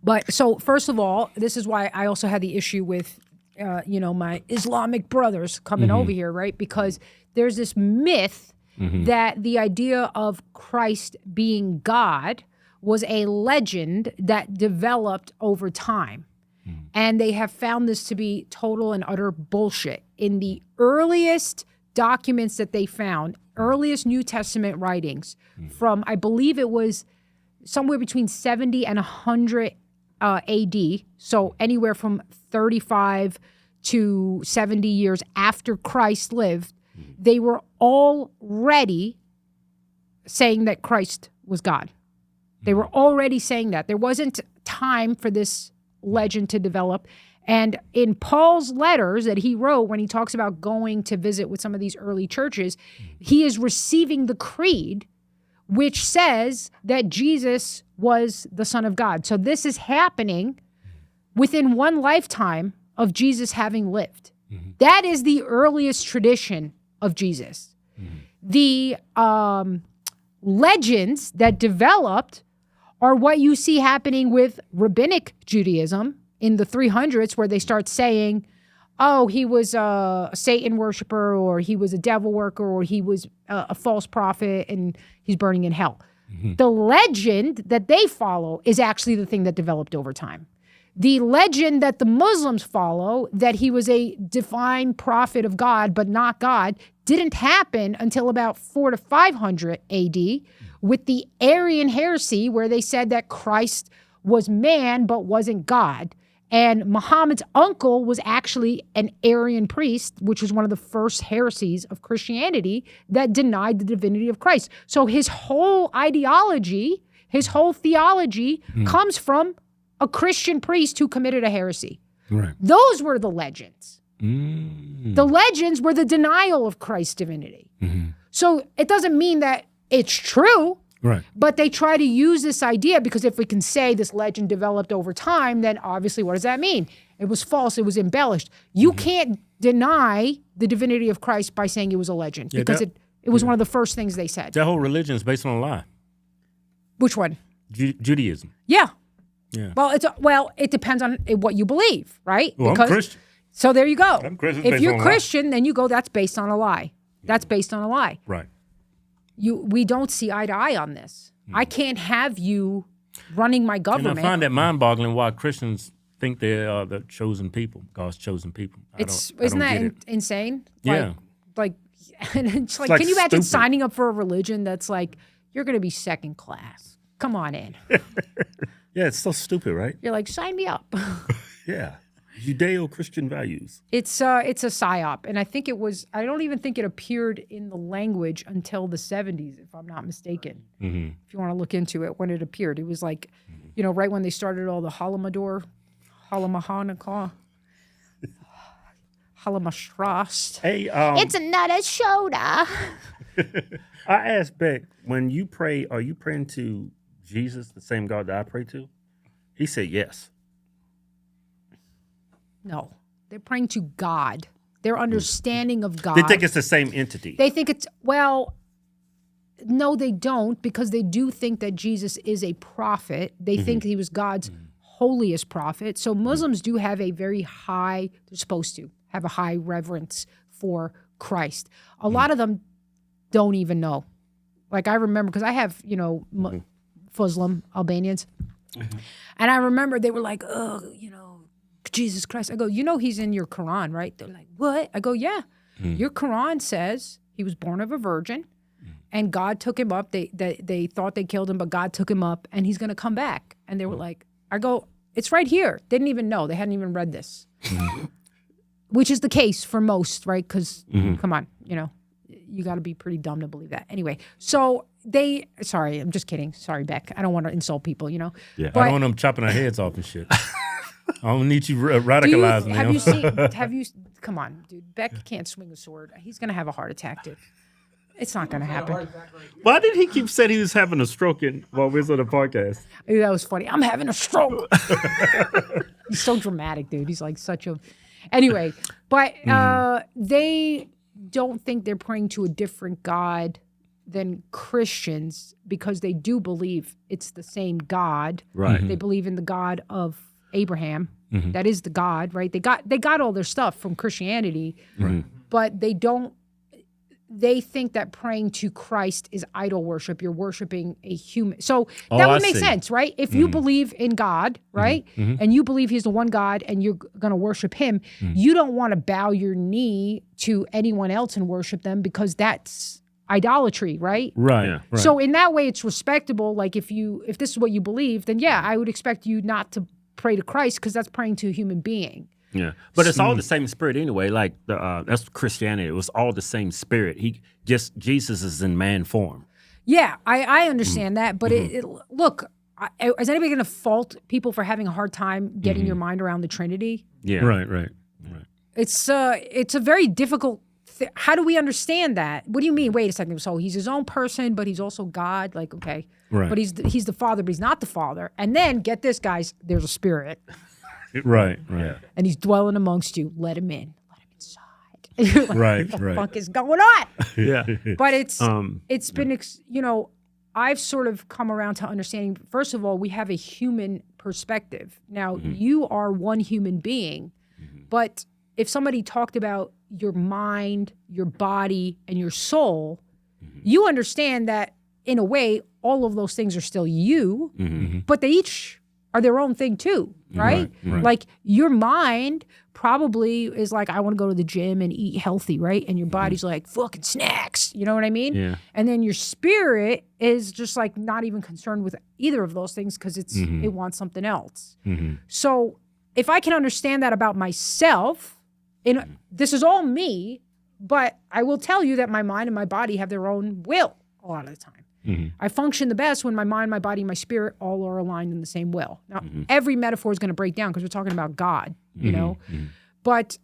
But so first of all, this is why I also had the issue with, my Islamic brothers coming over here, right? Because there's this myth that the idea of Christ being God was a legend that developed over time. And they have found this to be total and utter bullshit. In the earliest documents that they found, earliest New Testament writings from, I believe it was somewhere between 70 and 100 AD, so anywhere from 35 to 70 years after Christ lived, they were already saying that Christ was God. They were already saying that. There wasn't time for this legend to develop. And in Paul's letters that he wrote when he talks about going to visit with some of these early churches, he is receiving the creed which says that Jesus was the Son of God. So this is happening within one lifetime of Jesus having lived. That is the earliest tradition of Jesus. The legends that developed are what you see happening with rabbinic Judaism in the 300s, where they start saying, oh, he was a Satan worshiper, or he was a devil worker, or he was a false prophet, and he's burning in hell. The legend that they follow is actually the thing that developed over time. The legend that the Muslims follow, that he was a divine prophet of God, but not God, didn't happen until about 400 to 500 AD with the Arian heresy, where they said that Christ was man but wasn't God. And Muhammad's uncle was actually an Arian priest, which was one of the first heresies of Christianity that denied the divinity of Christ. So his whole ideology, his whole theology comes from a Christian priest who committed a heresy. Right. Those were the legends. The legends were the denial of Christ's divinity. So it doesn't mean that it's true, Right. but they try to use this idea, because if we can say this legend developed over time, then obviously what does that mean? It was false, it was embellished. You can't deny the divinity of Christ by saying it was a legend, because it was one of the first things they said. That whole religion is based on a lie. Which one? Judaism. Yeah. Yeah. Well, it depends on what you believe, right? Well, I'm Christian. So there you go. I'm Christian If based you're on a lie. Christian, then you go, that's based on a lie. That's based on a lie. Right. We don't see eye to eye on this. I can't have you running my government. And I find that mind-boggling why Christians think they are the chosen people, God's chosen people. Isn't that insane? Yeah. Like, and it's like, like can you imagine stupid. signing up for a religion that's like, you're going to be second class? Come on in. Yeah, it's so stupid, right? You're like, sign me up. Yeah. Judeo-Christian values. It's a psyop, and I think it was. I don't even think it appeared in the language until the 70s, if I'm not mistaken. If you want to look into it, when it appeared, it was like, right when they started all the Holodomor, Holomahanukkah, Holomastrast. Hey, It's another soda. I asked Beck, when you pray, are you praying to Jesus, the same God that I pray to? He said yes. No, they're praying to God. Their understanding of God. They think it's the same entity. They think it's, no, they don't, because they do think that Jesus is a prophet. They think he was God's holiest prophet. So Muslims do have a very high, they're supposed to have a high reverence for Christ. A lot of them don't even know. Like I remember, because I have, Muslim Albanians. And I remember they were like, oh, Jesus Christ. I go, he's in your Quran, right? They're like, what? I go, yeah. Your Quran says he was born of a virgin and God took him up. They thought they killed him, but God took him up and he's going to come back. And they were like, I go, it's right here. They didn't even know. They hadn't even read this, which is the case for most, right? Because come on, you got to be pretty dumb to believe that. Anyway, so sorry, I'm just kidding. Sorry, Beck. I don't want to insult people, Yeah. But, I don't want them chopping our heads off and shit. I don't need you radicalizing them. Have you, come on, dude. Beck can't swing a sword. He's going to have a heart attack, dude. It's not going to happen. Why did he keep saying he was having a stroke while we was on the podcast? That was funny. I'm having a stroke. He's so dramatic, dude. He's like such a... Anyway, but they don't think they're praying to a different God than Christians, because they do believe it's the same God. Right. They believe in the God of Abraham. That is the God, right? They got all their stuff from Christianity, but they don't. They think that praying to Christ is idol worship. You're worshiping a human. So that would make sense, right? If you believe in God, right, and you believe he's the one God and you're going to worship him, you don't want to bow your knee to anyone else and worship them, because that's idolatry, right? Right. Yeah. Right. So in that way, it's respectable. Like if this is what you believe, then yeah, I would expect you not to pray to Christ, because that's praying to a human being. Yeah, but it's all the same spirit anyway. Like that's Christianity. It was all the same spirit. Jesus is in man form. Yeah, I understand that, but look, is anybody going to fault people for having a hard time getting your mind around the Trinity? Yeah, Right. It's a very difficult how do we understand that? What do you mean? Wait a second. So he's his own person, but he's also God. Like, okay, Right. but he's the Father, but he's not the Father. And then get this, guys. There's a spirit, Right. Right. and he's dwelling amongst you. Let him in. Let him inside. And you're like, Right, what the right. fuck is going on? Yeah. But it's been, you know, I've sort of come around to understanding, first of all, we have a human perspective. Now, you are one human being, but if somebody talked about your mind, your body, and your soul, you understand that in a way, all of those things are still you, but they each are their own thing too, right? Like your mind probably is like, I want to go to the gym and eat healthy, right? And your body's like, fucking snacks, you know what I mean? Yeah. And then your spirit is just like not even concerned with either of those things because it wants something else. So if I can understand that about myself, this is all me, but I will tell you that my mind and my body have their own will a lot of the time. I function the best when my mind, my body, my spirit all are aligned in the same will. Now, every metaphor is going to break down because we're talking about God, you know? But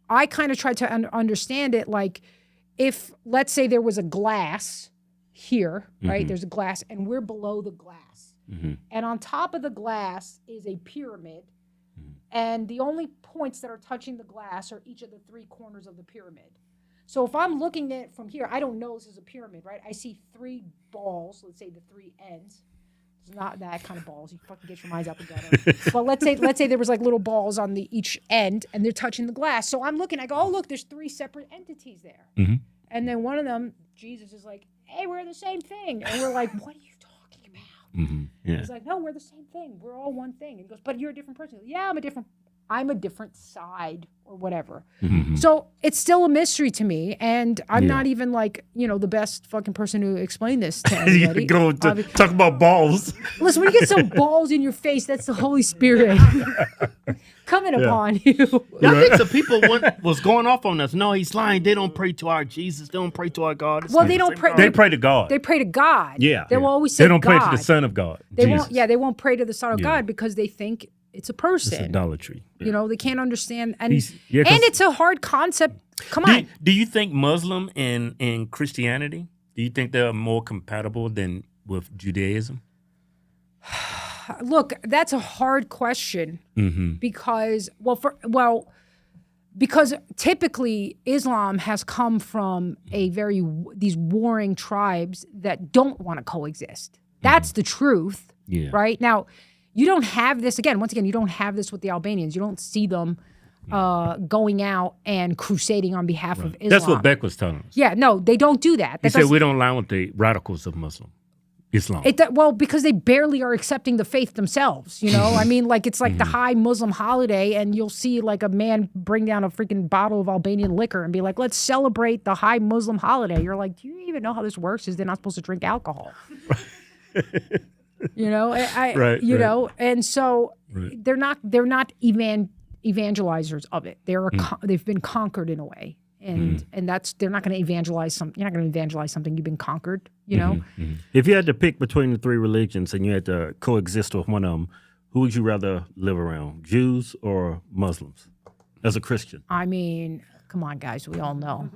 I kind of try to understand it like if, let's say there was a glass here, right? There's a glass and we're below the glass. And on top of the glass is a pyramid. And the only points that are touching the glass are each of the three corners of the pyramid. So if I'm looking at it from here, I don't know this is a pyramid, right? I see three balls, let's say the three ends. It's not that kind of balls. You fucking get your minds out the gutter. But let's say there was like little balls on each end and they're touching the glass. So I'm looking, I go, oh, look, there's three separate entities there. And then one of them, Jesus, is like, hey, we're the same thing. And we're like, what are you talking about? Yeah. He's like, no, we're the same thing. We're all one thing. And he goes, but you're a different person. Yeah, I'm a different side or whatever. So it's still a mystery to me. And I'm not even like, you know, the best fucking person to explain this to anybody. You go to talk about balls. Listen, when you get some balls in your face, that's the Holy Spirit coming upon you. I think the people was going off on us. No, he's lying. They don't pray to our Jesus. They don't pray to our God. It's Well, not they the don't same pray. God. They pray to God. They pray to God. Yeah. They will always say They don't pray God. to the Son of God. They Jesus. won't. Yeah, they won't pray to the Son of God because they think it's a person. It's idolatry. You know, they can't understand, and Yeah, 'cause- and it's a hard concept. Come on. Do you think Muslim and Christianity, do you think they're more compatible than with Judaism? Look, that's a hard question because, because typically Islam has come from these warring tribes that don't want to coexist. That's the truth, right? Now, you don't have this, once again, you don't have this with the Albanians. You don't see them going out and crusading on behalf of Islam. That's what Beck was telling us. Yeah, no, they don't do that. He said we don't align with the radicals of Islam. Because they barely are accepting the faith themselves, you know? I mean, like, it's like the high Muslim holiday, and you'll see, like, a man bring down a freaking bottle of Albanian liquor and be like, let's celebrate the high Muslim holiday. You're like, do you even know how this works? Is they're not supposed to drink alcohol? You know? You know? And so they're not evangelizers of it. They've been conquered in a way. And they're not going to evangelize something. You're not going to evangelize something you've been conquered, you know? If you had to pick between the three religions and you had to coexist with one of them, who would you rather live around, Jews or Muslims, as a Christian? I mean, come on, guys. We all know.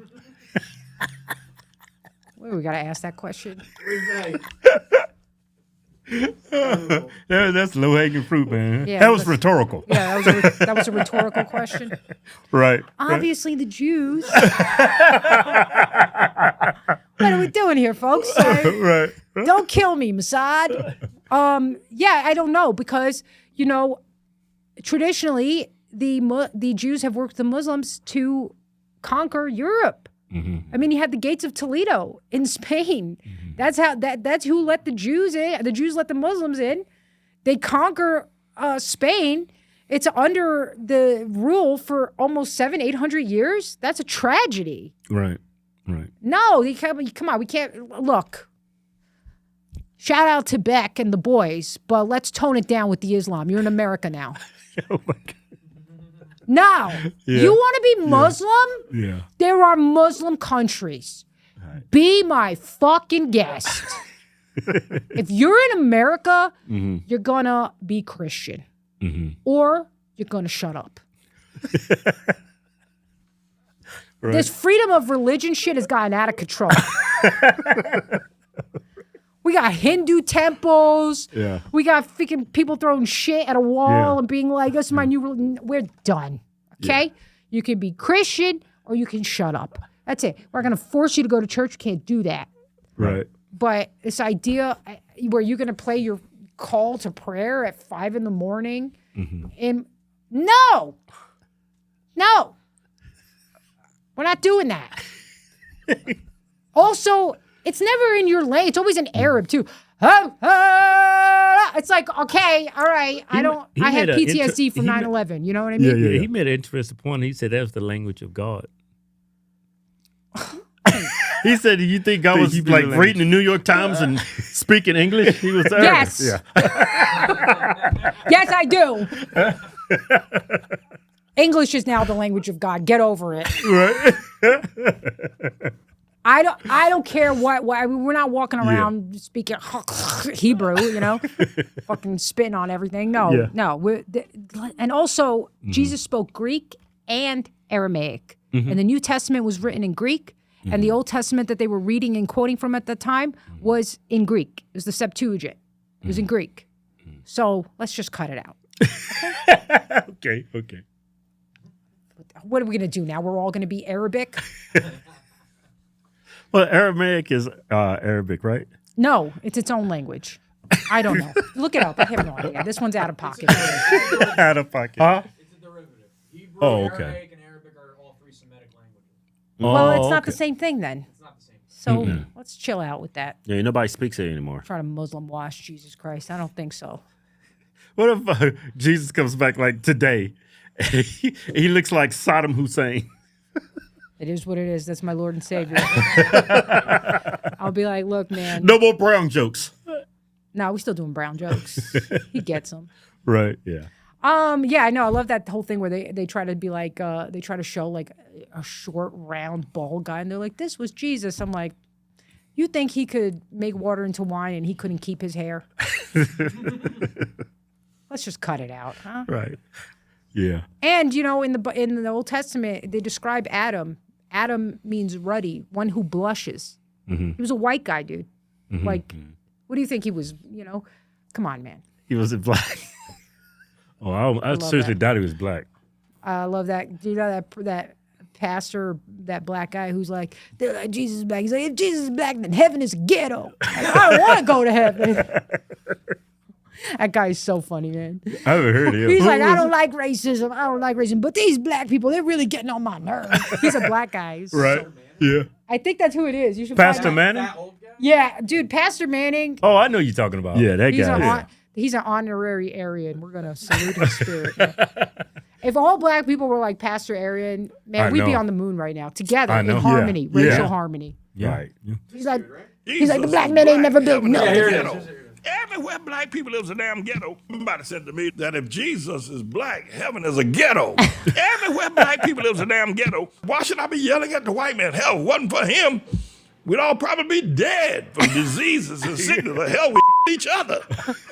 We got to ask that question. That's low-hanging fruit, man. Yeah, that was rhetorical. Yeah, that was a rhetorical question. Right. Obviously, the Jews. What are we doing here, folks? Right. Don't kill me, Mossad. Yeah, I don't know because, you know, traditionally the Jews have worked with the Muslims to conquer Europe. I mean, you had the gates of Toledo in Spain. That's who let the Jews in. The Jews let the Muslims in. They conquer Spain. It's under the rule for almost 700-800 years. That's a tragedy. Right. No, come on. We can't look. Shout out to Beck and the boys, but let's tone it down with the Islam. You're in America now. Oh my God. Now, you want to be Muslim? Yeah. There are Muslim countries. Right. Be my fucking guest. If you're in America, you're going to be Christian. Or you're going to shut up. This freedom of religion shit has gotten out of control. We got Hindu temples. Yeah. We got freaking people throwing shit at a wall and being like, "This is my new religion." We're done. Okay? Yeah. You can be Christian or you can shut up. That's it. We're going to force you to go to church. You can't do that. Right. But this idea where you're going to play your call to prayer at 5 a.m. and no, we're not doing that. Also, it's never in your lane. It's always in Arab too. It's like, okay, all right. I had PTSD from 9/11. You know what I mean? Yeah. He made an interesting point. He said that was the language of God. He said, "You think God was like reading the New York Times and speaking English?" He was there. Yes. Yeah. Yes, I do. English is now the language of God. Get over it. Right. I don't care what I mean, we're not walking around speaking Hebrew, fucking spitting on everything. No. And also, Jesus spoke Greek and Aramaic. And the New Testament was written in Greek. And the Old Testament that they were reading and quoting from at the time was in Greek. It was the Septuagint. It was in Greek. So let's just cut it out. Okay. What are we going to do now? We're all going to be Arabic? Well, Aramaic is Arabic, right? No, it's its own language. I don't know. Look it up. I have no idea. This one's out of pocket. Out of pocket. Huh? It's a derivative. Hebrew, Aramaic, and Arabic are all 3 Semitic languages. Well, it's not the same thing then. It's not the same. So let's chill out with that. Yeah, nobody speaks it anymore. Try to Muslim wash Jesus Christ. I don't think so. What if Jesus comes back like today? He looks like Saddam Hussein. It is what it is. That's my Lord and Savior. I'll be like, look, man. No more brown jokes. No, we're still doing brown jokes. He gets them. Right. Yeah. Yeah, I know. I love that whole thing where they try to be like, they try to show like a short, round, bald guy, and they're like, "This was Jesus." I'm like, you think he could make water into wine and he couldn't keep his hair? Let's just cut it out, huh? Right. Yeah. And in the Old Testament, they describe Adam. Adam means ruddy, one who blushes. He was a white guy, dude. Like, what do you think he was? Come on, man. He wasn't black. I seriously doubt he was black. I love that. Do you know that pastor, that black guy who's like, they're like, Jesus is black. He's like, if Jesus is black, then heaven is a ghetto. Like, I don't want to go to heaven. That guy is so funny, man. I haven't heard him. He's like, I don't like racism. But these black people, they're really getting on my nerves. He's a black guy. He's right. Yeah. I think that's who it is. You should Pastor Manning? Yeah, dude, Pastor Manning. Oh, I know you're talking about. Yeah, that guy. He's an honorary Aryan. We're going to salute his spirit. If all black people were like Pastor Aryan, man, we'd be on the moon right now. Together in harmony, racial harmony. Yeah. Right. He's like, the black man ain't never built nothing. Everywhere black people lives a damn ghetto. Somebody said to me that if Jesus is black, heaven is a ghetto. Everywhere black people lives a damn ghetto. Why should I be yelling at the white man? Hell, if it wasn't for him, we'd all probably be dead from diseases and sickness. The hell, we each other.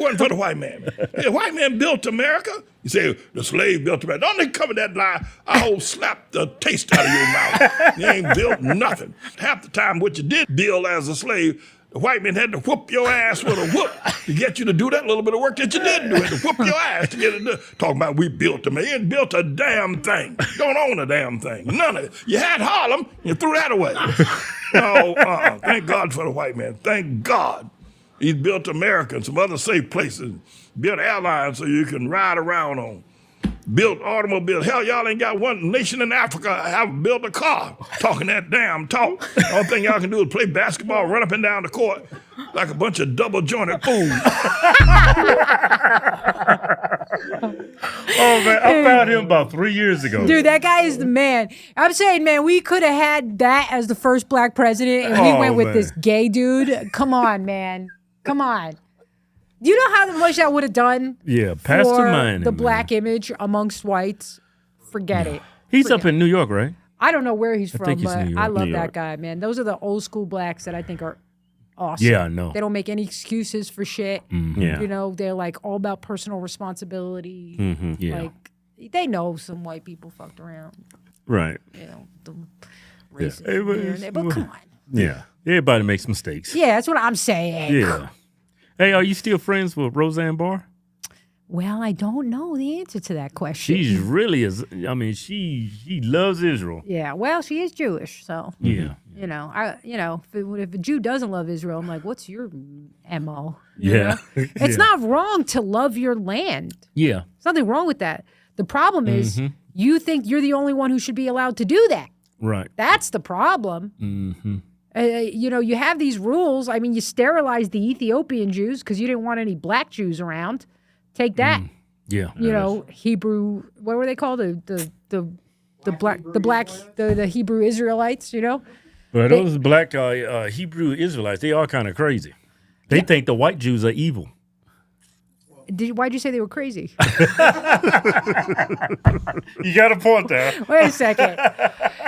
Wasn't for the white man. The white man built America. You say the slave built America. Don't they cover that lie? I'll slap the taste out of your mouth. You ain't built nothing. Half the time, what you did build as a slave, the white man had to whoop your ass with a whoop to get you to do that little bit of work that you didn't do. Had to whoop your ass to get it done. Talking about we built them. You ain't built a damn thing. Don't own a damn thing. None of it. You had Harlem, you threw that away. No, thank God for the white man. Thank God. He's built America and some other safe places. Built airlines so you can ride around on. Built automobiles. Hell, y'all ain't got one nation in Africa have built a car talking that damn talk. The only thing y'all can do is play basketball, run up and down the court like a bunch of double-jointed fools. Oh, man, I found him about 3 years ago. Dude, that guy is the man. I'm saying, man, we could have had that as the first black president, and we went with this gay dude. Come on, man. Come on. Do you know how much that would have done? Yeah, Pastor Manning, the black image amongst whites? Forget it. He's up in New York, right? I don't know where he's from, think he's but New York. I love New that York. guy, man. Those are the old school blacks that I think are awesome. Yeah, I know. They don't make any excuses for shit. Yeah. They're like all about personal responsibility. Yeah. Like they know some white people fucked around. Right. You know, the racism here and there. But come on. Yeah. Everybody makes mistakes. Yeah, that's what I'm saying. Yeah. Hey, are you still friends with Rossane Barr? Well, I don't know the answer to that question. She's really she loves Israel. Yeah, well, she is Jewish, so Yeah. you know, if a Jew doesn't love Israel, I'm like, what's your MO? You Yeah. know? It's not wrong to love your land. Yeah. There's nothing wrong with that. The problem is you think you're the only one who should be allowed to do that. Right. That's the problem. Mm-hmm. You know, you have these rules. I mean, you sterilized the Ethiopian Jews because you didn't want any black Jews around. Take that. Yeah. You know, Hebrew. What were they called? The Hebrew Israelites. You know. Well, those black Hebrew Israelites, they are kind of crazy. They think the white Jews are evil. Why'd you say they were crazy? You got a point there. Wait a second.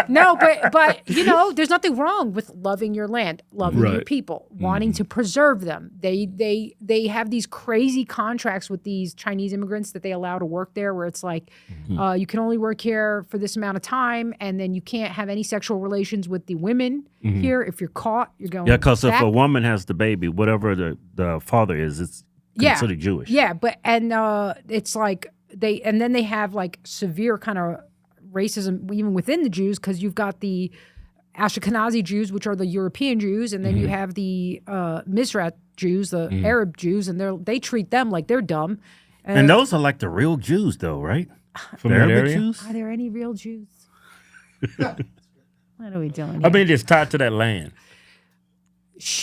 No, but you know, there's nothing wrong with loving your land, loving your people, wanting to preserve them. They have these crazy contracts with these Chinese immigrants that they allow to work there, where it's like you can only work here for this amount of time, and then you can't have any sexual relations with the women here. If you're caught, you're going. Yeah, because if back. a woman has the baby, whatever the father is, it's considered Jewish. Yeah, but it's like they have like severe kind of racism even within the Jews, because you've got the Ashkenazi Jews, which are the European Jews, and then you have the Mizrahi Jews, the Arab Jews, and they treat them like they're dumb. And those are like the real Jews, though, right? From that area? Jews? Are there any real Jews? What are we doing here? I mean, it's tied to that land.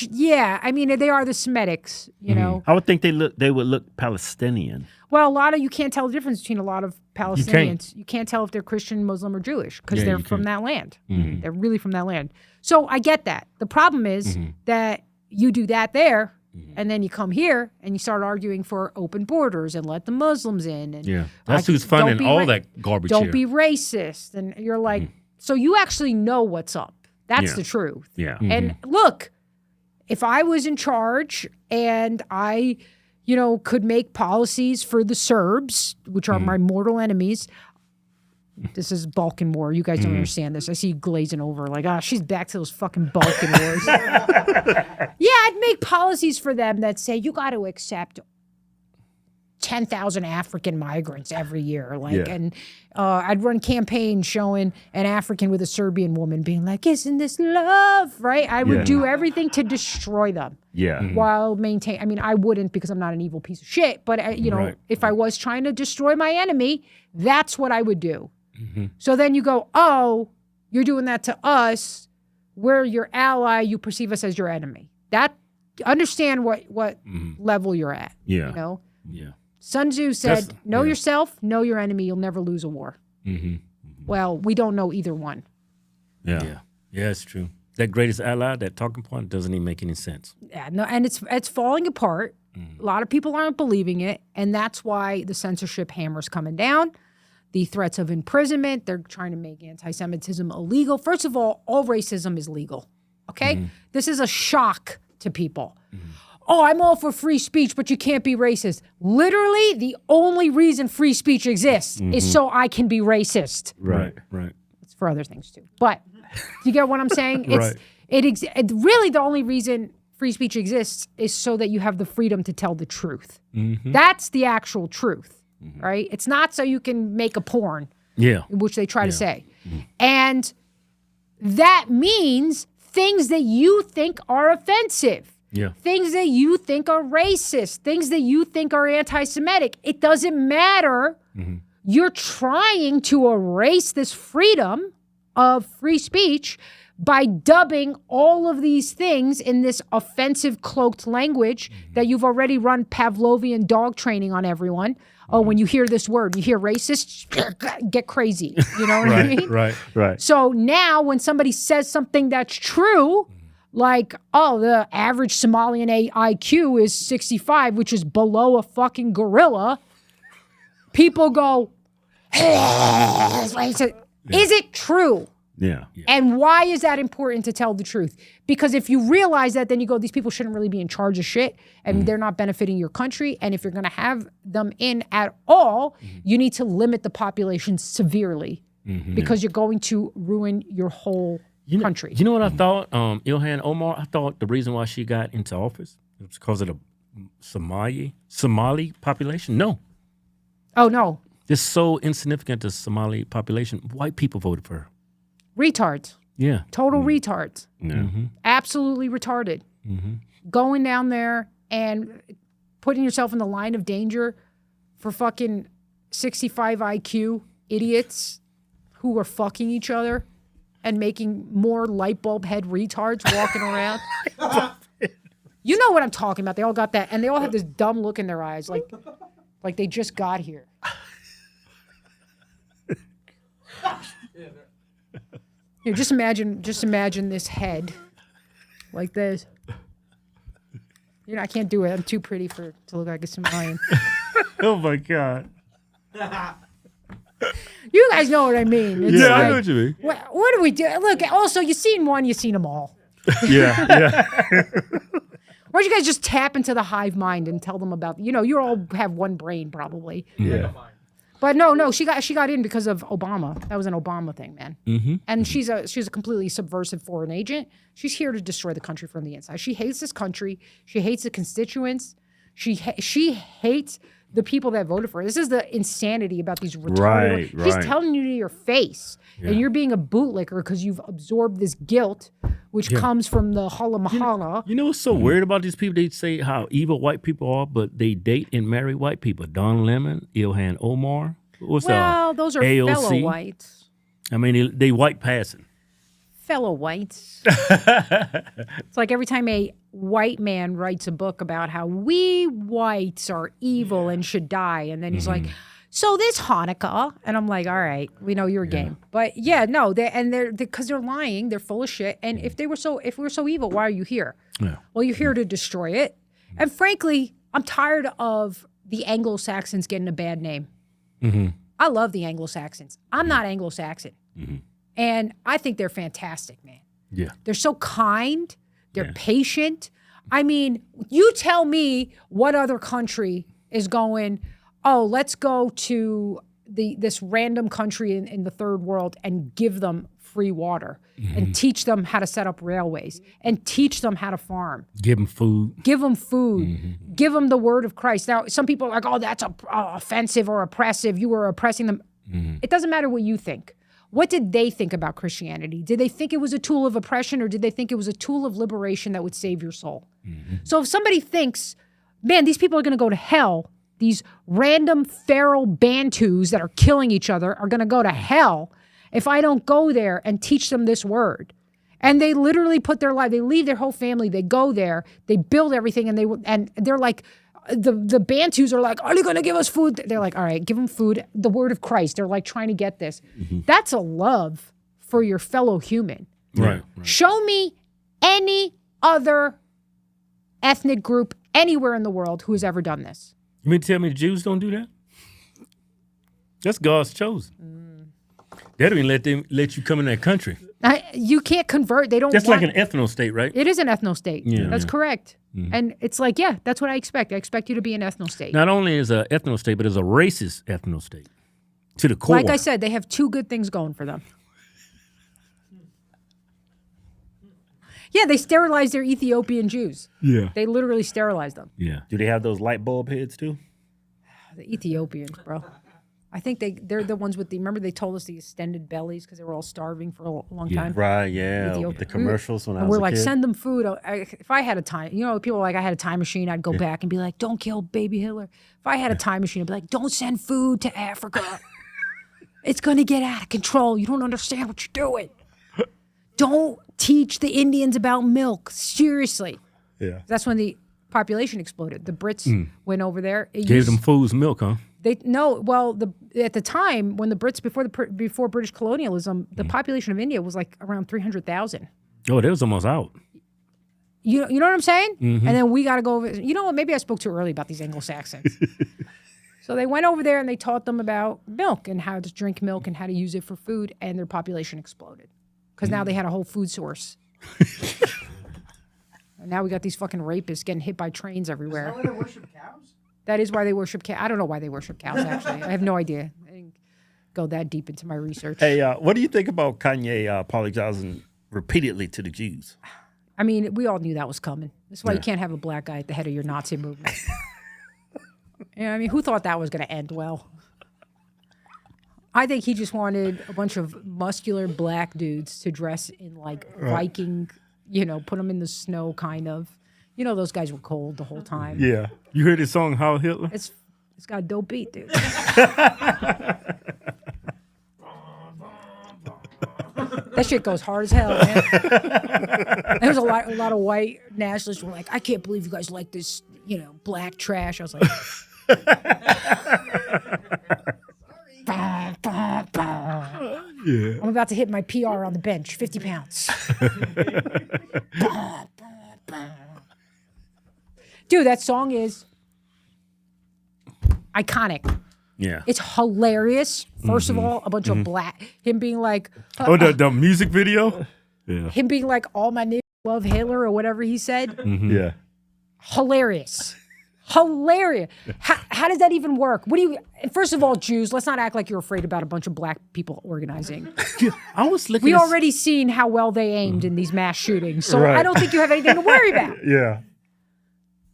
Yeah, I mean, they are the Semitics, you know. I would think they would look Palestinian. Well, you can't tell the difference between a lot of Palestinians. You can't tell if they're Christian, Muslim, or Jewish, because they're from that land. They're really from that land. So I get that. The problem is that you do that there, and then you come here and you start arguing for open borders and let the Muslims in. And that's who's funding all that garbage Don't here. be racist. And you're like, so you actually know what's up. That's the truth. Yeah. And look, if I was in charge and I, could make policies for the Serbs, which are my mortal enemies. This is Balkan War. You guys don't understand this. I see you glazing over like, she's back to those fucking Balkan wars. Yeah, I'd make policies for them that say you got to accept 10,000 African migrants every year. And I'd run campaigns showing an African with a Serbian woman being like, isn't this love, right? I would do everything to destroy them. Yeah. While maintain, I mean, I wouldn't, because I'm not an evil piece of shit, but if I was trying to destroy my enemy, that's what I would do. So then you go, oh, you're doing that to us. We're your ally. You perceive us as your enemy. Understand what level you're at. Yeah. Yeah. Sun Tzu said, know yourself, know your enemy. You'll never lose a war. Well, we don't know either one. Yeah, it's true. That greatest ally, that talking point, doesn't even make any sense. Yeah, no, and it's falling apart. A lot of people aren't believing it, and that's why the censorship hammer's coming down. The threats of imprisonment, they're trying to make anti-Semitism illegal. First of all racism is legal, okay? This is a shock to people. Oh, I'm all for free speech, but you can't be racist. Literally, the only reason free speech exists is so I can be racist. Right. It's for other things too. But do you get what I'm saying? Right. Really, the only reason free speech exists is so that you have the freedom to tell the truth. That's the actual truth, right? It's not so you can make a porn, which they try to say. And that means things that you think are offensive. Things that you think are racist, things that you think are anti-Semitic. It doesn't matter. You're trying to erase this freedom of free speech by dubbing all of these things in this offensive cloaked language that you've already run Pavlovian dog training on everyone. Oh, when you hear this word, you hear racist, get crazy. You know what I mean? Right. So now when somebody says something that's true, like, oh, the average Somalian IQ is 65, which is below a fucking gorilla. People go, is it true? Yeah. And why is that important to tell the truth? Because if you realize that, then you go, these people shouldn't really be in charge of shit, and they're not benefiting your country. And if you're going to have them in at all, you need to limit the population severely because you're going to ruin your whole country. You know what I thought? Ilhan Omar, I thought the reason why she got into office was because of the Somali population. No. Oh, no. It's so insignificant, the Somali population. White people voted for her. Retards. Yeah. Total retards. Absolutely retarded. Going down there and putting yourself in the line of danger for fucking 65 IQ idiots who are fucking each other and making more light bulb head retards walking around. You know what I'm talking about. They all got that, and they all have this dumb look in their eyes, like they just got here. Here, just imagine this head like this. You know, I can't do it. I'm too pretty to look like a Somalian. Oh my God. You guys know what I mean. It's I know what you mean. What do we do? Look, also, you seen one, you seen them all. Yeah. Why don't you guys just tap into the hive mind and tell them about, you all have one brain probably. Yeah. But no, she got in because of Obama. That was an Obama thing, man. And she's a completely subversive foreign agent. She's here to destroy the country from the inside. She hates this country. She hates the constituents. She hates the people that voted for her. This is the insanity about these retarded. Right. She's telling you to your face, and you're being a bootlicker because you've absorbed this guilt, which comes from the Hala Mahala. You know what's so weird about these people? They say how evil white people are, but they date and marry white people. Don Lemon, Ilhan Omar. What's Those are AOC? fellow whites. I mean, they white passing. Fellow whites. It's like every time a white man writes a book about how we whites are evil and should die, and then he's like, so this Hanukkah, and I'm like, all right, we know your game. But no, they're because they're lying, they're full of shit. And if we're so evil, why are you here? Yeah. Well, you're here to destroy it. And frankly, I'm tired of the Anglo-Saxons getting a bad name. I love the Anglo-Saxons. I'm not Anglo-Saxon. And I think they're fantastic, man. Yeah. They're so kind. They're patient. I mean, you tell me what other country is going, oh, let's go to this random country in the third world and give them free water and teach them how to set up railways and teach them how to farm. Give them food. Give them food. Give them the word of Christ. Now, some people are like, oh, that's offensive or oppressive. You were oppressing them. It doesn't matter what you think. What did they think about Christianity? Did they think it was a tool of oppression, or did they think it was a tool of liberation that would save your soul? So if somebody thinks, man, these people are going to go to hell, these random feral Bantus that are killing each other are going to go to hell if I don't go there and teach them this word. And they literally put their life, they leave their whole family, they go there, they build everything, and they're like, the Bantus are like, are you going to give us food? They're like, all right, give them food, the word of Christ. They're like trying to get this. That's a love for your fellow human. Right. Show me any other ethnic group anywhere in the world who has ever done this. You mean to tell me the Jews don't do that? That's God's chosen. They don't even let you come in that country. You can't convert. They don't. That's like an ethno state, right? It is an ethno state. Yeah. That's correct. And it's like, that's what I expect. I expect you to be an ethno state. Not only is a ethno state, but it's a racist ethno state to the core. Like I said, they have two good things going for them. Yeah, they sterilized their Ethiopian Jews. Yeah. They literally sterilized them. Yeah. Do they have those light bulb heads too? The Ethiopians, bro. I think they're the ones with remember they told us the extended bellies because they were all starving for a long time? Right, yeah. Ethiopia. The commercials when I and was we're a like, kid. send them food. If I had a time, people are like, I had a time machine, I'd go back and be like, don't kill baby Hitler. If I had a time machine, I'd be like, don't send food to Africa. It's going to get out of control. You don't understand what you're doing. Don't teach the Indians about milk. Seriously. Yeah. That's when the population exploded. The Brits went over there. Gave them fools milk, huh? At the time when the Brits before British colonialism, the population of India was like around 300,000. Oh, they was almost out. You know what I'm saying? And then we got to go over. You know what? Maybe I spoke too early about these Anglo-Saxons. So they went over there and they taught them about milk and how to drink milk and how to use it for food, and their population exploded because now they had a whole food source. And now we got these fucking rapists getting hit by trains everywhere. Is that why they worship cows? That is why they worship cows. I don't know why they worship cows, actually. I have no idea. go that deep into my research. Hey, what do you think about Kanye apologizing repeatedly to the Jews? I mean, we all knew that was coming. That's why you can't have a black guy at the head of your Nazi movement. You know, I mean, who thought that was going to end well? I think he just wanted a bunch of muscular black dudes to dress in like Viking, you know, put them in the snow kind of. You know, those guys were cold the whole time. Yeah. You heard his song, Heil Hitler? It's got a dope beat, dude. That shit goes hard as hell, man. There was a lot of white nationalists were like, I can't believe you guys like this, you know, black trash. I was like, Yeah. I'm about to hit my PR on the bench, 50 pounds. Dude, that song is iconic. Yeah. It's hilarious. First of all, a bunch of black, him being like, the music video? Yeah. him being like, all my niggas love Hitler or whatever he said. Yeah. Hilarious. Hilarious. How does that even work? What do you, first of all, Jews, let's not act like you're afraid about a bunch of black people organizing. I was looking We already seen how well they aimed in these mass shootings. So I don't think you have anything to worry about. Yeah.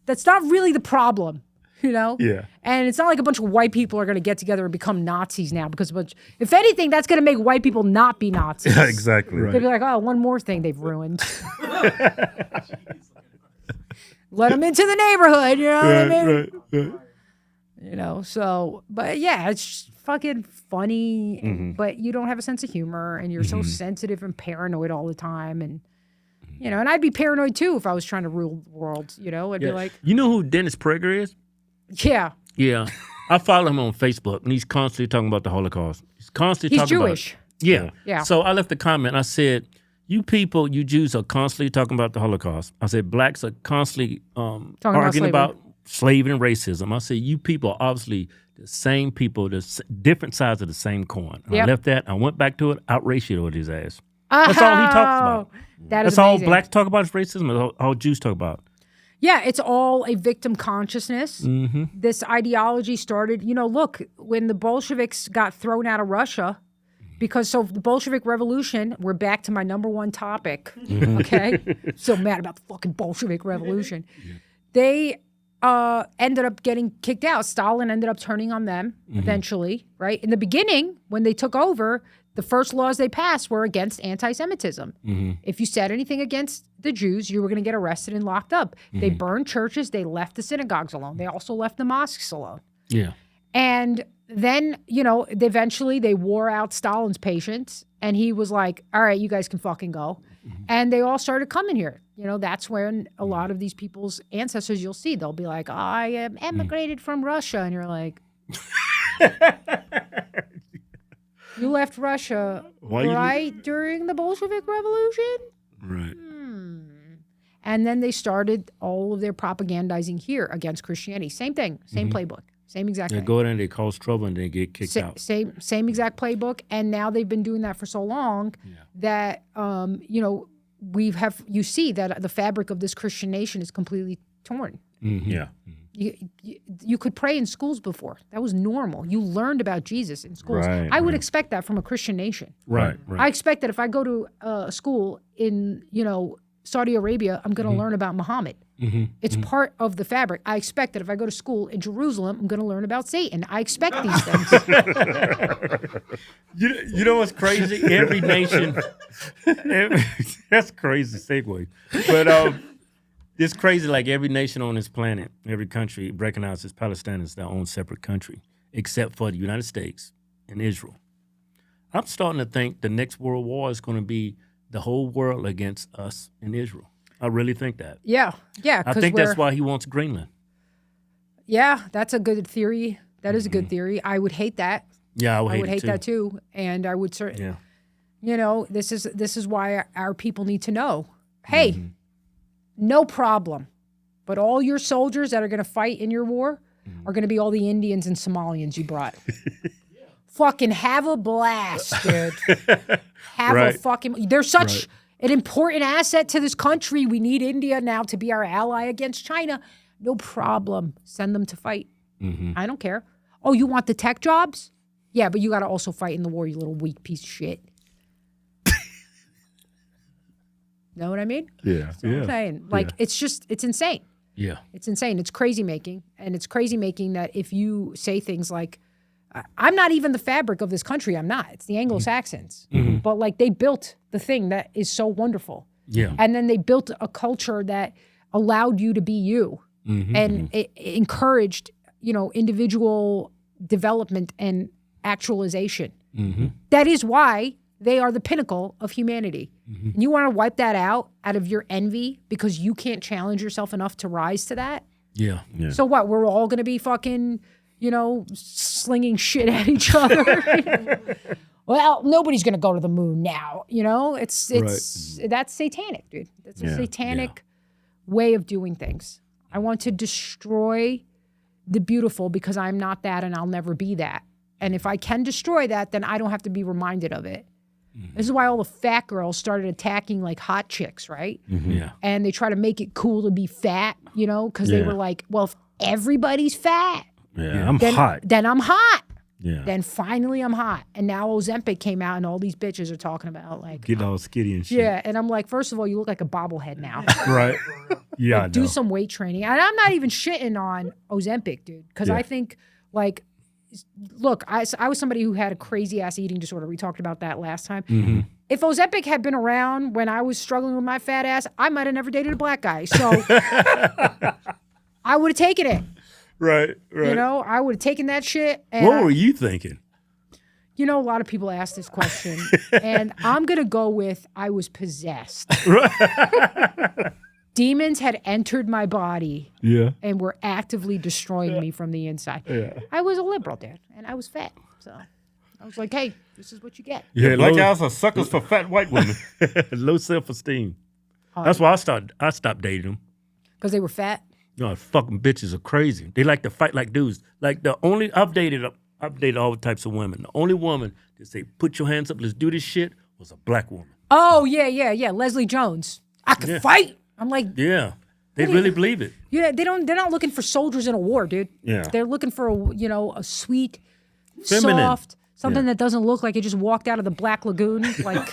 That's not really the problem, you know? Yeah. And it's not like a bunch of white people are going to get together and become Nazis now because if anything, that's going to make white people not be Nazis. Yeah, exactly. They'd be like, oh, one more thing they've ruined. Let them into the neighborhood, you know what I mean? Right. You know, so, but yeah, it's just fucking funny, but you don't have a sense of humor and you're so sensitive and paranoid all the time. And, you know, and I'd be paranoid too if I was trying to rule the world, you know? I'd be like, you know who Dennis Prager is? yeah. Yeah. I follow him on Facebook, and he's constantly talking about the Holocaust. He's constantly talking Jewish. about it. Yeah. Yeah. So I left a comment. I said, you people, you Jews are constantly talking about the Holocaust. I said, blacks are constantly arguing about slavery and racism. I said, you people are obviously the same people, different sides of the same coin. I left that. I went back to it, out-ratioed his ass. That's all he talks about. That's all amazing. blacks talk about is racism. That's all Jews talk about. Yeah, it's all a victim consciousness. This ideology started, you know, look, when the Bolsheviks got thrown out of Russia, because the Bolshevik Revolution, we're back to my number one topic, okay? So mad about the fucking Bolshevik Revolution. They ended up getting kicked out. Stalin ended up turning on them eventually, right? In the beginning, when they took over, the first laws they passed were against anti-Semitism. If you said anything against the Jews, you were going to get arrested and locked up. They burned churches. They left the synagogues alone. They also left the mosques alone. Yeah. And then, you know, eventually they wore out Stalin's patience, and he was like, all right, you guys can fucking go. And they all started coming here. You know, that's when a lot of these people's ancestors, you'll see, they'll be like, I am emigrated from Russia. And you're like, you left Russia during the Bolshevik Revolution? Right. And then they started all of their propagandizing here against Christianity. Same thing, same playbook, same exact They thing. go in and they cause trouble and they get kicked out. Same exact playbook. And now they've been doing that for so long that, you know, you see that the fabric of this Christian nation is completely torn. Yeah. You could pray in schools before. That was normal. You learned about Jesus in schools. Right, I would expect that from a Christian nation. Right. I expect that if I go to a school in, you know, Saudi Arabia, I'm going to learn about Muhammad. It's part of the fabric. I expect that if I go to school in Jerusalem, I'm going to learn about Satan. I expect these things. You know what's crazy? Every nation. That's crazy segue. But it's crazy, like every nation on this planet, every country recognizes Palestine as their own separate country, except for the United States and Israel. I'm starting to think the next world war is going to be the whole world against us and Israel. I really think that. Yeah. I think that's why he wants Greenland. Yeah, that's a good theory. That is a good theory. I would hate that. Yeah, I would hate that too. And I would certainly, Yeah. you know, this is why our people need to know, hey, no problem. But all your soldiers that are going to fight in your war are going to be all the Indians and Somalians you brought. Fucking have a blast, dude. Have a fucking... They're such an important asset to this country. We need India now to be our ally against China. No problem. Send them to fight. I don't care. Oh, you want the tech jobs? Yeah, but you got to also fight in the war, you little weak piece of shit. Know what I mean? Yeah. That's what I'm saying. Like, it's insane. Yeah. It's insane. It's crazy making. And it's crazy making that if you say things like, I'm not even the fabric of this country. I'm not. It's the Anglo-Saxons. Mm-hmm. But like they built the thing that is so wonderful. Yeah. And then they built a culture that allowed you to be you and it encouraged, individual development and actualization. That is why they are the pinnacle of humanity. And you want to wipe that out of your envy because you can't challenge yourself enough to rise to that? Yeah. So what? We're all going to be fucking, slinging shit at each other? Well, nobody's going to go to the moon now. It's that's satanic, dude. That's a satanic way of doing things. I want to destroy the beautiful because I'm not that and I'll never be that. And if I can destroy that, then I don't have to be reminded of it. This is why all the fat girls started attacking like hot chicks, right? Yeah. And they try to make it cool to be fat, because they were like, well, if everybody's fat, I'm hot. Then I'm hot. Yeah. Then finally I'm hot. And now Ozempic came out and all these bitches are talking about like. Get all skinny and shit. Yeah. And I'm like, first of all, you look like a bobblehead now. Right. Yeah. Like, do some weight training. And I'm not even shitting on Ozempic, dude. Because I think like, look, I was somebody who had a crazy ass eating disorder. We talked about that last time. If Ozempic had been around when I was struggling with my fat ass, I might have never dated a black guy. So I would have taken it. Right. I would have taken that shit. And What were you thinking? A lot of people ask this question. And I'm going to go with I was possessed. Demons had entered my body and were actively destroying me from the inside. Yeah. I was a liberal, dude, and I was fat. So I was like, hey, this is what you get. Yeah, black guys are suckers for fat white women. Low self-esteem. That's why I stopped dating them. Because they were fat? Fucking bitches are crazy. They like to fight like dudes. Like I've dated all types of women. The only woman that say, put your hands up, let's do this shit, was a black woman. Oh, yeah. Leslie Jones. I could fight. I'm like, yeah, they really believe it. Yeah, they're not looking for soldiers in a war, dude. Yeah, they're looking for a sweet, feminine, soft, something that doesn't look like it just walked out of the Black Lagoon. Like,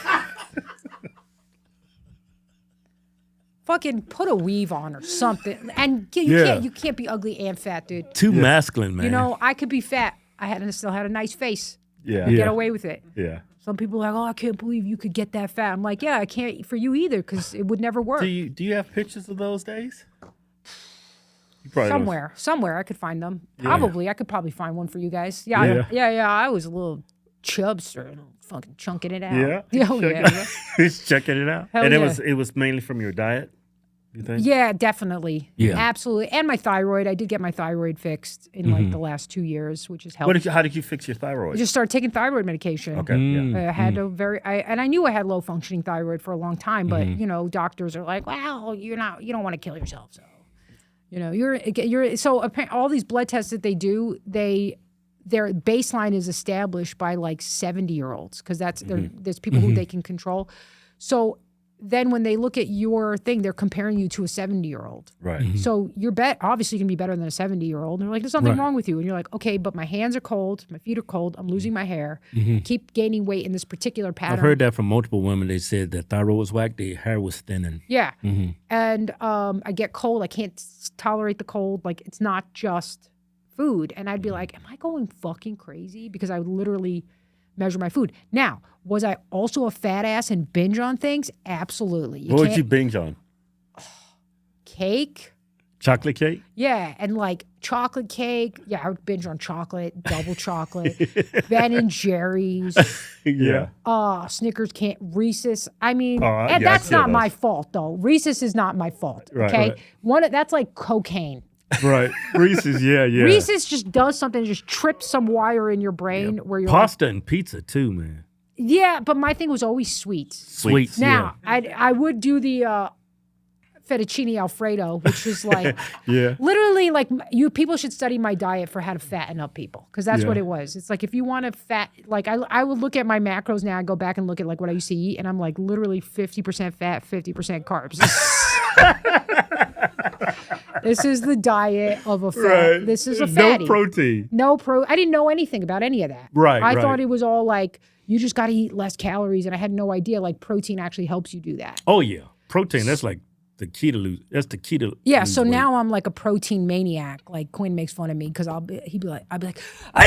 fucking put a weave on or something. And you can't be ugly and fat, dude. Too masculine, man. I could be fat. I still had a nice face. Yeah, get away with it. Yeah. Some people are like, oh, I can't believe you could get that fat. I'm like, yeah, I can't for you either because it would never work. Do you have pictures of those days? You probably somewhere I could find them. Probably, I could probably find one for you guys. Yeah. I was a little chubster, fucking chunking it out. Yeah. He's checking it out. Hell and yeah. it was mainly from your diet. You think? Yeah, definitely. Yeah, absolutely. And my thyroid. I did get my thyroid fixed in like the last 2 years, which has helped. How did you fix your thyroid? I just started taking thyroid medication. Okay. Yeah. I had and I knew I had low functioning thyroid for a long time, but doctors are like, well, you don't want to kill yourself, so you're so all these blood tests that they do, their baseline is established by like 70-year-olds because there's people who they can control. So then when they look at your thing, they're comparing you to a 70-year-old. Right. So you're obviously going to be better than a 70-year-old. And they're like, there's nothing wrong with you. And you're like, okay, but my hands are cold. My feet are cold. I'm losing my hair. Keep gaining weight in this particular pattern. I've heard that from multiple women. They said that thyroid was whack, their hair was thinning. Yeah. And I get cold. I can't tolerate the cold. Like, it's not just food. And I'd be like, am I going fucking crazy? Because I would literally measure my food. Now, was I also a fat ass and binge on things? Absolutely. What would you binge on? Cake. Chocolate cake? Yeah, and like chocolate cake. Yeah, I would binge on chocolate, double chocolate, Ben and Jerry's. Yeah. Snickers can't, Reese's. I mean, and that's not my fault though. Reese's is not my fault. Okay, that's like cocaine. Right. Reese's, yeah. Reese's just does something, just trips some wire in your brain where you're pasta and pizza too, man. Yeah, but my thing was always sweet. Sweet. Now, I would do the fettuccine Alfredo, which is like literally like people should study my diet for how to fatten up people because that's what it was. It's like if you want to like I would look at my macros now. I go back and look at like what I used to eat, and I'm like literally 50% fat, 50% carbs. This is the diet of a fat. Right. This is a fatty. No protein. I didn't know anything about any of that. Right, I right. thought it was all like, you just got to eat less calories. And I had no idea like protein actually helps you do that. Oh yeah, protein. That's like the key to lose. That's the key to. Yeah, lose so weight. now I'm like a protein maniac. Like Quinn makes fun of me because I'll be like, I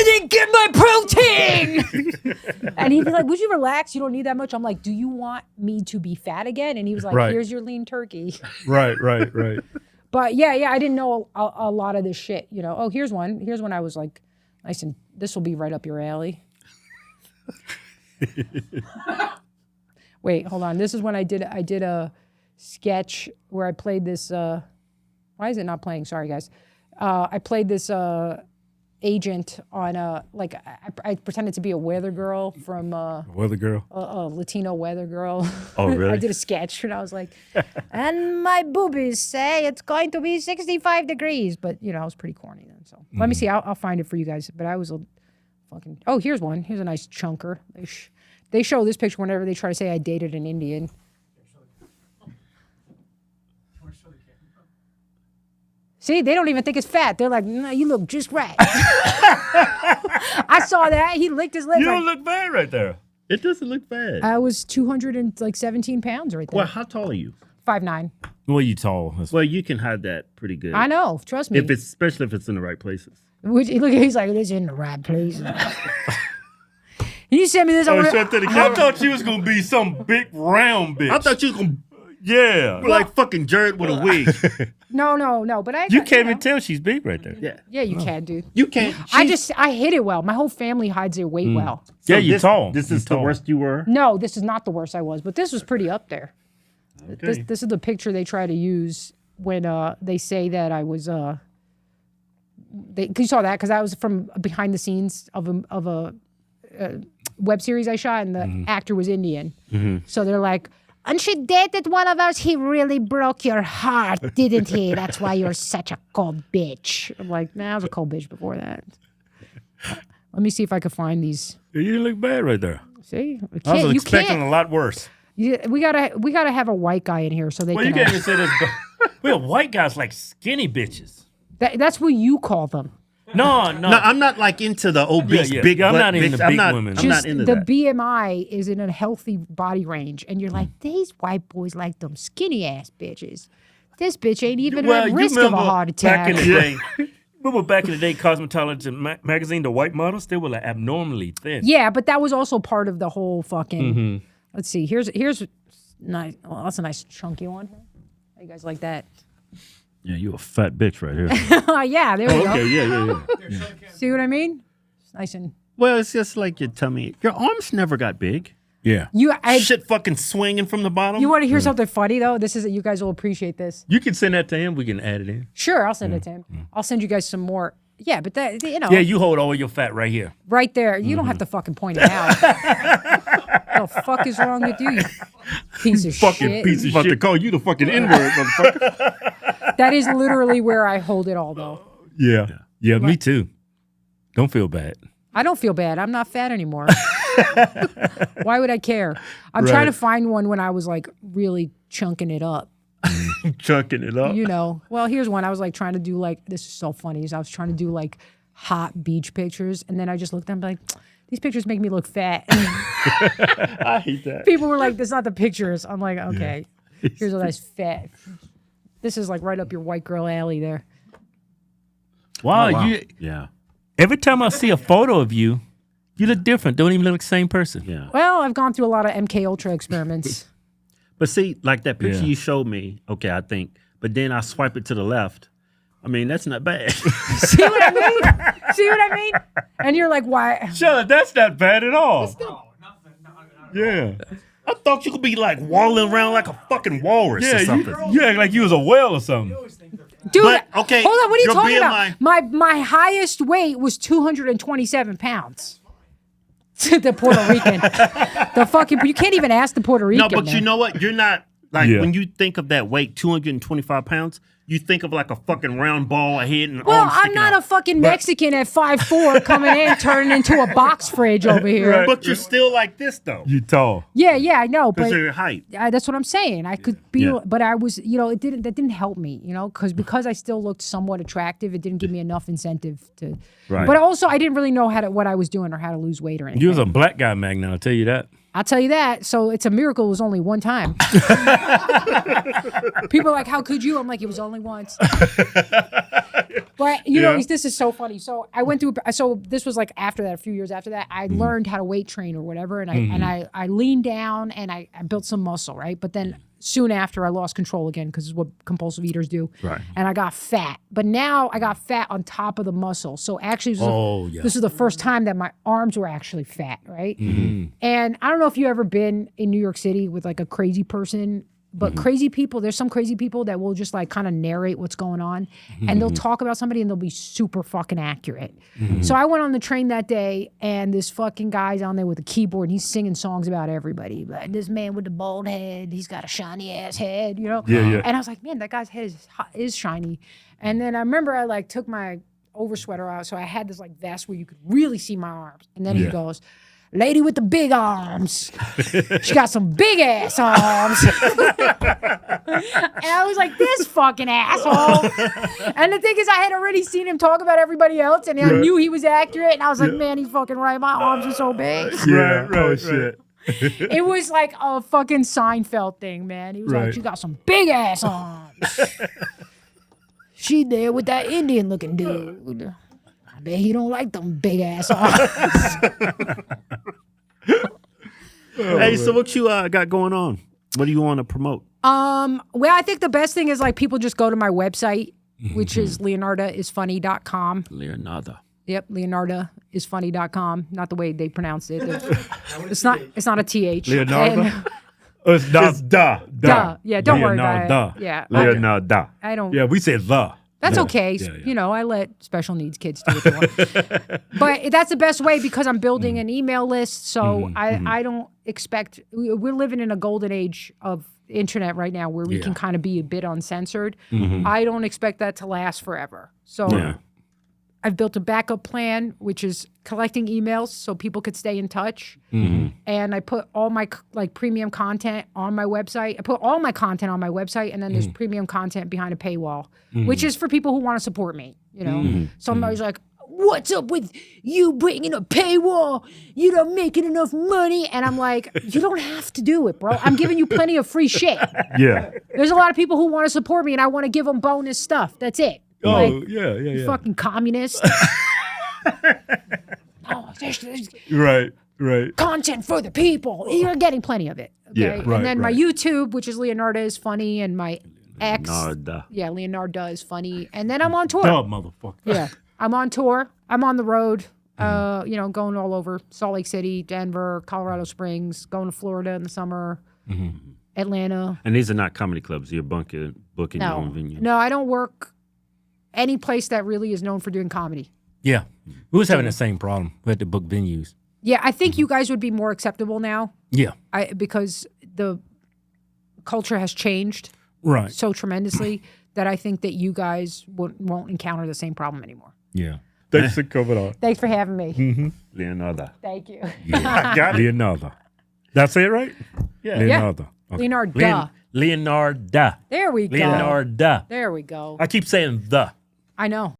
didn't get my protein. And he'd be like, would you relax? You don't need that much. I'm like, do you want me to be fat again? And he was like, Right. here's your lean turkey. Right. But yeah, I didn't know a lot of this shit. You know, oh, here's one. Here's when I was like, nice and this will be right up your alley. Wait, hold on. This is when I did a sketch where I played this. Why is it not playing? Sorry, guys. I played this agent on I pretended to be a weather girl from Weather girl. a Latino weather girl. Oh, really? I did a sketch and I was like, and my boobies say it's going to be 65 degrees. But, you know, I was pretty corny then. So let me see. I'll find it for you guys. But I was a fucking. Oh, here's one. Here's a nice chunker. They show this picture whenever they try to say I dated an Indian. See, they don't even think it's fat. They're like, no, you look just right. I saw that. He licked his lips. You don't look bad right there. It doesn't look bad. I was 217 pounds right there. Well, how tall are you? 5'9". Well, you tall. Well, you can hide that pretty good. I know. Trust me. Especially if it's in the right places. Look, he's like, this is in the right place. You sent me this. I thought you was gonna be some big round bitch. I thought you was gonna. Yeah, like fucking Jared with a wig. No. But I. You can't even tell she's big right there. Yeah. Yeah, you can, dude. You can't. I hid it well. My whole family hides their weight well. Yeah, you're tall. This You're is the tall. worst you were. No, this is not the worst I was, but this was pretty up there. Okay. This is the picture they try to use when they say that I was. Cause you saw that because I was from behind the scenes of a web series I shot, and the actor was Indian. So they're like, and she dated one of ours. He really broke your heart, didn't he? That's why you're such a cold bitch. I'm like, nah, I was a cold bitch before that. Let me see if I can find these. You look bad right there. See, I was expecting a lot worse. We gotta have a white guy in here so they Well, you can. can't even say this. Well, white guys like skinny bitches. That's what you call them. No, I'm not like into the obese big. I'm butt not into bitch. big women. I'm not into the that. BMI is in a healthy body range, and you're like, these white boys like them skinny ass bitches. This bitch ain't even at risk of a heart attack. Back in the day, remember back in the day, Cosmetology magazine, the white models, they were like abnormally thin. Yeah, but that was also part of the whole fucking. Let's see. Here's nice. Well, that's a nice chunky one. How you guys like that? Yeah, you a fat bitch right here. Yeah, there we go. Okay, yeah. See what I mean? It's nice and. Well, it's just like your tummy. Your arms never got big. Yeah. Shit fucking swinging from the bottom. You want to hear something funny though? This is you guys will appreciate this. You can send that to him. We can add it in. Sure, I'll send it to him. I'll send you guys some more. Yeah, but that Yeah, you hold all your fat right here. right there. You don't have to fucking point it out. The fuck is wrong with you piece of shit? Piece of shit. To call you the fucking N-word, motherfucker. That is literally where I hold it all, though. Yeah, me too. Don't feel bad. I don't feel bad. I'm not fat anymore. Why would I care? I'm trying to find one when I was like really chunking it up. Chunking it up. You know. Well, here's one. I was like trying to do like, this is so funny. I was trying to do like hot beach pictures, and then I just looked at them like, these pictures make me look fat. I hate that. People were like, that's not the pictures. I'm like, okay, here's a nice fat. This is like right up your white girl alley there. Wow, Yeah. Every time I see a photo of you, you look different. Don't even look like the same person. Yeah. Well, I've gone through a lot of MK Ultra experiments. But see, like that picture Yeah. you showed me, okay, I think, but then I swipe it to the left. I mean, that's not bad. See what I mean? See what I mean? And you're like, why? Shut that's not bad at all. Yeah. I thought you could be like walling around like a fucking walrus or something. You act like you was a whale or something. Dude, But, okay, hold on. What are you your talking BMI about? My highest weight was 227 pounds. The Puerto Rican. The fucking, you can't even ask the Puerto Rican. No, but man. you know what? You're not Like Yeah. when you think of that weight, 225 pounds, you think of like a fucking round ball, a head, and Well, arms I'm sticking not out. a fucking Mexican at 5'4" coming in, turning into a box fridge over here. But you're still like this though. You tall. Yeah, I know, Because but of your height. that's what I'm saying. I could be, Yeah. but I was, that didn't help me, because I still looked somewhat attractive. It didn't give me enough incentive to. Right. But also, I didn't really know what I was doing or how to lose weight or anything. You was a black guy, Magna. I'll tell you that. I'll tell you that. So it's a miracle. It was only one time. People are like, "How could you?" I'm like, "It was only once." But this is so funny. So I went through. So this was like after that, a few years after that, I learned how to weight train or whatever, and I leaned down and I built some muscle, right? But then soon after, I lost control again because it's what compulsive eaters do. Right. And I got fat. But now I got fat on top of the muscle. So actually, this is the first time that my arms were actually fat, right? And I don't know if you ever been in New York City with like a crazy person, but crazy people, there's some crazy people that will just like kind of narrate what's going on and they'll talk about somebody and they'll be super fucking accurate. So I went on the train that day and this fucking guy's on there with a keyboard and he's singing songs about everybody. Like this man with the bald head, he's got a shiny ass head, Yeah. And I was like, man, that guy's head is shiny. And then I remember I like took my over sweater out. So I had this like vest where you could really see my arms. And then he goes, lady with the big arms. She got some big ass arms. And I was like, this fucking asshole. And the thing is, I had already seen him talk about everybody else, and I knew he was accurate. And I was like, man, he's fucking right. My arms are so big. Right. Shit. It was like a fucking Seinfeld thing, man. He was like, she got some big ass arms. She there with that Indian looking dude. I bet he don't like them big ass arms. Hey, so what you got going on? What do you want to promote? Well, I think the best thing is like people just go to my website, which is leonardaisfunny.com. Leonarda. Yep, leonardaisfunny.com. Not the way they pronounce it. It's not a TH. Leonarda? It's duh. Yeah, don't worry about it. Yeah. Leonarda. I don't. Yeah, we said the. That's okay. Yeah. I let special needs kids do what they want. But that's the best way because I'm building an email list. So I don't expect, we're living in a golden age of internet right now where we can kind of be a bit uncensored. I don't expect that to last forever. So I've built a backup plan, which is collecting emails so people could stay in touch. And I put all my premium content on my website. I put all my content on my website, and then there's premium content behind a paywall, which is for people who want to support me. Somebody's like, what's up with you bringing a paywall? You're not making enough money. And I'm like, you don't have to do it, bro. I'm giving you plenty of free shit. Yeah. There's a lot of people who want to support me, and I want to give them bonus stuff. That's it. Yeah. You fucking communist. Right. Content for the people. You're getting plenty of it. Okay? Yeah, right, and then my right. YouTube, which is Leonarda is funny, and my ex. Leonarda. Yeah, Leonarda is funny. And then I'm on tour. Duh, motherfucker. Yeah. I'm on tour. I'm on the road. Going all over Salt Lake City, Denver, Colorado Springs, going to Florida in the summer, Atlanta. And these are not comedy clubs. You're booking your own venue. No, I don't work any place that really is known for doing comedy. Yeah. We was having the same problem. We had to book venues. Yeah, I think you guys would be more acceptable now. Yeah. Because the culture has changed so tremendously that I think that you guys won't encounter the same problem anymore. Yeah. Thanks for coming on. Thanks for having me. Leonarda. Thank you. Yeah. Got it. Leonarda. That's it, right? Yeah. Leonarda. Okay. Leonarda. Leonarda. There we go. Leonarda. There we go. I keep saying the. I know.